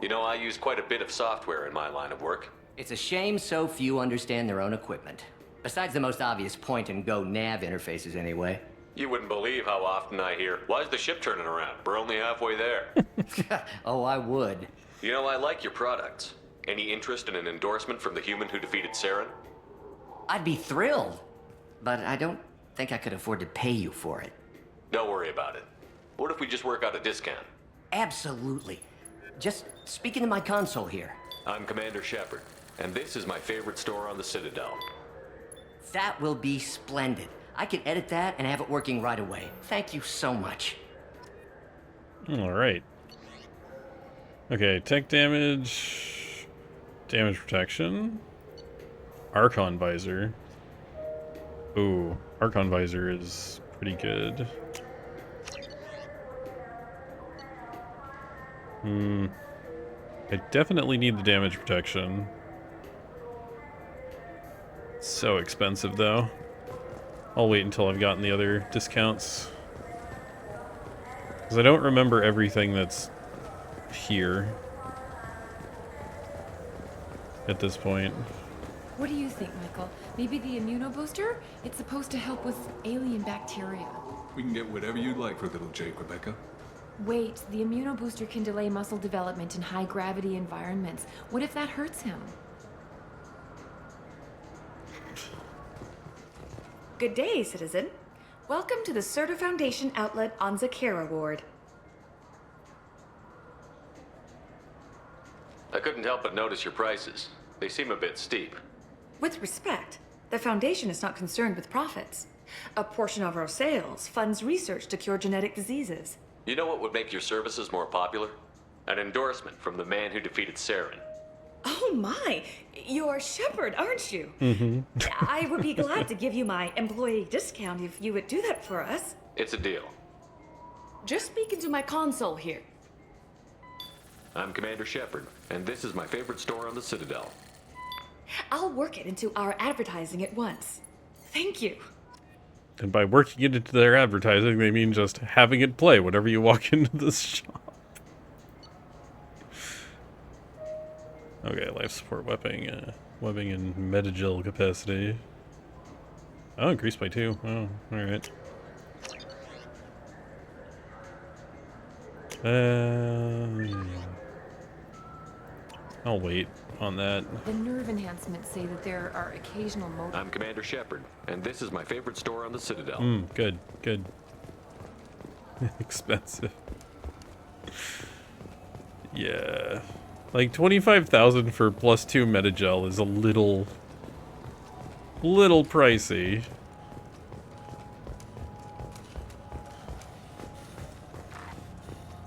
You know, I use quite a bit of software in my line of work. It's a shame so few understand their own equipment. Besides the most obvious point-and-go nav interfaces, anyway. You wouldn't believe how often I hear, "Why's the ship turning around? We're only halfway there." Oh, I would. You know, I like your products. Any interest in an endorsement from the human who defeated Saren? I'd be thrilled. But I don't think I could afford to pay you for it. Don't worry about it. What if we just work out a discount? Absolutely. Just speaking to my console here. I'm Commander Shepard, and this is my favorite store on the Citadel. That will be splendid. I can edit that and have it working right away. Thank you so much. Alright. Okay, tech damage, damage protection, Archon visor. Ooh, Archon visor is pretty good. I definitely need the damage protection. It's so expensive though. I'll wait until I've gotten the other discounts. Because I don't remember everything that's here at this point. What do you think, Michael? Maybe the immunobooster? It's supposed to help with alien bacteria. We can get whatever you'd like for little Jake, Rebecca. Wait, the immunobooster can delay muscle development in high-gravity environments. What if that hurts him? Good day, citizen. Welcome to the Certa Foundation outlet on Zakera Ward. I couldn't help but notice your prices. They seem a bit steep. With respect, the Foundation is not concerned with profits. A portion of our sales funds research to cure genetic diseases. You know what would make your services more popular? An endorsement from the man who defeated Saren. Oh my! You're Shepard, aren't you? I would be glad to give you my employee discount if you would do that for us. It's a deal. Just speaking to my console here. I'm Commander Shepard, and this is my favorite store on the Citadel. I'll work it into our advertising at once. Thank you. And by working it into their advertising, they mean just having it play whenever you walk into this shop. Okay, life support webbing and metagel capacity. Oh, increased by 2. Oh, alright. I'll wait on that. The nerve enhancements say that there are occasional motor... I'm Commander Shepard, and this is my favorite store on the Citadel. Good, good. Expensive. Yeah. Like 25,000 for +2 metagel is a little pricey.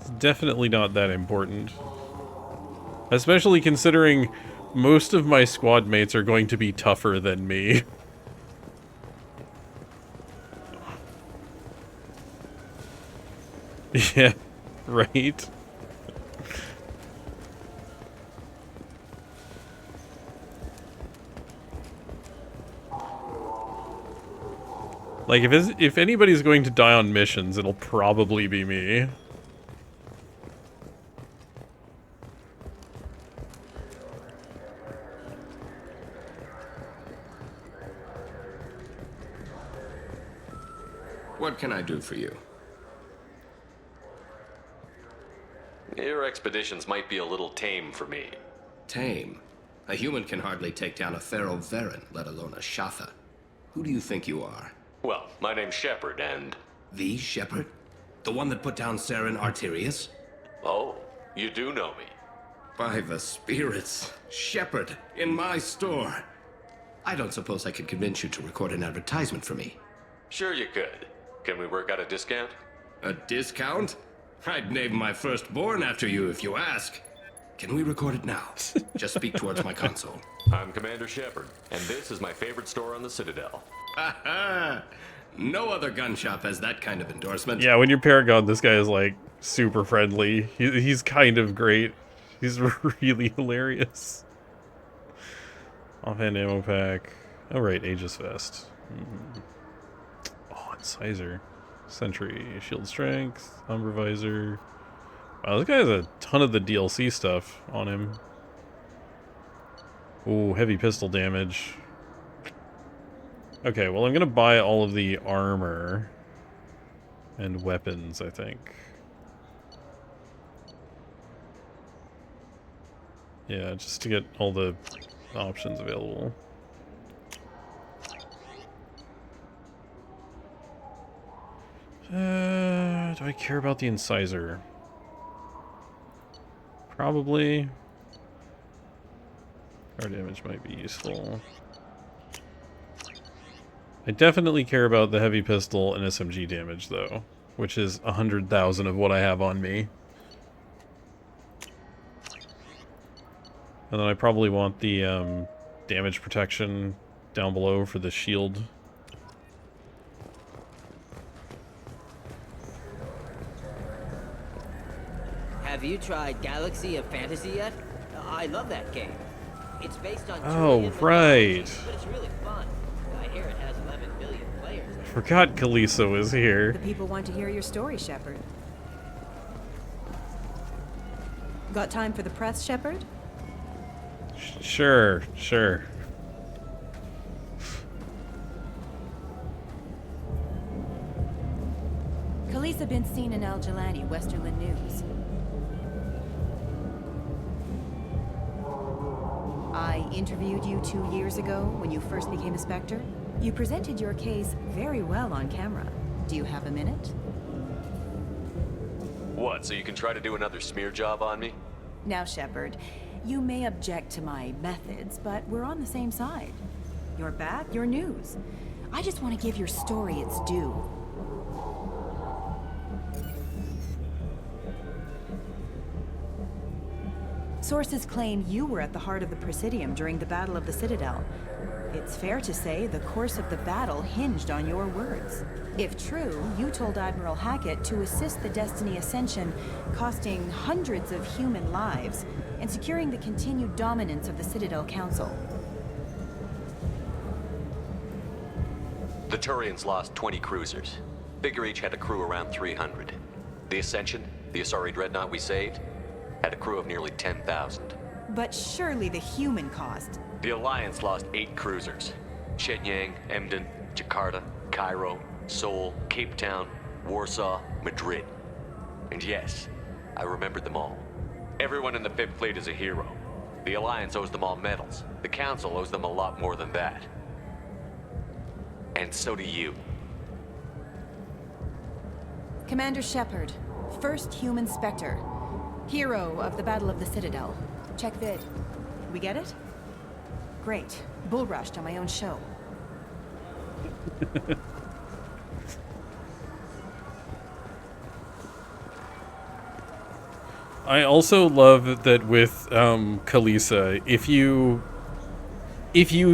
It's definitely not that important. Especially considering most of my squad mates are going to be tougher than me. Yeah, right? Like, if anybody's going to die on missions, it'll probably be me. What can I do for you? Your expeditions might be a little tame for me. Tame? A human can hardly take down a Pharaoh Varen, let alone a Shatha. Who do you think you are? Well, my name's Shepard, and... The Shepard? The one that put down Saren Arterius? Oh, you do know me. By the spirits. Shepard, in my store. I don't suppose I could convince you to record an advertisement for me. Sure you could. Can we work out a discount? A discount? I'd name my firstborn after you if you ask. Can we record it now? Just speak towards my console. I'm Commander Shepard, and this is my favorite store on the Citadel. Ha! No other gun shop has that kind of endorsement. Yeah, when you're Paragon, this guy is like super friendly. He's kind of great. He's really hilarious. Offhand ammo pack. Oh right, Aegis vest. Oh, incisor. Sentry, shield strength, Umbra visor. Wow, this guy has a ton of the DLC stuff on him. Ooh, heavy pistol damage. Okay, well I'm gonna buy all of the armor and weapons, I think. Yeah, just to get all the options available. Do I care about the incisor? Probably. Fire damage might be useful. I definitely care about the heavy pistol and SMG damage, though, which is 100,000 of what I have on me. And then I probably want the damage protection down below for the shield. Have you tried Galaxy of Fantasy yet? I love that game. It's based on Oh, right. but it's really fun. I hear it has 11 billion players. Forgot Kalisa was here. The people want to hear your story, Shepard. Got time for the press, Shepard? Sure, sure. Kalisa been seen in Al Jalani, Westerland News. I interviewed you 2 years ago when you first became a Spectre. You presented your case very well on camera. Do you have a minute? What, so you can try to do another smear job on me? Now, Shepard, you may object to my methods, but we're on the same side. You're back, you're news. I just want to give your story its due. Sources claim you were at the heart of the Presidium during the Battle of the Citadel. It's fair to say the course of the battle hinged on your words. If true, you told Admiral Hackett to assist the Destiny Ascension, costing hundreds of human lives, and securing the continued dominance of the Citadel Council. The Turians lost 20 cruisers. Figure each had a crew around 300. The Ascension, the Asari dreadnought we saved, had a crew of nearly 10,000. But surely the human cost. The Alliance lost 8 cruisers. Shenyang, Emden, Jakarta, Cairo, Seoul, Cape Town, Warsaw, Madrid. And yes, I remembered them all. Everyone in the Fifth Fleet is a hero. The Alliance owes them all medals. The Council owes them a lot more than that. And so do you. Commander Shepard, first human Spectre. Hero of the Battle of the Citadel. Check vid. We get it? Great. Bull rushed on my own show. I also love that with Kalisa, if you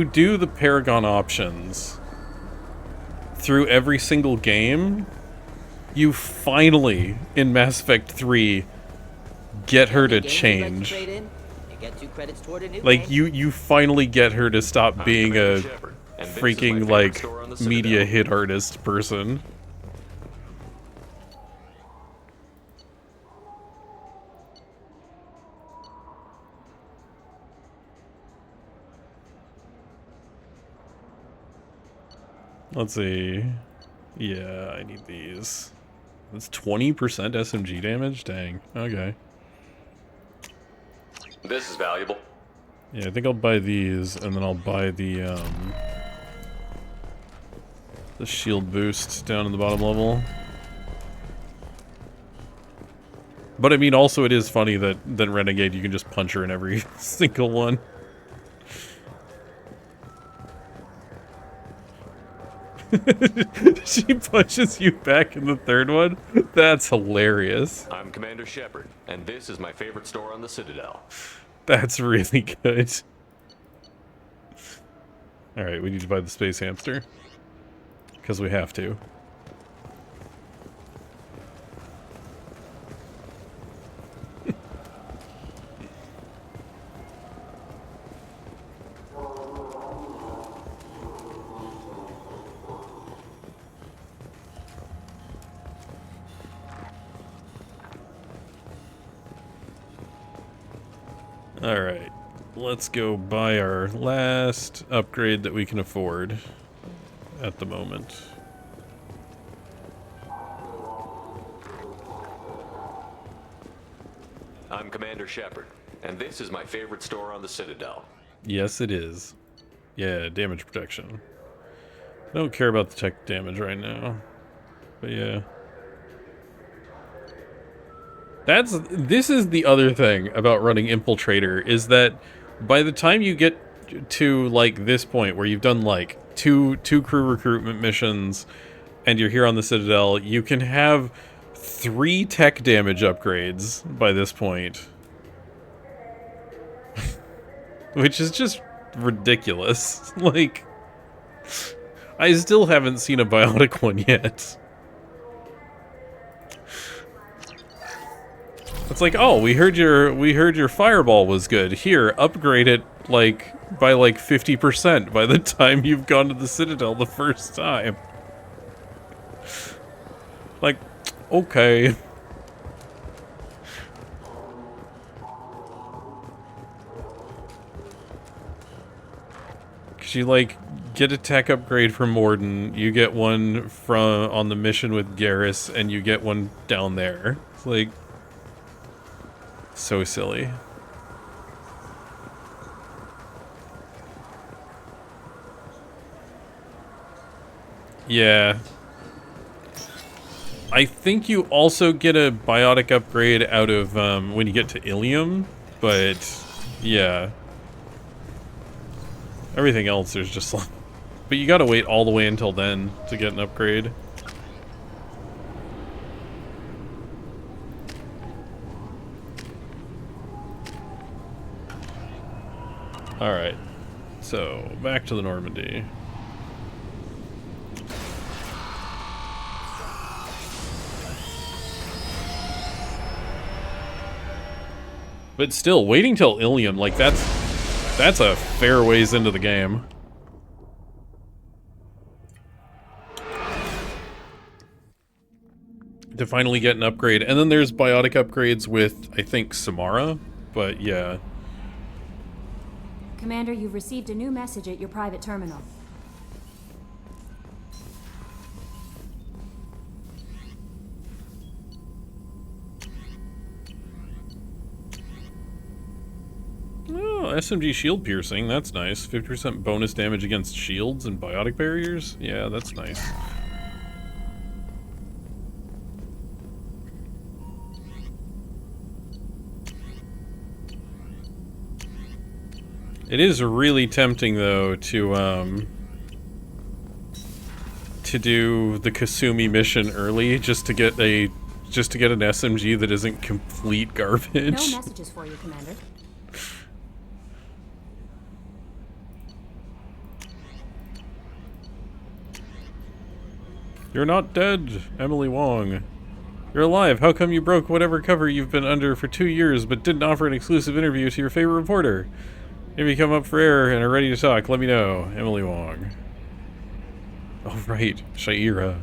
do the Paragon options through every single game, you finally, in Mass Effect 3, get her to change. Like, you finally get her to stop being a freaking, like, media hit artist person. Let's see. Yeah, I need these. That's 20% SMG damage? Dang. Okay. This is valuable. Yeah, I think I'll buy these, and then I'll buy the shield boost down in the bottom level. But I mean, also it is funny that Renegade, you can just punch her in every single one. She punches you back in the third one? That's hilarious. I'm Commander Shepard, and this is my favorite store on the Citadel. That's really good. Alright, we need to buy the space hamster. Because we have to. Alright, let's go buy our last upgrade that we can afford at the moment. I'm Commander Shepard, and this is my favorite store on the Citadel. Yes, it is. Yeah, damage protection. I don't care about the tech damage right now, but yeah. This is the other thing about running Infiltrator, is that by the time you get to, like, this point where you've done, like, two crew recruitment missions and you're here on the Citadel, you can have 3 tech damage upgrades by this point. Which is just ridiculous. Like, I still haven't seen a biotic one yet. It's like, oh, we heard your fireball was good. Here, upgrade it like by like 50% by the time you've gone to the Citadel the first time. Like, okay. Cause you like get a tech upgrade from Morden, you get one from on the mission with Garrus, and you get one down there. It's like so silly. Yeah. I think you also get a biotic upgrade out of when you get to Ilium, but yeah. Everything else there's just like, but you gotta wait all the way until then to get an upgrade. Alright, so back to the Normandy. But still, waiting till Ilium, like that's a fair ways into the game. To finally get an upgrade. And then there's biotic upgrades with, I think, Samara, but yeah. Commander, you've received a new message at your private terminal. Oh, SMG shield piercing, that's nice. 50% bonus damage against shields and biotic barriers? Yeah, that's nice. It is really tempting, though, to do the Kasumi mission early, just to get an SMG that isn't complete garbage. No messages for you, Commander. You're not dead, Emily Wong. You're alive. How come you broke whatever cover you've been under for 2 years, but didn't offer an exclusive interview to your favorite reporter? If you come up for air and are ready to talk, let me know. Emily Wong. Oh, right. Shaira.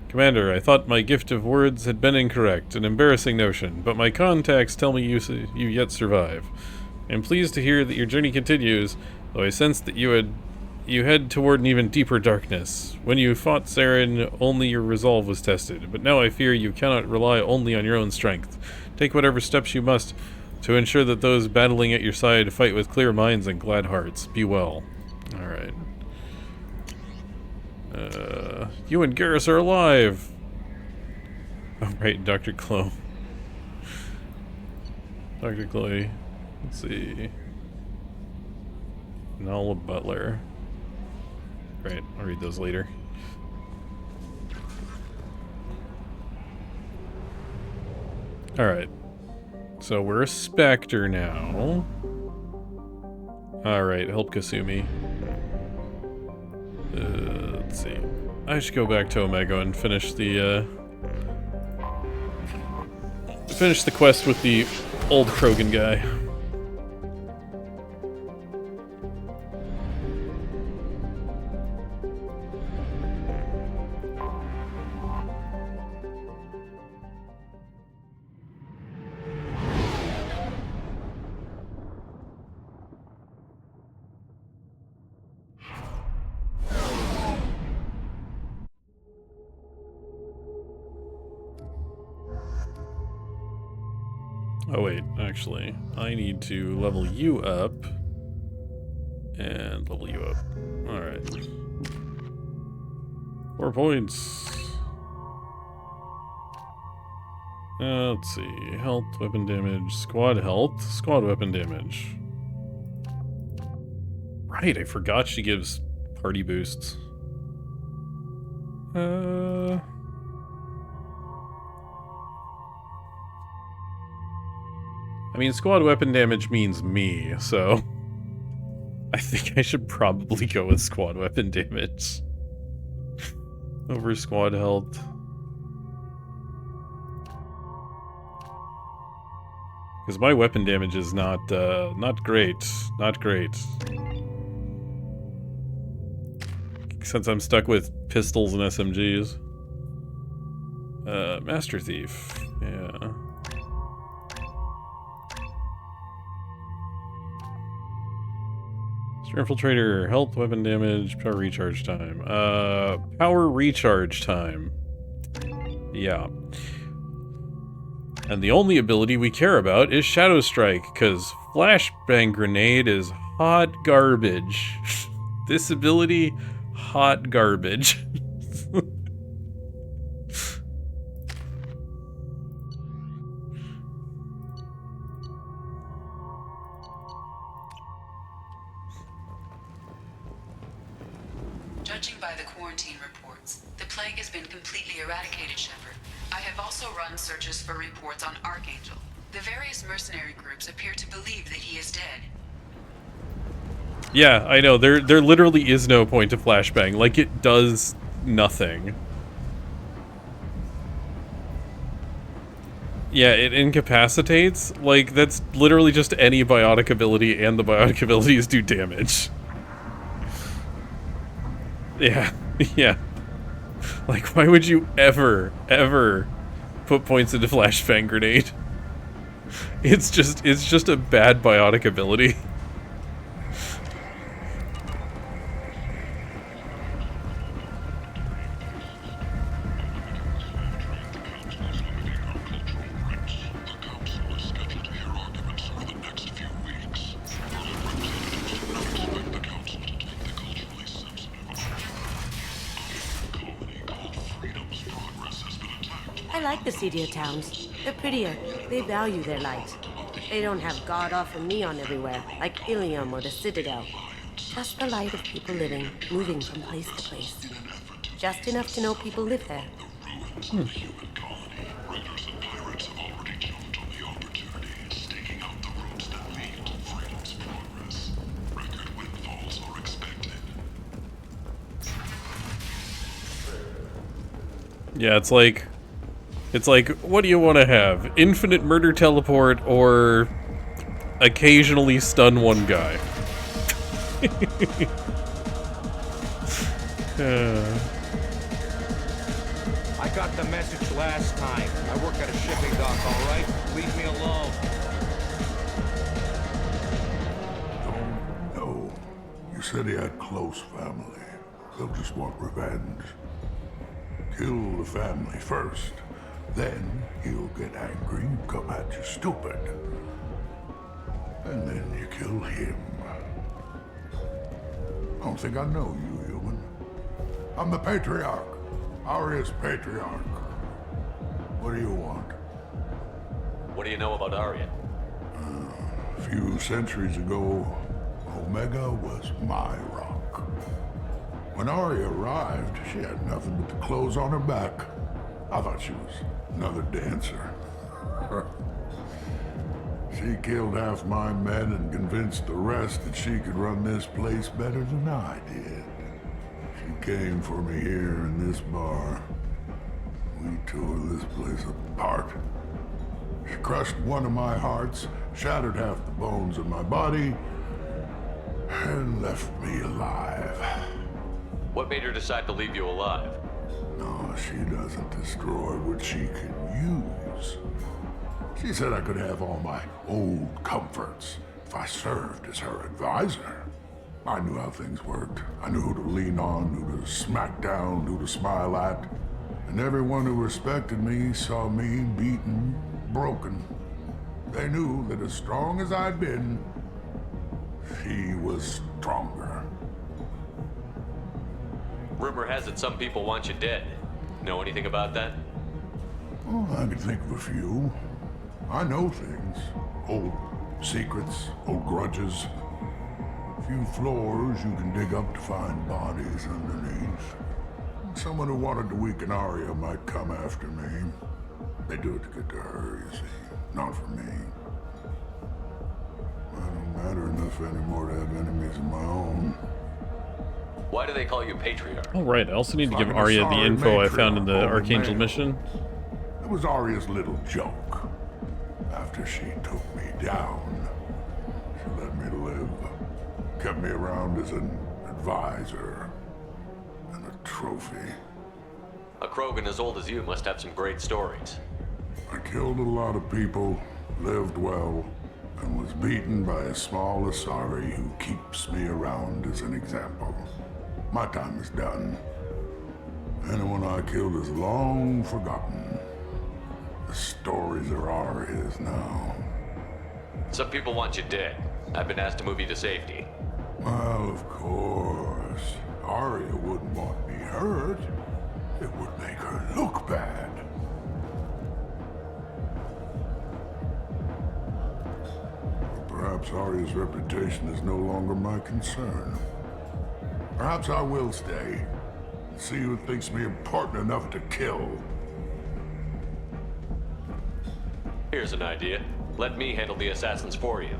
Commander, I thought my gift of words had been incorrect, an embarrassing notion, but my contacts tell me you yet survive. I'm pleased to hear that your journey continues, though I sense that you head toward an even deeper darkness. When you fought Saren, only your resolve was tested, but now I fear you cannot rely only on your own strength. Take whatever steps you must to ensure that those battling at your side fight with clear minds and glad hearts. Be well. Alright. You and Garrus are alive! Oh, right, Dr. Chloe. Dr. Chloe. Let's see. Nala Butler. Right, I'll read those later. Alright. So we're a Spectre now. Alright, help Kasumi. Let's see. I should go back to Omega and finish the quest with the old Krogan guy. Oh wait, actually, I need to level you up and level you up. Alright. 4 points. Let's see. Health, weapon damage, squad health, squad weapon damage. Right, I forgot she gives party boosts. I mean, squad weapon damage means me, so I think I should probably go with squad weapon damage over squad health. Because my weapon damage is not great. Not great. Since I'm stuck with pistols and SMGs. Master Thief. Yeah. Star Infiltrator, health, weapon damage, power recharge time. Power recharge time. Yeah. And the only ability we care about is Shadow Strike, because Flashbang Grenade is hot garbage. This ability, hot garbage. Judging by the quarantine reports, the plague has been completely eradicated, Shepard. I have also run searches for reports on Archangel. The various mercenary groups appear to believe that he is dead. Yeah, I know. There literally is no point to flashbang. Like, it does nothing. Yeah, it incapacitates. Like, that's literally just any biotic ability, and the biotic abilities do damage. Yeah, yeah. Like, why would you ever put points into Flashbang Grenade? It's just a bad biotic ability. I like the seedier towns. They're prettier. They value their light. They don't have god-awful neon everywhere, like Ilium or the Citadel. Just the light of people living, moving from place to place. Just enough to know people live there. Yeah, it's like, what do you want to have? Infinite murder teleport or occasionally stun one guy? I got the message last time. I work at a shipping dock, all right? Leave me alone. No. You said he had close family. They'll just want revenge. Kill the family first. Then he'll get angry and come at you stupid. And then you kill him. I don't think I know you, human. I'm the Patriarch. Aria's Patriarch. What do you want? What do you know about Aria? A few centuries ago, Omega was my rock. When Aria arrived, she had nothing but the clothes on her back. I thought she was another dancer. She killed half my men and convinced the rest that she could run this place better than I did. She came for me here in this bar. We tore this place apart. She crushed one of my hearts, shattered half the bones in my body, and left me alive. What made her decide to leave you alive? No, she doesn't destroy what she can use. She said I could have all my old comforts if I served as her advisor. I knew how things worked. I knew who to lean on, who to smack down, who to smile at. And everyone who respected me saw me beaten, broken. They knew that as strong as I'd been, she was stronger. Rumor has it some people want you dead. Know anything about that? Oh, I can think of a few. I know things. Old secrets, old grudges. A few floors you can dig up to find bodies underneath. Someone who wanted to weaken Arya might come after me. They do it to get to her, you see. Not for me. I don't matter enough anymore to have enemies of my own. Why do they call you Patriarch? Oh, right. I also need to give Arya the info I found in the Archangel mission. It was Arya's little joke. After she took me down, she let me live. Kept me around as an advisor and a trophy. A Krogan as old as you must have some great stories. I killed a lot of people, lived well, and was beaten by a small Asari who keeps me around as an example. My time is done. Anyone I killed is long forgotten. The stories are Arya's now. Some people want you dead. I've been asked to move you to safety. Well, of course. Arya wouldn't want me hurt. It would make her look bad. Perhaps Arya's reputation is no longer my concern. Perhaps I will stay. See who thinks me important enough to kill. Here's an idea. Let me handle the assassins for you.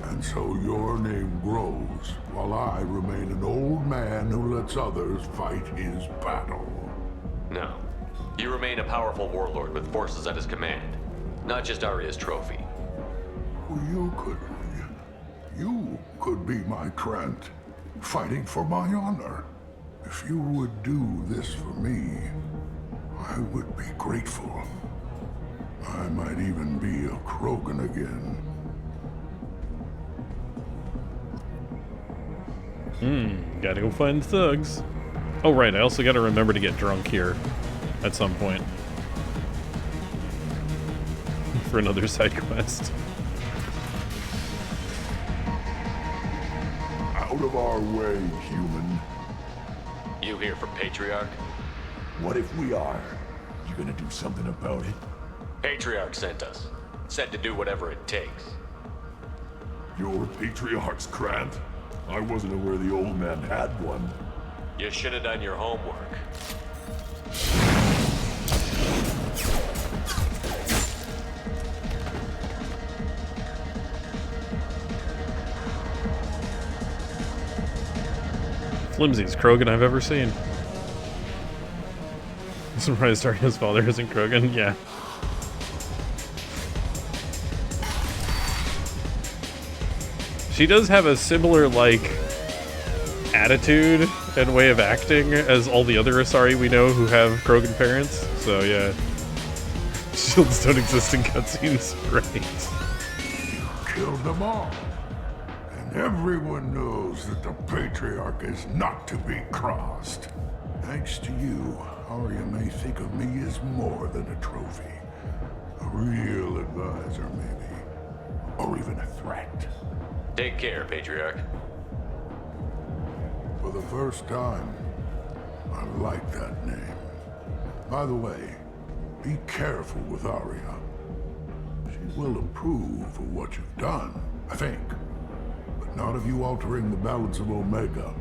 And so your name grows, while I remain an old man who lets others fight his battle. No. You remain a powerful warlord with forces at his command. Not just Arya's trophy. You could be my Trent, fighting for my honor. If you would do this for me, I would be grateful. I might even be a Krogan again. Gotta go find thugs. Oh, right, I also gotta remember to get drunk here at some point. For another side quest. Out of our way, human. You here for Patriarch? What if we are? You gonna do something about it? Patriarch sent us. Said to do whatever it takes. Your Patriarch's Grant? I wasn't aware the old man had one. You should have done your homework. Flimsiest Krogan I've ever seen. I'm surprised Arya's father isn't Krogan. Yeah. She does have a similar, like, attitude and way of acting as all the other Asari we know who have Krogan parents. So, yeah. Shields don't exist in cutscenes. Right. Killed them all. And everyone knows that the Patriarch is not to be crossed. Thanks to you, Arya may think of me as more than a trophy. A real advisor, maybe. Or even a threat. Take care, Patriarch. For the first time, I like that name. By the way, be careful with Arya. She will approve of what you've done, I think. But not of you altering the balance of Omega.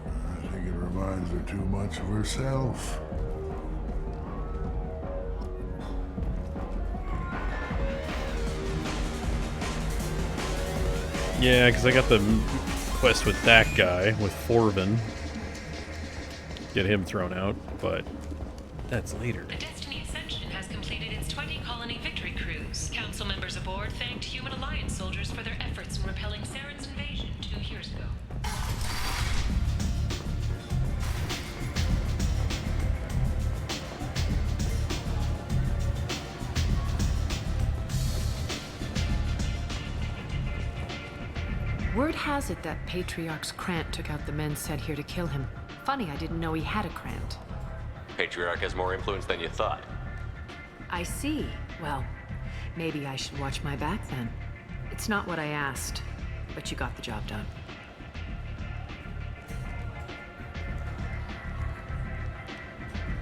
I think it reminds her too much of herself. Yeah, because I got the quest with that guy, with Forvin. Get him thrown out, but that's later. The Destiny Ascension has completed its 20-colony victory cruise. Council members aboard thanked Human Alliance soldiers for their efforts in repelling Saren's invasion 2 years ago. Word has it that Patriarch's Krant took out the men sent here to kill him. Funny, I didn't know he had a Krant. Patriarch has more influence than you thought. I see. Well, maybe I should watch my back then. It's not what I asked, but you got the job done.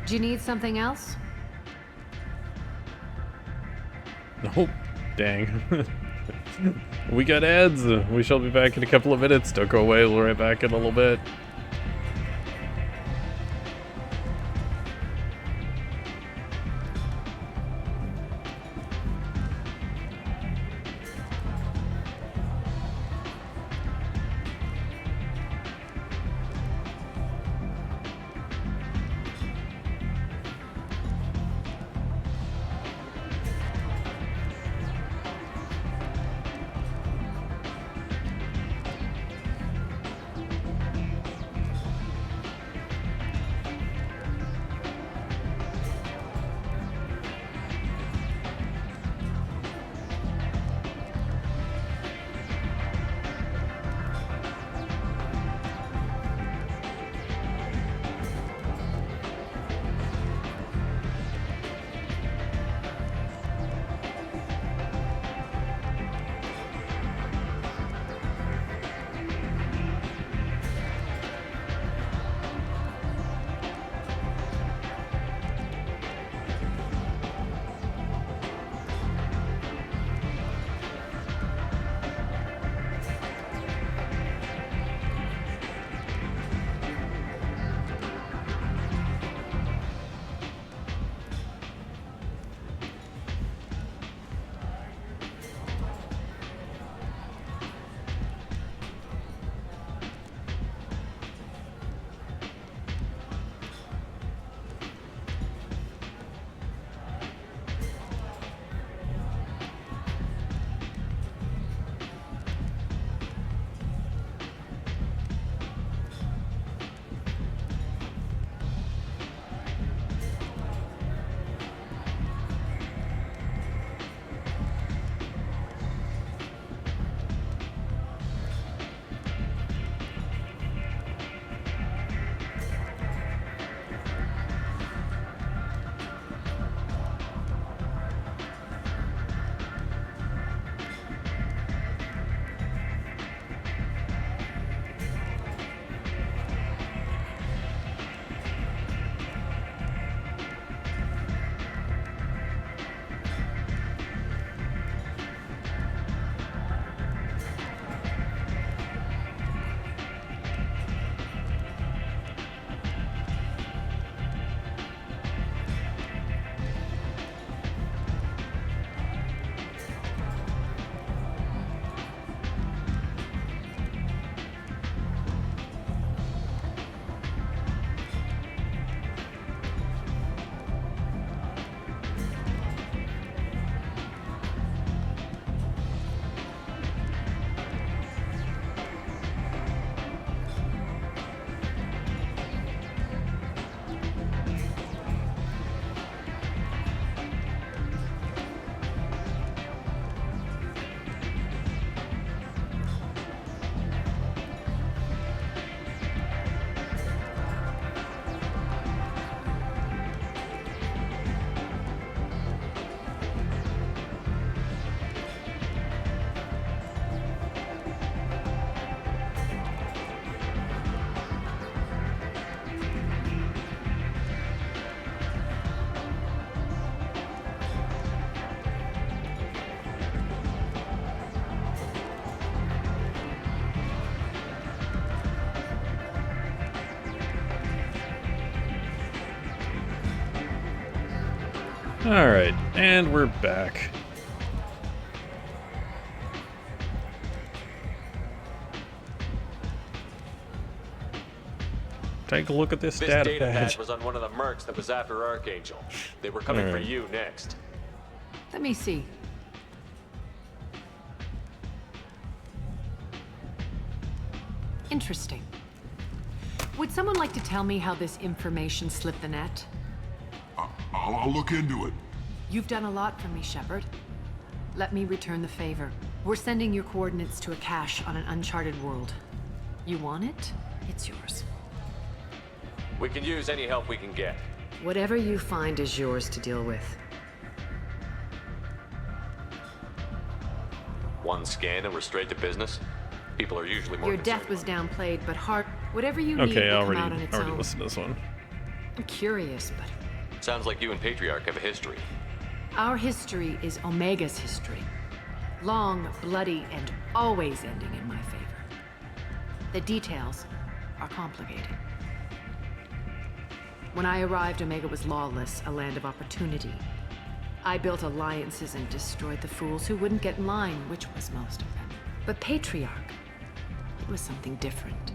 Do you need something else? Nope. Dang. We got ads. We shall be back in a couple of minutes. Don't go away. We'll be right back in a little bit. Alright, and we're back. Take a look at this data pad pad. was on one of the mercs that was after Archangel. They were coming for you next. Let me see. Interesting. Would someone like to tell me how this information slipped the net? I'll look into it. You've done a lot for me, Shepard. Let me return the favor. We're sending your coordinates to a cache on an uncharted world. You want it? It's yours. We can use any help we can get. Whatever you find is yours to deal with. One scan and we're straight to business? People are usually more Your death was downplayed, but whatever you need Okay, will I come out on its already own. listened to this one. I'm curious, but Sounds like you and Patriarch have a history. Our history is Omega's history. Long, bloody, and always ending in my favor. The details are complicated. When I arrived, Omega was lawless, a land of opportunity. I built alliances and destroyed the fools who wouldn't get in line, which was most of them. But Patriarch, it was something different.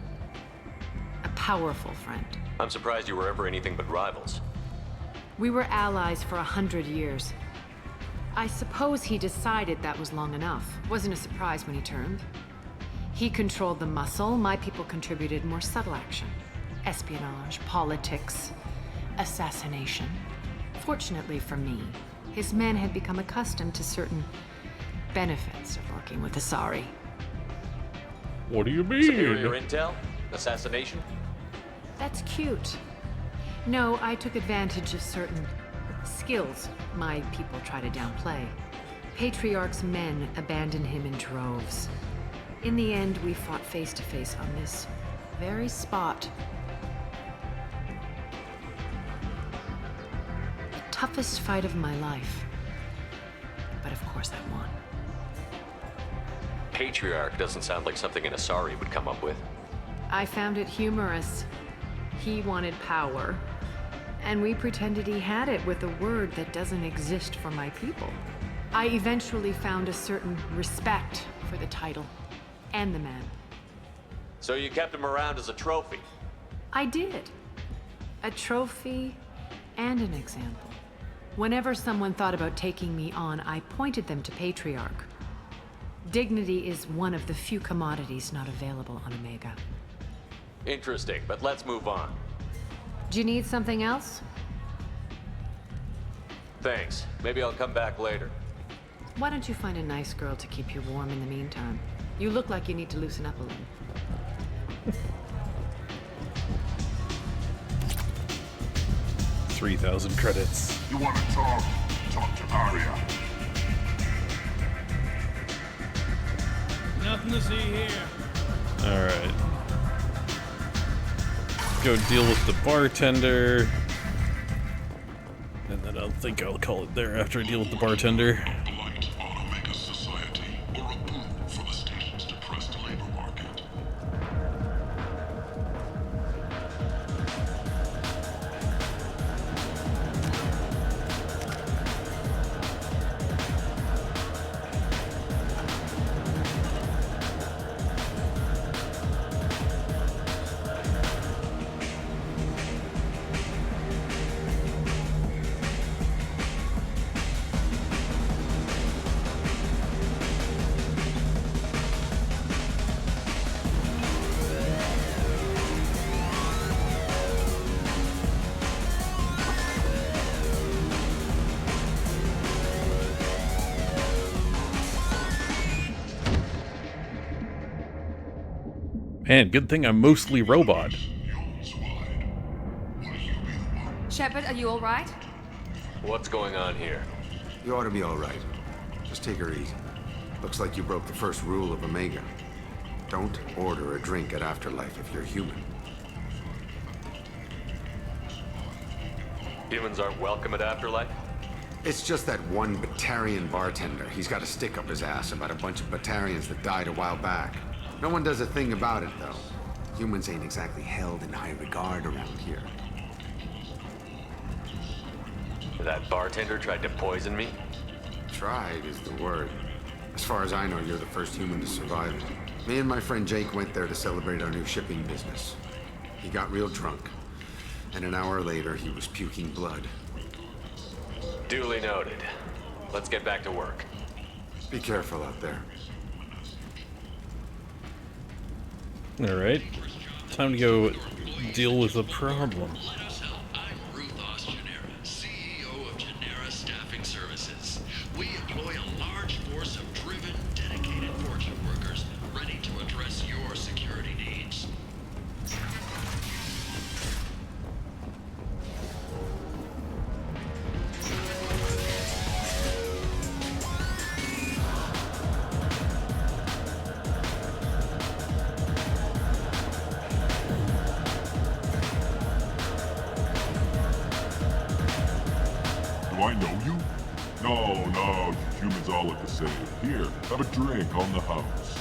A powerful friend. I'm surprised you were ever anything but rivals. We were allies for 100 years. I suppose he decided that was long enough. Wasn't a surprise when he turned. He controlled the muscle, my people contributed more subtle action. Espionage, politics, assassination. Fortunately for me, his men had become accustomed to certain benefits of working with Asari. What do you mean? Superior intel? Assassination? That's cute. No, I took advantage of certain skills my people try to downplay. Patriarch's men abandoned him in droves. In the end, we fought face to face on this very spot. The toughest fight of my life. But of course I won. Patriarch doesn't sound like something an Asari would come up with. I found it humorous. He wanted power, and we pretended he had it with a word that doesn't exist for my people. I eventually found a certain respect for the title and the man. So you kept him around as a trophy? I did. A trophy and an example. Whenever someone thought about taking me on, I pointed them to Patriarch. Dignity is one of the few commodities not available on Omega. Interesting, but let's move on. Do you need something else? Thanks. Maybe I'll come back later. Why don't you find a nice girl to keep you warm in the meantime? You look like you need to loosen up a little. 3,000 credits. You want to talk? Talk to Arya. Nothing to see here. Alright. Go deal with the bartender. And then I'll call it there after I deal with the bartender. Blight on Omega society, or a boon for the station's depressed labor market. Man, good thing I'm mostly robot. Shepard, are you all right? What's going on here? You ought to be all right. Just take her easy. Looks like you broke the first rule of Omega. Don't order a drink at Afterlife if you're human. Humans aren't welcome at Afterlife? It's just that one Batarian bartender. He's got a stick up his ass about a bunch of Batarians that died a while back. No one does a thing about it, though. Humans ain't exactly held in high regard around here. That bartender tried to poison me? Tried is the word. As far as I know, you're the first human to survive it. Me and my friend Jake went there to celebrate our new shipping business. He got real drunk, and an hour later, he was puking blood. Duly noted. Let's get back to work. Be careful out there. Alright. Time to go deal with the problem. We employ a large force of driven, dedicated fortune workers ready to address your security needs. Do I know you? No, humans all look the same. Here, have a drink on the house.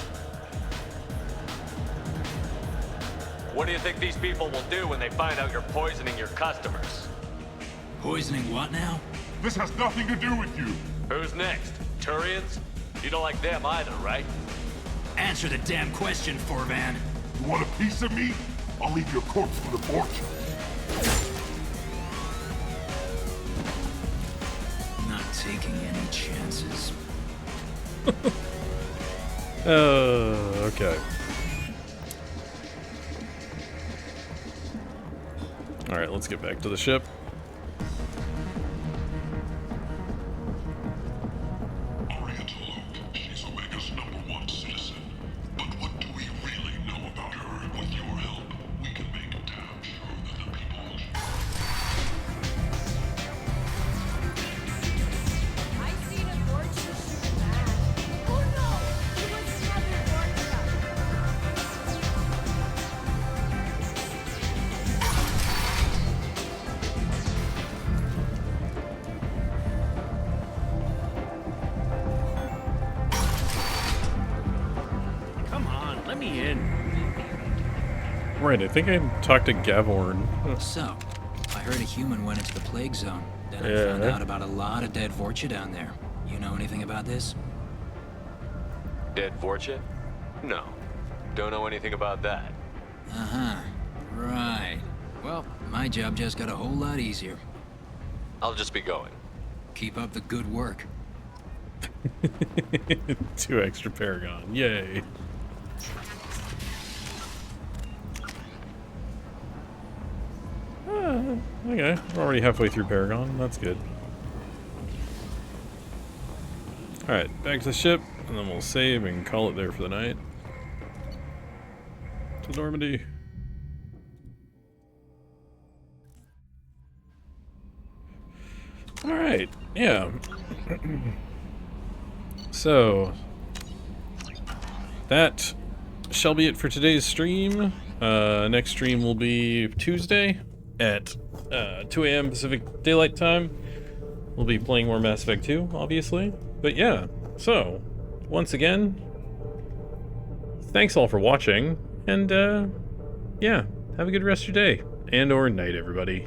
What do you think these people will do when they find out you're poisoning your customers? Poisoning what now? This has nothing to do with you. Who's next? Turians? You don't like them either, right? Answer the damn question, Forvan. You want a piece of me? I'll leave your corpse for the fortune. Not taking any chances. Okay. Alright, let's get back to the ship. She's Omega's #1 citizen. But what do we really know about her? With your help, we can make damn sure that the people... I've seen a Vorcha shoot back. Oh no! It was another Come on, let me in. Right, I think I talked to Gavorn. So, I heard a human went into the plague zone. Then I Yeah. found out about a lot of dead Vorcha down there. You know anything about this? Dead Vorcha? No. Don't know anything about that. Uh-huh. Right. Well, my job just got a whole lot easier. I'll just be going. Keep up the good work. 2 extra Paragon. Yay. Okay, we're already halfway through Paragon. That's good. Alright, back to the ship, and then we'll save and call it there for the night. To Normandy. Alright, yeah. So, that shall be it for today's stream. Next stream will be Tuesday at 2 a.m. Pacific Daylight Time. We'll be playing more Mass Effect 2, obviously. But yeah, so, once again, thanks all for watching, and yeah, have a good rest of your day, and or night, everybody.